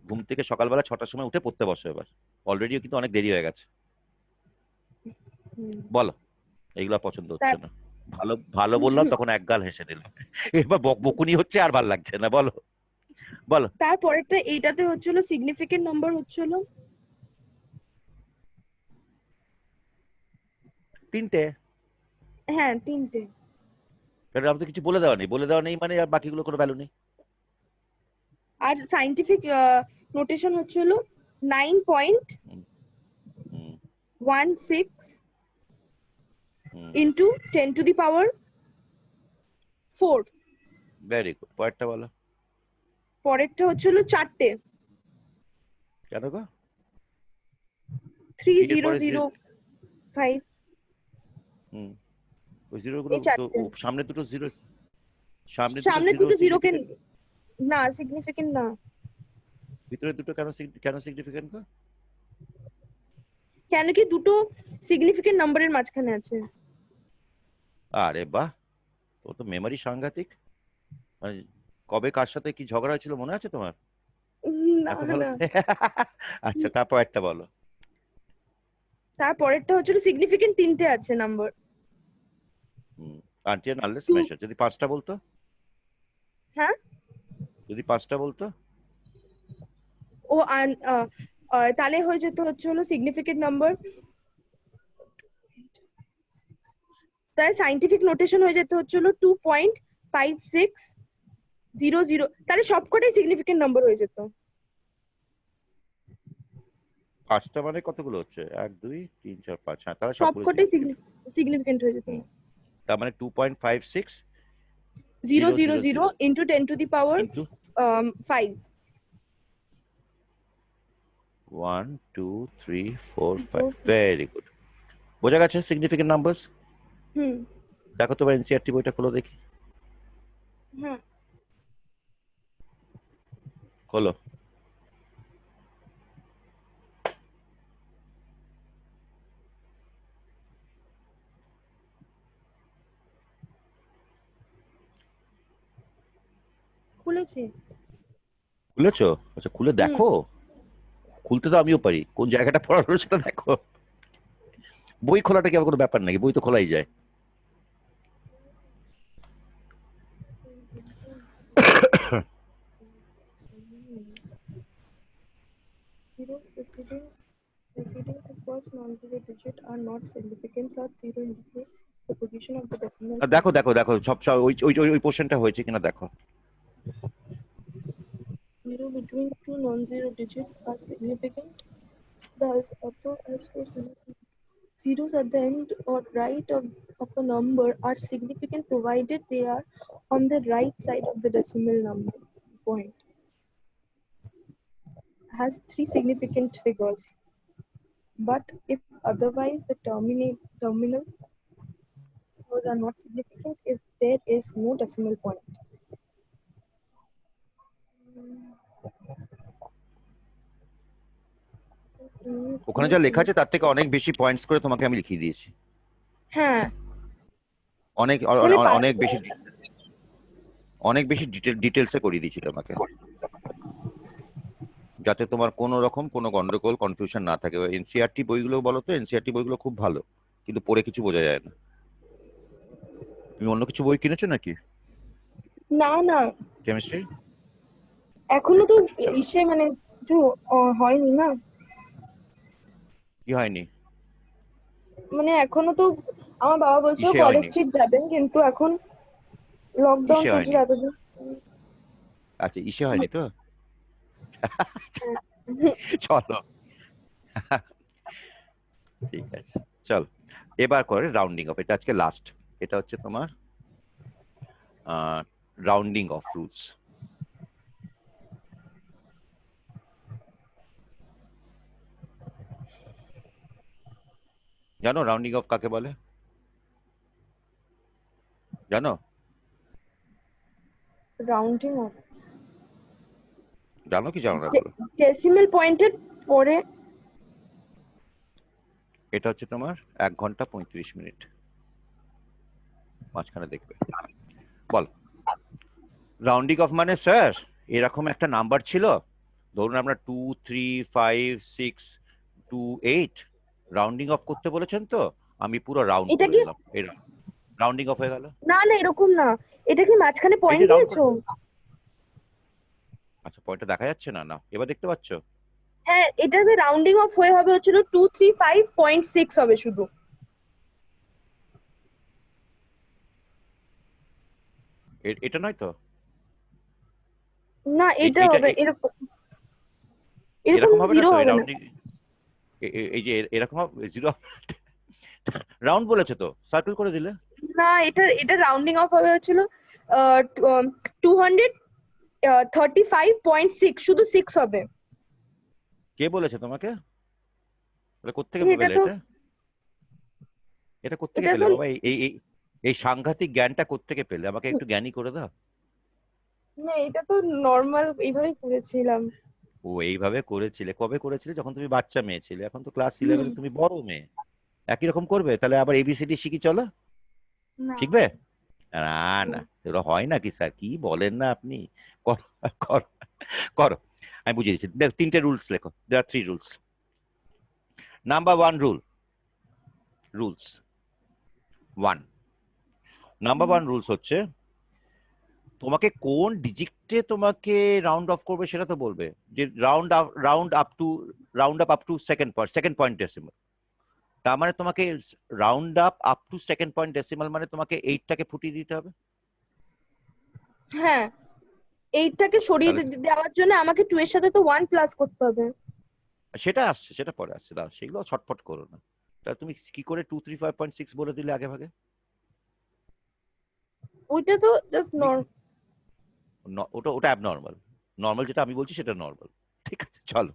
Speaker 2: ঘুম থেকে সকালবেলা 6টার সময় উঠে পড়তে বসো এবার। অলরেডি কিন্তু অনেক দেরি হয়ে গেছে।
Speaker 1: হুম।
Speaker 2: বলো, এইগুলা পছন্দ হচ্ছে
Speaker 1: তার-
Speaker 2: না। ভালো ভালো বললাম তখন একগাল হেসে দিল। এবার বকবকুনি হচ্ছে আর ভাল লাগছে না। বলো বলো।
Speaker 1: তারপরেরটা এইটাতে হচ্ছিল সিগনিফিকেন্ট নাম্বার হচ্ছিল
Speaker 2: 3টে।
Speaker 1: হ্যাঁ 3টে।
Speaker 2: কারণ আমি তো কিছু বলে দেওয়া নেই, বলে দেওয়া নেই মানে আর বাকিগুলো কোনো ভ্যালু নেই।
Speaker 1: আর সাইন্টিফিক নোটেশন হচ্ছিল
Speaker 2: হুম হুম
Speaker 1: 9.16
Speaker 2: হুম।
Speaker 1: Into 10 to the power 4।
Speaker 2: Very good. পরেরটা বলো।
Speaker 1: পরেরটা হচ্ছিল 4টে।
Speaker 2: কেন গো? 3 এর পরে
Speaker 1: 3005।
Speaker 2: হুম, ওই জিরো গুলো
Speaker 1: এই
Speaker 2: তো
Speaker 1: 4টে।
Speaker 2: সামনে দুটো জিরো, সামনে দুটো
Speaker 1: সামনে
Speaker 2: জিরো
Speaker 1: দুটো জিরোকে
Speaker 2: সিগনিফিকেন্ট।
Speaker 1: না সিগনিফিকেন্ট না।
Speaker 2: ভিতরে দুটো কেন সিগনিফিকেন্ট গো?
Speaker 1: কেন কি দুটো সিগনিফিকেন্ট নাম্বারের মাঝখানে আছে।
Speaker 2: আরে বাহ, তো তো মেমোরি সাংঘাতিক। মানে কবে কার সাথে কি ঝগড়া হয়েছিল মনে আছে তোমার?
Speaker 1: না
Speaker 2: এত ভালো।
Speaker 1: না।
Speaker 2: আচ্ছা, তারপর একটা বলো।
Speaker 1: তারপরেরটা হচ্ছিল সিগনিফিকেন্ট 3টে আছে নাম্বার।
Speaker 2: হুম, আন্টি আর আনলেস
Speaker 1: টু।
Speaker 2: মেশার। যদি 5টা বলতো?
Speaker 1: হ্যাঁ
Speaker 2: যদি 5টা বলতো?
Speaker 1: ও তাহলে হয়ে যেত হচ্ছে হলো সিগনিফিকেন্ট নাম্বার। তাই সাইন্টিফিক নোটেশন হয়ে যেত হচ্ছে হলো 2.5600। তাহলে সবকটাই সিগনিফিকেন্ট নাম্বার হয়ে যেত।
Speaker 2: 5টা মানে কতগুলো হচ্ছে? 1 2 3 4 5। হ্যাঁ, তাহলে সবগুলো
Speaker 1: সবকটাই
Speaker 2: সিগনিফিকেন্ট।
Speaker 1: সিগনিফিকেন্ট হয়ে যেত।
Speaker 2: হুম, তার মানে 2.56
Speaker 1: zero
Speaker 2: 0
Speaker 1: zero
Speaker 2: 0
Speaker 1: zero
Speaker 2: 0
Speaker 1: into 10 to the power
Speaker 2: into
Speaker 1: 5।
Speaker 2: 1 2 3 4 5। Very good. বোঝা গেছে সিগনিফিকেন্ট নাম্বারস।
Speaker 1: হুম।
Speaker 2: দেখো তোমার এনসিইআরটি বইটা খোলো দেখি।
Speaker 1: হ্যাঁ
Speaker 2: খোলো।
Speaker 1: খুলেছি।
Speaker 2: খুলেছো? আচ্ছা, খুলে
Speaker 1: হুম।
Speaker 2: দেখো। খুলতে তো আমিও পারি, কোন জায়গাটা পড়া হলো সেটা দেখো। বই খোলাটা কি আবার কোনো ব্যাপার নাকি? বই তো খোলাই যায়।
Speaker 1: Zeros preceding the first non-zero digit are not significant, or zero indicates the position of the decimal
Speaker 2: দেখো
Speaker 1: point.
Speaker 2: দেখো দেখো, সব সব ওই ওই ওই পোর্শনটা হয়েছে কিনা দেখো।
Speaker 1: Zero between two non-zero digits are significant. Thus, author as for zeros at the end or right of a number are significant provided they are on the right side of the decimal number point. Has three significant figures. But if otherwise, the terminal figures are not significant if there is no decimal point.
Speaker 2: ওখানে যা লেখা আছে তার থেকে অনেক বেশি points করে তোমাকে আমি লিখিয়ে দিয়েছি।
Speaker 1: হ্যাঁ
Speaker 2: অনেক
Speaker 1: এখানে
Speaker 2: অনেক বেশি ডিটেলসে করিয়ে দিচ্ছি তোমাকে, যাতে তোমার কোনো রকম কোনো গন্ডগোল কনফিউশন না থাকে। এনসিআরটি বইগুলো বলো তো, এনসিআরটি বইগুলো খুব ভালো, কিন্তু পড়ে কিছু বোঝা যায় না। তুমি অন্য কিছু বই কিনেছো নাকি
Speaker 1: না না,
Speaker 2: কেমিস্ট্রি?
Speaker 1: এখনো
Speaker 2: ঠিক
Speaker 1: তো
Speaker 2: আছে চলো।
Speaker 1: ইসে মানে কিছু হয়নি না,
Speaker 2: কি হয়নি?
Speaker 1: মানে এখনো তো আমার বাবা বলছিল
Speaker 2: ইসে
Speaker 1: কলেজ
Speaker 2: হয়নি?
Speaker 1: স্ট্রিট যাবেন, কিন্তু এখন লকডাউন
Speaker 2: ইসে
Speaker 1: চলছিল
Speaker 2: হয়নি?
Speaker 1: এতদিন।
Speaker 2: আচ্ছা ইসে হয়নি তো?
Speaker 1: হ্যাঁ।
Speaker 2: চলো ঠিক আছে, চল এবার করে রাউন্ডিং অফ। এটা আজকে লাস্ট, এটা হচ্ছে তোমার রাউন্ডিং অফ রুলস। জানো রাউন্ডিং অফ কাকে বলে? জানো?
Speaker 1: রাউন্ডিং অফ
Speaker 2: জানো কি জানো না বলো?
Speaker 1: ডেসিমেল পয়েন্টের পরে।
Speaker 2: এটা হচ্ছে তোমার 1 ঘন্টা 35 মিনিট মাঝখানে দেখবে। বল। রাউন্ডিং অফ মানে স্যার এরকম একটা নাম্বার ছিল, ধরুন আমরা 2 3 5 6 2 8 রাউন্ডিং অফ করতে বলেছেন, তো আমি পুরো রাউন্ড
Speaker 1: এটা
Speaker 2: করে
Speaker 1: কি?
Speaker 2: দিলাম, এর রাউন্ডিং অফ হয়ে গেল।
Speaker 1: না না, এরকম না। এটা কি মাঝখানে
Speaker 2: এই
Speaker 1: পয়েন্ট
Speaker 2: যে রাউন্ড করে,
Speaker 1: দিয়েছো?
Speaker 2: আচ্ছা পয়েন্টটা দেখা যাচ্ছে না, না এবার দেখতে পাচ্ছ?
Speaker 1: হ্যাঁ, এটাতে রাউন্ডিং অফ হয়ে হবে হচ্ছিল 235.6 হবে শুধু।
Speaker 2: এটা নয় তো?
Speaker 1: না, এটা
Speaker 2: এইটা
Speaker 1: হবে এরকম, এরকম
Speaker 2: এরকম হবে না
Speaker 1: জিরো
Speaker 2: তো এই
Speaker 1: হবে না।
Speaker 2: রাউন্ডিং? এই যে এরকম জিরো রাউন্ড বলেছে তো, সার্কেল করে দিলে।
Speaker 1: না, এটা এটা রাউন্ডিং অফ হবে হচ্ছিল 235.6, শুধু 6 হবে।
Speaker 2: কে বলেছে তোমাকে? তাহলে কোত্থেকে
Speaker 1: এটা
Speaker 2: পেলে
Speaker 1: তো
Speaker 2: এটা? এটা কোত্থেকে
Speaker 1: এটা
Speaker 2: পেলে
Speaker 1: তো
Speaker 2: বাবা? এই এই এই সাংঘাতিক জ্ঞানটা কোত্থেকে পেলে? আমাকে একটু জ্ঞানী করে দাও।
Speaker 1: না, এটা তো নর্মাল এইভাবেই করেছিলাম।
Speaker 2: ও এইভাবে করেছিলে? কবে করেছিলে? যখন তুমি বাচ্চা মেয়ে ছিলে। এখন তো ক্লাস
Speaker 1: হুম।
Speaker 2: 11, তুমি বড় মেয়ে, একই রকম করবে? তাহলে আবার এবিসিডি শিখি চলো,
Speaker 1: না।
Speaker 2: শিখবে? না না,
Speaker 1: হুম।
Speaker 2: এগুলো হয় নাকি স্যার? কি বলেন না আপনি? করো করো করো, আমি বুঝিয়ে দিচ্ছি। দেখো, 3টে রুলস লেখো, দেয়ার 3 rules. Number 1 rules 1, number 1 rules হচ্ছে তোমাকে কোন ডিজিটে তোমাকে রাউন্ড অফ করবে সেটা তো বলবে। যে round up to second point decimal, তার মানে তোমাকে up to second point decimal মানে তোমাকে 8টাকে ফুটিয়ে দিতে হবে।
Speaker 1: হ্যাঁ, এইটাকে সরিয়ে
Speaker 2: তাহলে
Speaker 1: দেওয়ার জন্য আমাকে 2 এর সাথে তো 1 প্লাস করতে হবে।
Speaker 2: সেটা আসছে, সেটা পরে আসছে, দাও সেগুলো ছটফট করো না। তাহলে তুমি কি করে 235.6 বলে দিলে আগে ভাগে?
Speaker 1: ওইটা তো জাস্ট
Speaker 2: তুমি ওটা ওটা অ্যাবনর্মাল। নর্মাল যেটা আমি বলছি সেটা নর্মাল। ঠিক আছে চলো,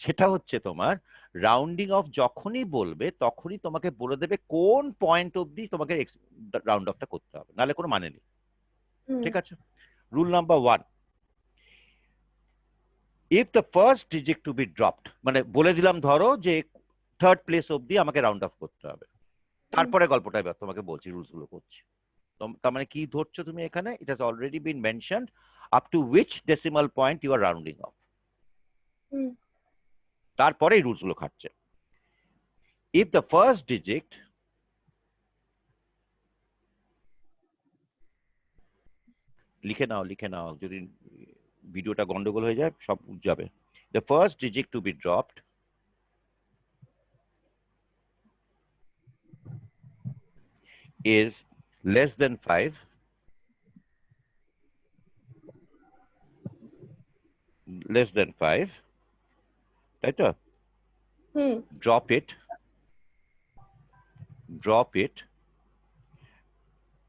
Speaker 2: সেটা হচ্ছে তোমার রাউন্ডিং অফ যখনই বলবে তখনই তোমাকে বলে দেবে কোন পয়েন্ট অবধি তোমাকে রাউন্ড অফটা করতে হবে, নাহলে কোনো মানে নেই। ঠিক আছে? Rule number 1, if the first digit to be dropped, মানে বলে দিলাম ধরো যে 3rd প্লেস অবধি আমাকে রাউন্ড অফ করতে হবে, তারপরে গল্পটা এবার তোমাকে বলছি, রুলস গুলো করছি। তার মানে কি ধরছো তুমি এখানে? It has already been mentioned up to which decimal point you are rounding off, তারপরে এই রুলস গুলো খাটছে। ইফ দ্য ফার্স্ট ডিজিট, লিখে নাও যদি ভিডিওটা গন্ডগোল হয়ে যায় সব যাবে। The first digit to be dropped is less than 5, less than 5, তাই তো?
Speaker 1: হুম।
Speaker 2: Drop it,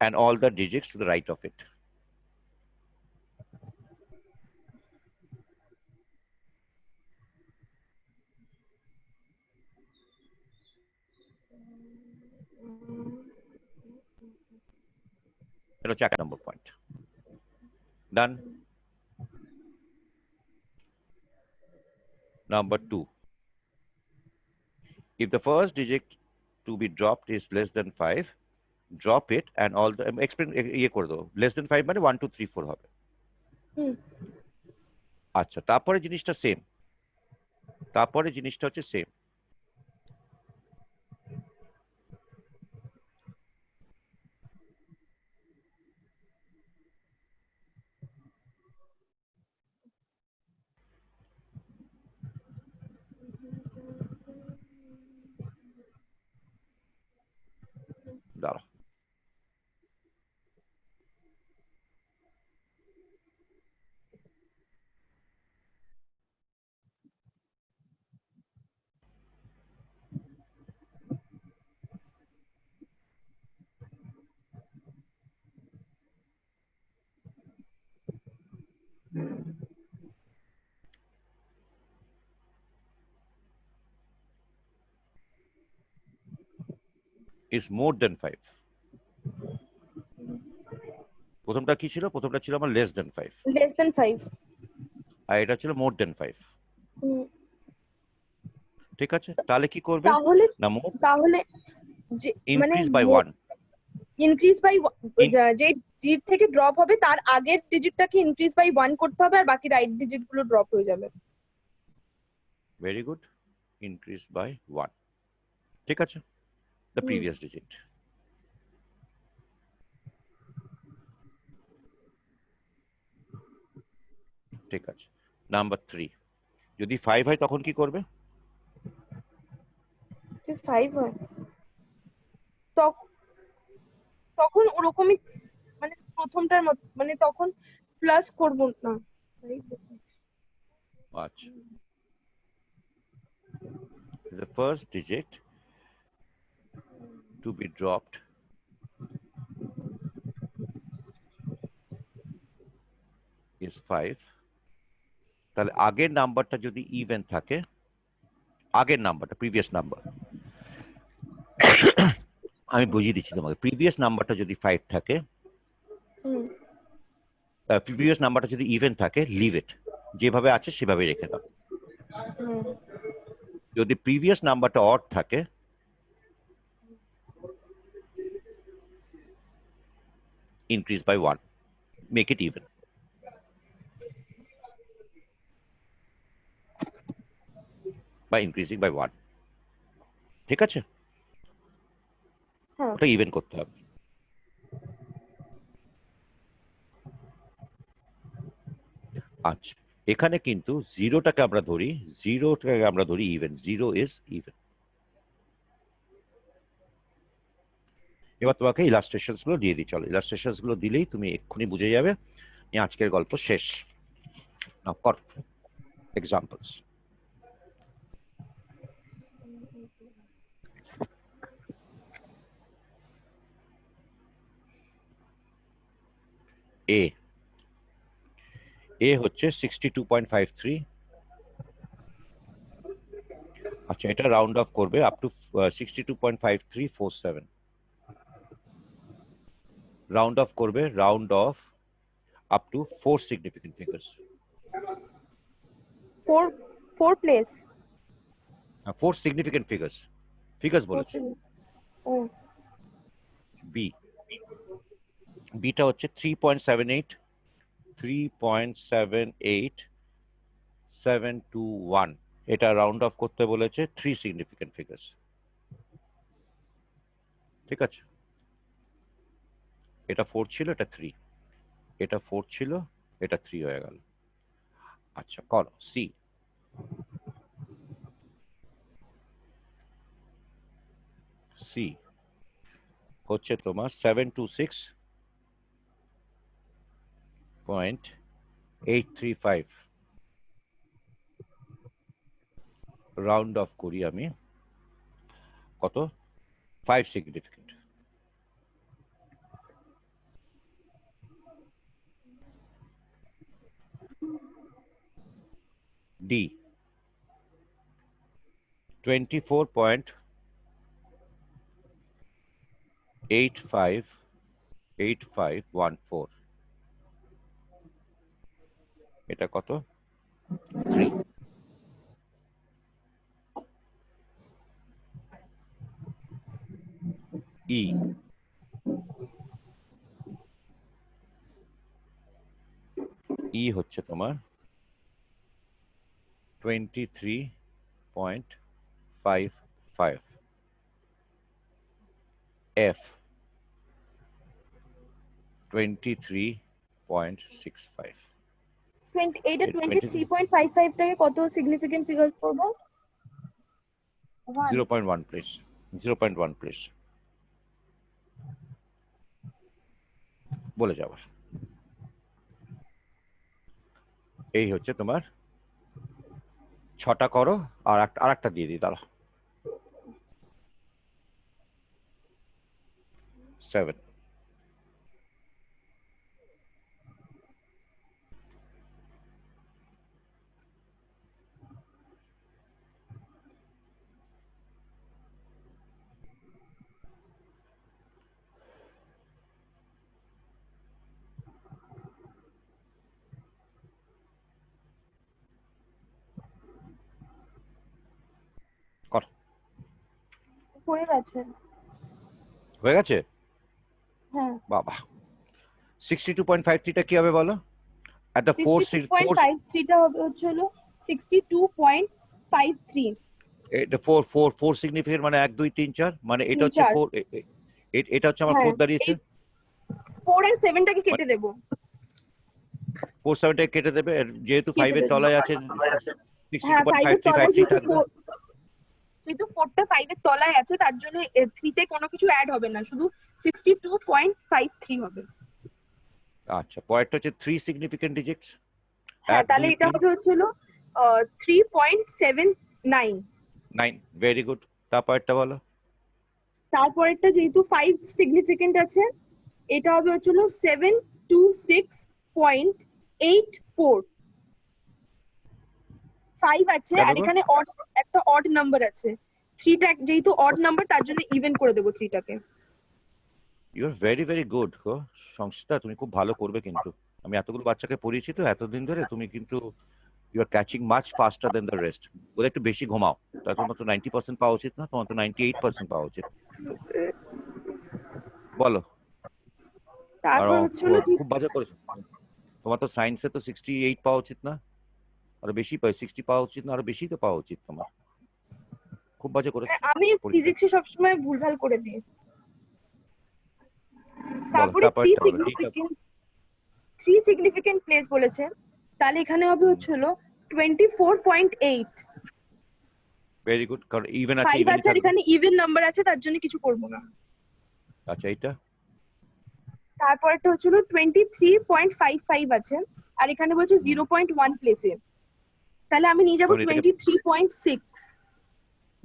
Speaker 2: and all the digits to the right of it. এটা হচ্ছে 1 নম্বর point. Done. Number 2, if the first digit to be dropped is less than 5, drop it and all the explain ইয়ে করে দেবো, less than 5 মানে 1 2 3 4 হবে। আচ্ছা, তারপরে জিনিসটা সেম, তারপরে জিনিসটা হচ্ছে সেম। দাঁড়া, ইজ মোর দেন 5। প্রথমটা কি ছিল? প্রথমটা ছিল আমার লেস দেন 5,
Speaker 1: লেস দেন 5।
Speaker 2: আর এটা ছিল মোর দেন 5। ঠিক আছে, তাহলে কি করবে
Speaker 1: তাহলে
Speaker 2: না, মোর
Speaker 1: তাহলে যে মানে
Speaker 2: ইনক্রিজ বাই 1।
Speaker 1: ইনক্রিজ বাই যে ডিজিট থেকে ড্রপ হবে তার আগের ডিজিটটাকে ইনক্রিজ বাই 1 করতে হবে, আর বাকি রাইট ডিজিট গুলো ড্রপ হয়ে যাবে।
Speaker 2: Very good, increase by 1। ঠিক আছে, দ্য প্রিভিয়াস ডিজিট। ঠিক আছে, নাম্বার 3, যদি 5 হয় তখন কি করবে?
Speaker 1: 5 হয় তখন ওরকমই, মানে প্রথমটার মত, মানে তখন প্লাস করব না।
Speaker 2: আচ্ছা, the first digit to be dropped is 5। তাহলে আগের নাম্বারটা যদি ইভেন থাকে, আগের নাম্বারটা প্রিভিয়াস নাম্বার, আমি বুঝিয়ে দিচ্ছি তোমাকে, প্রিভিয়াস নাম্বারটা যদি 5 থাকে, প্রিভিয়াস নাম্বারটা যদি ইভেন থাকে, লিভ ইট, যেভাবে আছে সেভাবে রেখে দাও। যদি প্রিভিয়াস নাম্বারটা অড থাকে, increase by 1, make it even। by increasing by 1। ঠিক আছে, ওটা ইভেন করতে হবে। আচ্ছা, এখানে কিন্তু জিরোটাকে আমরা ধরি, জিরোটাকে আমরা ধরি ইভেন, জিরো ইজ ইভেন। এবার তোমাকে ইলাস্ট্রেশনস গুলো দিয়ে দিই, চলো ইলাস্ট্রেশনস গুলো দিলেই তুমি এক্ষুনি বুঝে যাবে আজকের গল্প শেষ। নাও কর এক্সাম্পলস। এ এ হচ্ছে 62.53। আচ্ছা, এটা রাউন্ড অফ করবে আপ টু 62.5347। রাউন্ড অফ করবে, round of up to 4 significant figures.
Speaker 1: 4 place
Speaker 2: 4 significant figures, figures বলেছে।
Speaker 1: ও
Speaker 2: বি, বিটা হচ্ছে 3.78, 3.78721। এটা রাউন্ড অফ করতে বলেছে 3 সিগনিফিকেন্ট ফিগার্স। ঠিক আছে, এটা 4 ছিল, এটা 3, এটা 4 ছিল, এটা 3 হয়ে গেল। আচ্ছা, করো সি। সি হচ্ছে তোমার 726.835। রাউন্ড অফ করি আমি কত, 5 সিগনিফিকেন্ট। ডি 24.858514। এটা কত, 3। ই ই হচ্ছে তোমার 23.55, এফ 23.65,
Speaker 1: এইটা 23.55 টাকে কত সিগনিফিকেন্ট ফিগার করবো?
Speaker 2: 0.1 প্লিজ, 0.1 প্লিজ বলে যাবার। এই হচ্ছে তোমার 6টা করো, আর একটা দিয়ে দিই, দাঁড়া। 7, কর।
Speaker 1: হয়ে গেছে।
Speaker 2: হয়ে গেছে?
Speaker 1: হ্যাঁ।
Speaker 2: বাবা, 62.53টা কি হবে বলো? at the
Speaker 1: 62.53 টা হবে হলো 62.53।
Speaker 2: এটা 4 সিগনিফিকেন্ট, মানে 1 2 3 4, মানে এটা হচ্ছে
Speaker 1: 4।
Speaker 2: 4, এটা হচ্ছে আমার
Speaker 1: হ্যাঁ
Speaker 2: 4 দাঁড়িয়েছে।
Speaker 1: 4 আর 7 টাকে কেটে দেবো।
Speaker 2: 4 7টাকে কেটে দেবে, যেহেতু
Speaker 1: কেটে
Speaker 2: 5 এর
Speaker 1: দেবো।
Speaker 2: তলায় আছে
Speaker 1: হ্যাঁ 5 এর
Speaker 2: 62.53
Speaker 1: তলায়
Speaker 2: 53 থাকবে।
Speaker 1: যেহেতু 4টা 5 এর তলায় আছে, তার জন্য 3 তে কোনো কিছু অ্যাড হবে না, শুধু 62.53 হবে।
Speaker 2: আচ্ছা, পরেরটা হচ্ছে 3 সিগনিফিকেন্ট ডিজিটস।
Speaker 1: হ্যাঁ
Speaker 2: 1
Speaker 1: তাহলে
Speaker 2: 2
Speaker 1: এটা
Speaker 2: 3
Speaker 1: হবে হচ্ছিল 3.79।
Speaker 2: 9, ভেরি গুড। তারপরটা বলো।
Speaker 1: তারপরেরটা যেহেতু 5 সিগনিফিকেন্ট আছে, এটা হবে হচ্ছিল 726.84। 5 আছে
Speaker 2: কেন
Speaker 1: আর
Speaker 2: গো?
Speaker 1: এখানে একটা অড নাম্বার আছে। 3টা যেহেতু অড নাম্বার, তার জন্য ইভেন করে দেবো 3টাকে।
Speaker 2: You are very very good গো সংস্থা, তুমি খুব ভালো করবে কিন্তু। আমি এতগুলো বাচ্চাকে পড়িয়েছি তো এতদিন ধরে, তুমি কিন্তু you are catching much faster then the rest. ওদের একটু বেশি ঘুমাও, তাই তোমার তো 90% পাওয়া উচিত না, তোমার তো 98% পাওয়া উচিত। বলো। আর
Speaker 1: তারপর হচ্ছিল
Speaker 2: খুব বাজে করেছো। তোমার তো সায়েন্সে তো 68 পাওয়া উচিত না, আরো বেশি 60 পাওয়া উচিত না, আরো বেশি তো পাওয়া উচিত তোমার। খুব বাজে করেছো
Speaker 1: আমি
Speaker 2: পরীক্ষা।
Speaker 1: ফিজিক্সে সবসময় ভুলভাল করে দিই।
Speaker 2: বলো
Speaker 1: তারপরে
Speaker 2: তারপরটা বলো, ঠিক আছে।
Speaker 1: 3 সিগনিফিকেন্ট প্লেস বলেছে, তাহলে এখানে হবে হচ্ছিল 24.8।
Speaker 2: ভেরি গুড, কারণ ইভেন আছে,
Speaker 1: 5
Speaker 2: ইভেনই
Speaker 1: আছে আর
Speaker 2: থাকবে।
Speaker 1: এখানে ইভেন নাম্বার আছে, তার জন্য কিছু করব না।
Speaker 2: আচ্ছা, এইটা
Speaker 1: তারপর একটা হচ্ছিল 23.55 আছে আর এখানে বলছে 0.1 প্লেসে, তাহলে আমি নিয়ে যাবো
Speaker 2: তখন এটাকে
Speaker 1: 23.6।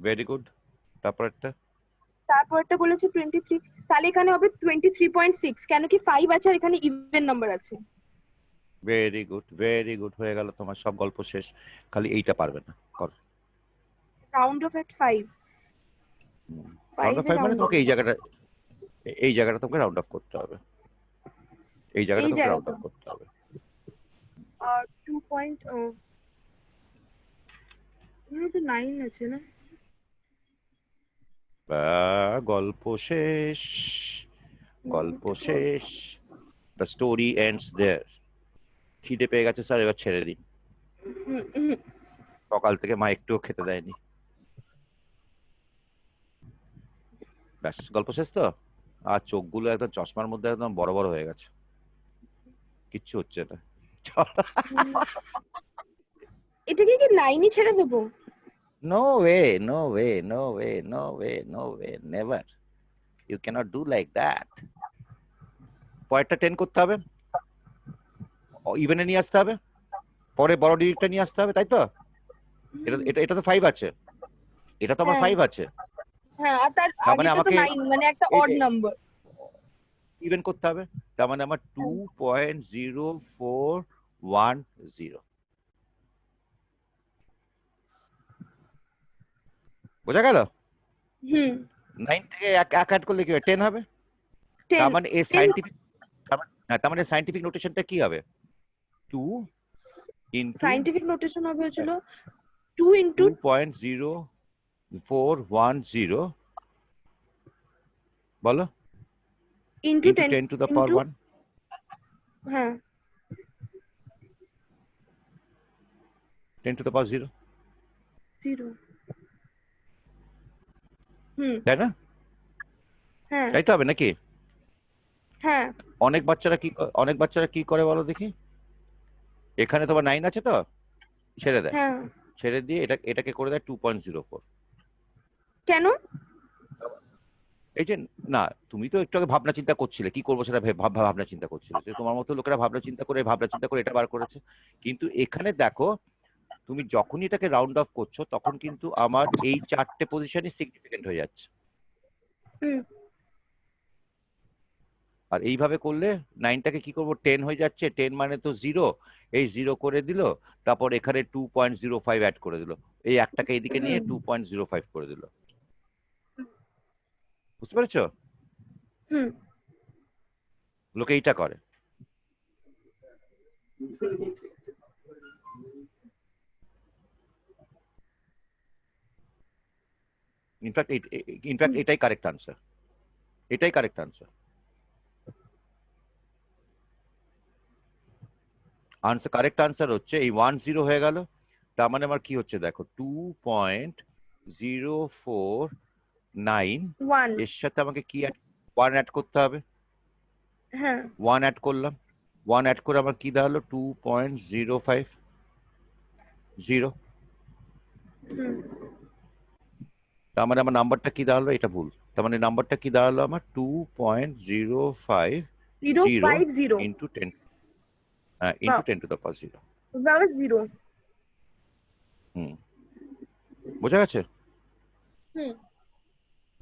Speaker 2: Very good. তারপরটা
Speaker 1: তারপরটা বলেছে 23, তাহলে এখানে হবে 23.6, কেন কি 5 আছে আর এখানে ইভেন নাম্বার আছে।
Speaker 2: ভেরি গুড, ভেরি গুড, হয়ে গেল তোমার সব গল্প শেষ, খালি এইটা পারবে না। কর।
Speaker 1: Round off at 5।
Speaker 2: Round
Speaker 1: 5
Speaker 2: off
Speaker 1: এ
Speaker 2: 5 মানে
Speaker 1: রাউন্ড
Speaker 2: তোমাকে এই জায়গাটা তোমাকে রাউন্ড অফ করতে হবে। এই জায়গাটা
Speaker 1: এই
Speaker 2: তোমাকে রাউন্ড
Speaker 1: জায়গাটা
Speaker 2: অফ করতে হবে।
Speaker 1: 2.9 আছে না?
Speaker 2: গল্প শেষ, গল্প শেষ। দ্য স্টোরি এন্ডস দেয়ার। খিদে পেয়ে গেছে স্যার, এবার ছেড়ে দিন। সকাল থেকে মা একটুও খেতে দেয়নি। ব্যাস, গল্প শেষ তো। আর চোখগুলো একদম চশমার মধ্যে একদম বড় বড় হয়ে গেছে, কিচ্ছু হচ্ছে না।
Speaker 1: এটাকে কি 9ই ছেড়ে দেবো?
Speaker 2: No way, no way, no way, no way, no way, never. You cannot do like that. পরেরটা 10 করতে হবে, ইভেনে নিয়ে আসতে হবে, পরে বড় ডিজিটটা নিয়ে আসতে হবে, তাই তো? এটা এটা এটা তো 5 আছে, এটা তো আমার
Speaker 1: হ্যাঁ
Speaker 2: 5 আছে।
Speaker 1: হ্যাঁ, আর তার
Speaker 2: তার মানে
Speaker 1: আগেটা তো
Speaker 2: আমাকে
Speaker 1: 9, মানে একটা অড নাম্বার।
Speaker 2: ইভেন করতে হবে, তার মানে আমার 2.0410। বোঝা গেল?
Speaker 1: হুম।
Speaker 2: 9 থেকে এক অ্যাড করলে কি হবে? 10 হবে।
Speaker 1: 10।
Speaker 2: তার মানে এই
Speaker 1: 10
Speaker 2: সায়েন্টিফিক, তার মানে সায়েন্টিফিক নোটেশনটা কি হবে? 2 ইন্টু
Speaker 1: সায়েন্টিফিক নোটেশন হবে হচ্ছিল 2 ইন্টু
Speaker 2: 2.0410, বলো,
Speaker 1: into
Speaker 2: into
Speaker 1: 10
Speaker 2: 10 to the power
Speaker 1: into
Speaker 2: 1।
Speaker 1: হ্যাঁ
Speaker 2: 10 to the power 0
Speaker 1: 0
Speaker 2: তাই না?
Speaker 1: হ্যাঁ
Speaker 2: তাই তো হবে নাকি?
Speaker 1: হ্যাঁ
Speaker 2: অনেক বাচ্চারা কি করে বলো দেখি, এখানে তোমার 9 আছে তো, ছেড়ে দেয়,
Speaker 1: হ্যাঁ
Speaker 2: ছেড়ে দিয়ে এটাকে করে দেয় 2.04।
Speaker 1: কেন?
Speaker 2: এই যে না, তুমি তো একটু আগে ভাবনা চিন্তা করছিলে কি করবো সেটা ভাবনা চিন্তা করছিলে, তো তোমার মতো লোকেরা ভাবনা চিন্তা করে এটা বার করেছে। কিন্তু এখানে দেখো, তুমি যখনই এটাকে রাউন্ড অফ করছো তখন কিন্তু আমার এই 4টে পজিশনই সিগনিফিকেন্ট হয়ে যাচ্ছে। আর এইভাবে করলে 9টাকে কি করবো, 10 হয়ে যাচ্ছে, 10 মানে তো 0, এই 0 করে দিল, তারপর এখানে 2.05 অ্যাড করে দিল, এই একটাকে এইদিকে নিয়ে 2.05 করে দিল। বুঝতে পেরেছো? লোকে এইটা করে। ইনফ্যাক্ট এটাই কারেক্ট আনসার, এটাই কারেক্ট আনসার। কারেক্ট আনসার হচ্ছে এই 10 হয়ে গেল, তার মানে আমার কি হচ্ছে দেখো, 2.049 এর সাথে আমাকে কি 1 অ্যাড করতে হবে।
Speaker 1: হ্যাঁ
Speaker 2: 1 অ্যাড করলাম, 1 অ্যাড করে আমার কি দাঁড়ালো 2.050। তার মানে আমার নাম্বারটা কি দাঁড়ালো, এটা ভুল, তার মানে নাম্বারটা কি দাঁড়ালো আমার 2.050 ইন্টু 10, হ্যাঁ ইন্টু 10 টু দ্য পাওয়ার 0। বোঝা গেছে?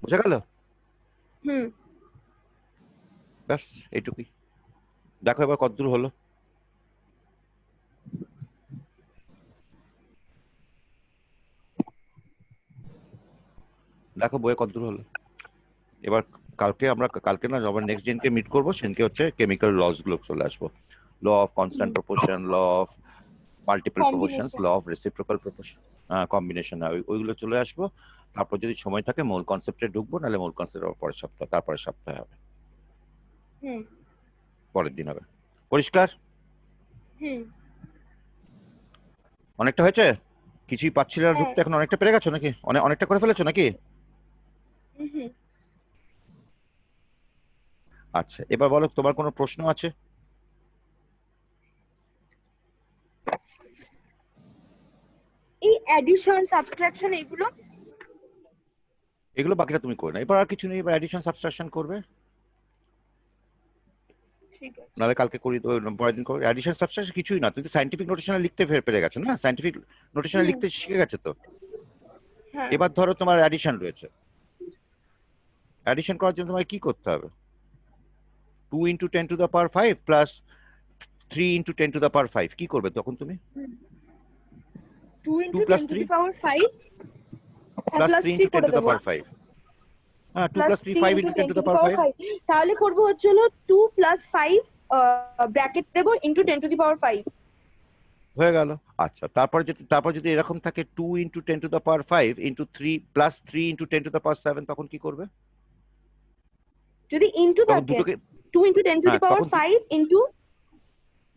Speaker 2: বোঝা গেল? ব্যাস এইটুকুই। দেখো এবার কতদূর হলো। দেখো বইয়ে কতদূর হলো। এবার কালকে না আবার নেক্সট দিনকে মিট করবো, সেদিনকে হচ্ছে কেমিক্যাল লস গুলো চলে আসবো, law of constant proportion, law of multiple proportions, law of reciprocal proportion, combination, ওইগুলো চলে আসবো। তারপর যদি সময় থাকে মূল কনসেপ্টে ঢুকবো, নাহলে মূল কনসেপ্ট তারপরের সপ্তাহে হবে, পরের দিন হবে। পরিষ্কার? অনেকটা হয়েছে, কিছুই পাচ্ছিলে না ঢুকতে, এখন অনেকটা পেরে গেছো নাকি, অনেকটা করে ফেলেছো নাকি? আচ্ছা এবার বলো, তোমার কোনো প্রশ্ন আছে?
Speaker 1: এই অ্যাডিশন সাবট্রাকশন এগুলো
Speaker 2: বাকিটা তুমি করে না, এবার আর কিছু নেই, এবার অ্যাডিশন সাবট্রাকশন করবে,
Speaker 1: ঠিক আছে
Speaker 2: নাহলে কালকে করি, পরের দিন করো। অ্যাডিশন সাবট্রাকশন কিছুই না, তুমি সায়েন্টিফিক নোটেশনে লিখতে পেরে গেছো না, সায়েন্টিফিক নোটেশনে লিখতে শিখে গেছে তো। এবার ধরো তোমার অ্যাডিশন রয়েছে, অ্যাডিশন করার জন্য তোমাকে কি করতে হবে, 2 into 10 to the power 5 plus 3 into 10 to the power 5, কি করবে তখন তুমি?
Speaker 1: 2 into 10 to the power 5
Speaker 2: plus 3 into 10 to the power 5, হ্যাঁ 2 plus 3 5 into 10 to the power 5।
Speaker 1: তাহলে করব হচ্ছে হলো 2 প্লাস 5 ব্র্যাকেট দেব ইনটু 10 টু দি পাওয়ার 5
Speaker 2: হয়ে গেল। আচ্ছা তারপর যদি এরকম থাকে 2 into 10 to the power 5 into 3 plus 3 into 10 to the power 7, তখন কি করবে?
Speaker 1: যদি ইনটু থাকে 2 into 10 to the power 5 into,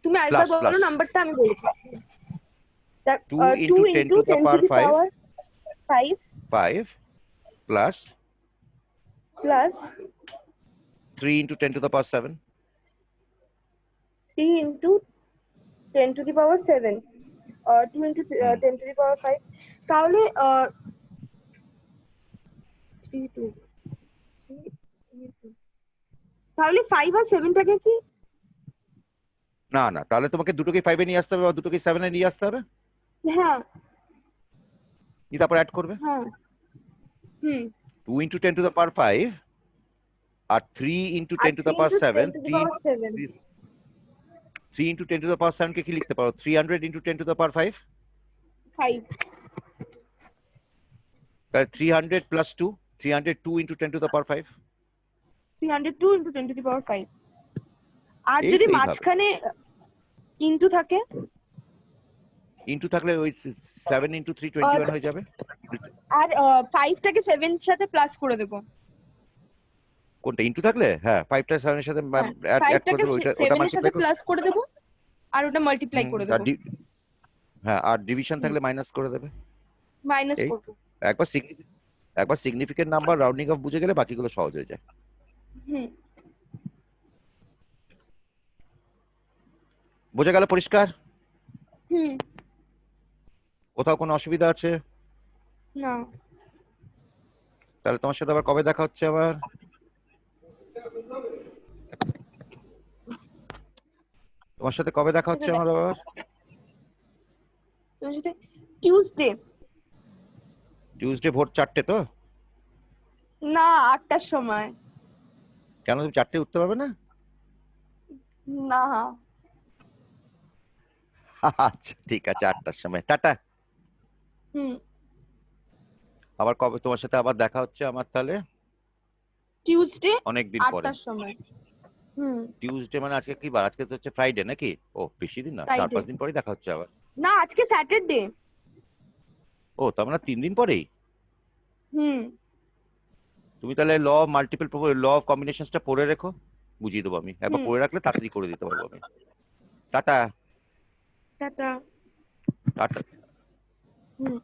Speaker 1: তুমি আরেকবার বলো নাম্বারটা, আমি বলছি।
Speaker 2: 2 into 10 to the power 5 plus 3 into 10 to the power 7,
Speaker 1: 3 into 10 to the power 7 2 into 10 to the power 5, তাহলে 3 2 তাহলে 5 আর 7 টাকে কি
Speaker 2: না তাহলে তোমাকে দুটোকে 5 এ নিয়ে আসতে হবে, বা দুটোকে 7 এ নিয়ে আসতে হবে।
Speaker 1: হ্যাঁ
Speaker 2: কি তারপর অ্যাড করবে,
Speaker 1: হ্যাঁ
Speaker 2: 2 ইনটু 10 টু দ্য পাওয়ার 5 আর 3 into 10 to the power 7, 3 into 10 to the power 7 কে কি লিখতে পারো, 300 ইনটু 10 টু দ্য পাওয়ার 5, তাহলে 300 plus 2, 302 into 10 to the power 5,
Speaker 1: 302 into 10 to the power 5। আর যদি মাঝখানে ইনটু থাকে,
Speaker 2: ইনটু থাকলে ওই 7 ইনটু 3 21 হয়ে যাবে।
Speaker 1: আর 5 টাকে 7 এর সাথে প্লাস করে দেব।
Speaker 2: কোনটা ইনটু থাকলে? হ্যাঁ 5 টা 7 এর সাথে অ্যাড করে দেব, ওটা
Speaker 1: 7 এর সাথে প্লাস করে দেব আর ওটা মাল্টিপ্লাই করে দেব।
Speaker 2: হ্যাঁ, আর ডিভিশন থাকলে মাইনাস করে দেবে।
Speaker 1: মাইনাস
Speaker 2: এই
Speaker 1: করবো।
Speaker 2: একবার সিগনিফিকেন্ট নাম্বার রাউন্ডিং অফ বুঝে গেলে বাকিগুলো সহজ হয়ে যায়।
Speaker 1: হুম
Speaker 2: বোঝা গেল? পরিষ্কার?
Speaker 1: হুম।
Speaker 2: কোথাও কোনো অসুবিধা আছে?
Speaker 1: না।
Speaker 2: তাহলে তোমার সাথে আবার কবে দেখা হচ্ছে আবার? তোমার সাথে কবে দেখা হচ্ছে আমার আবার?
Speaker 1: তোমার সাথে টিউসডে।
Speaker 2: টিউসডে ভোর 4টে তো?
Speaker 1: না, 8টার সময়।
Speaker 2: কেন, তুমি 4টে উঠতে পারবে না?
Speaker 1: না।
Speaker 2: আচ্ছা ঠিক আছে, 8টার সময়। টাটা।
Speaker 1: হুম।
Speaker 2: আবার কবে তোমার সাথে আবার দেখা হচ্ছে আমার তাহলে?
Speaker 1: টিউসডে
Speaker 2: অনেকদিন পরে।
Speaker 1: 8টার সময়। হুম।
Speaker 2: টিউসডে মানে আজকে কি বার? আজকে তো হচ্ছে ফ্রাইডে নাকি? ও বেশি দিন না,
Speaker 1: ফ্রাইডে।
Speaker 2: 4-5 দিন পরেই দেখা হচ্ছে আবার।
Speaker 1: না, আজকে স্যাটারডে।
Speaker 2: ও তার মানে 3 দিন পরেই।
Speaker 1: হুম।
Speaker 2: তুমি তাহলে ল অফ কম্বিনেশনসটা পড়ে রেখো, বুঝিয়ে দেবো আমি। একবার
Speaker 1: হুম।
Speaker 2: পড়ে রাখলে তাড়াতাড়ি করে দিতে পারবো আমি। টাটা।
Speaker 1: টাটা।
Speaker 2: টাটা।
Speaker 1: হুম।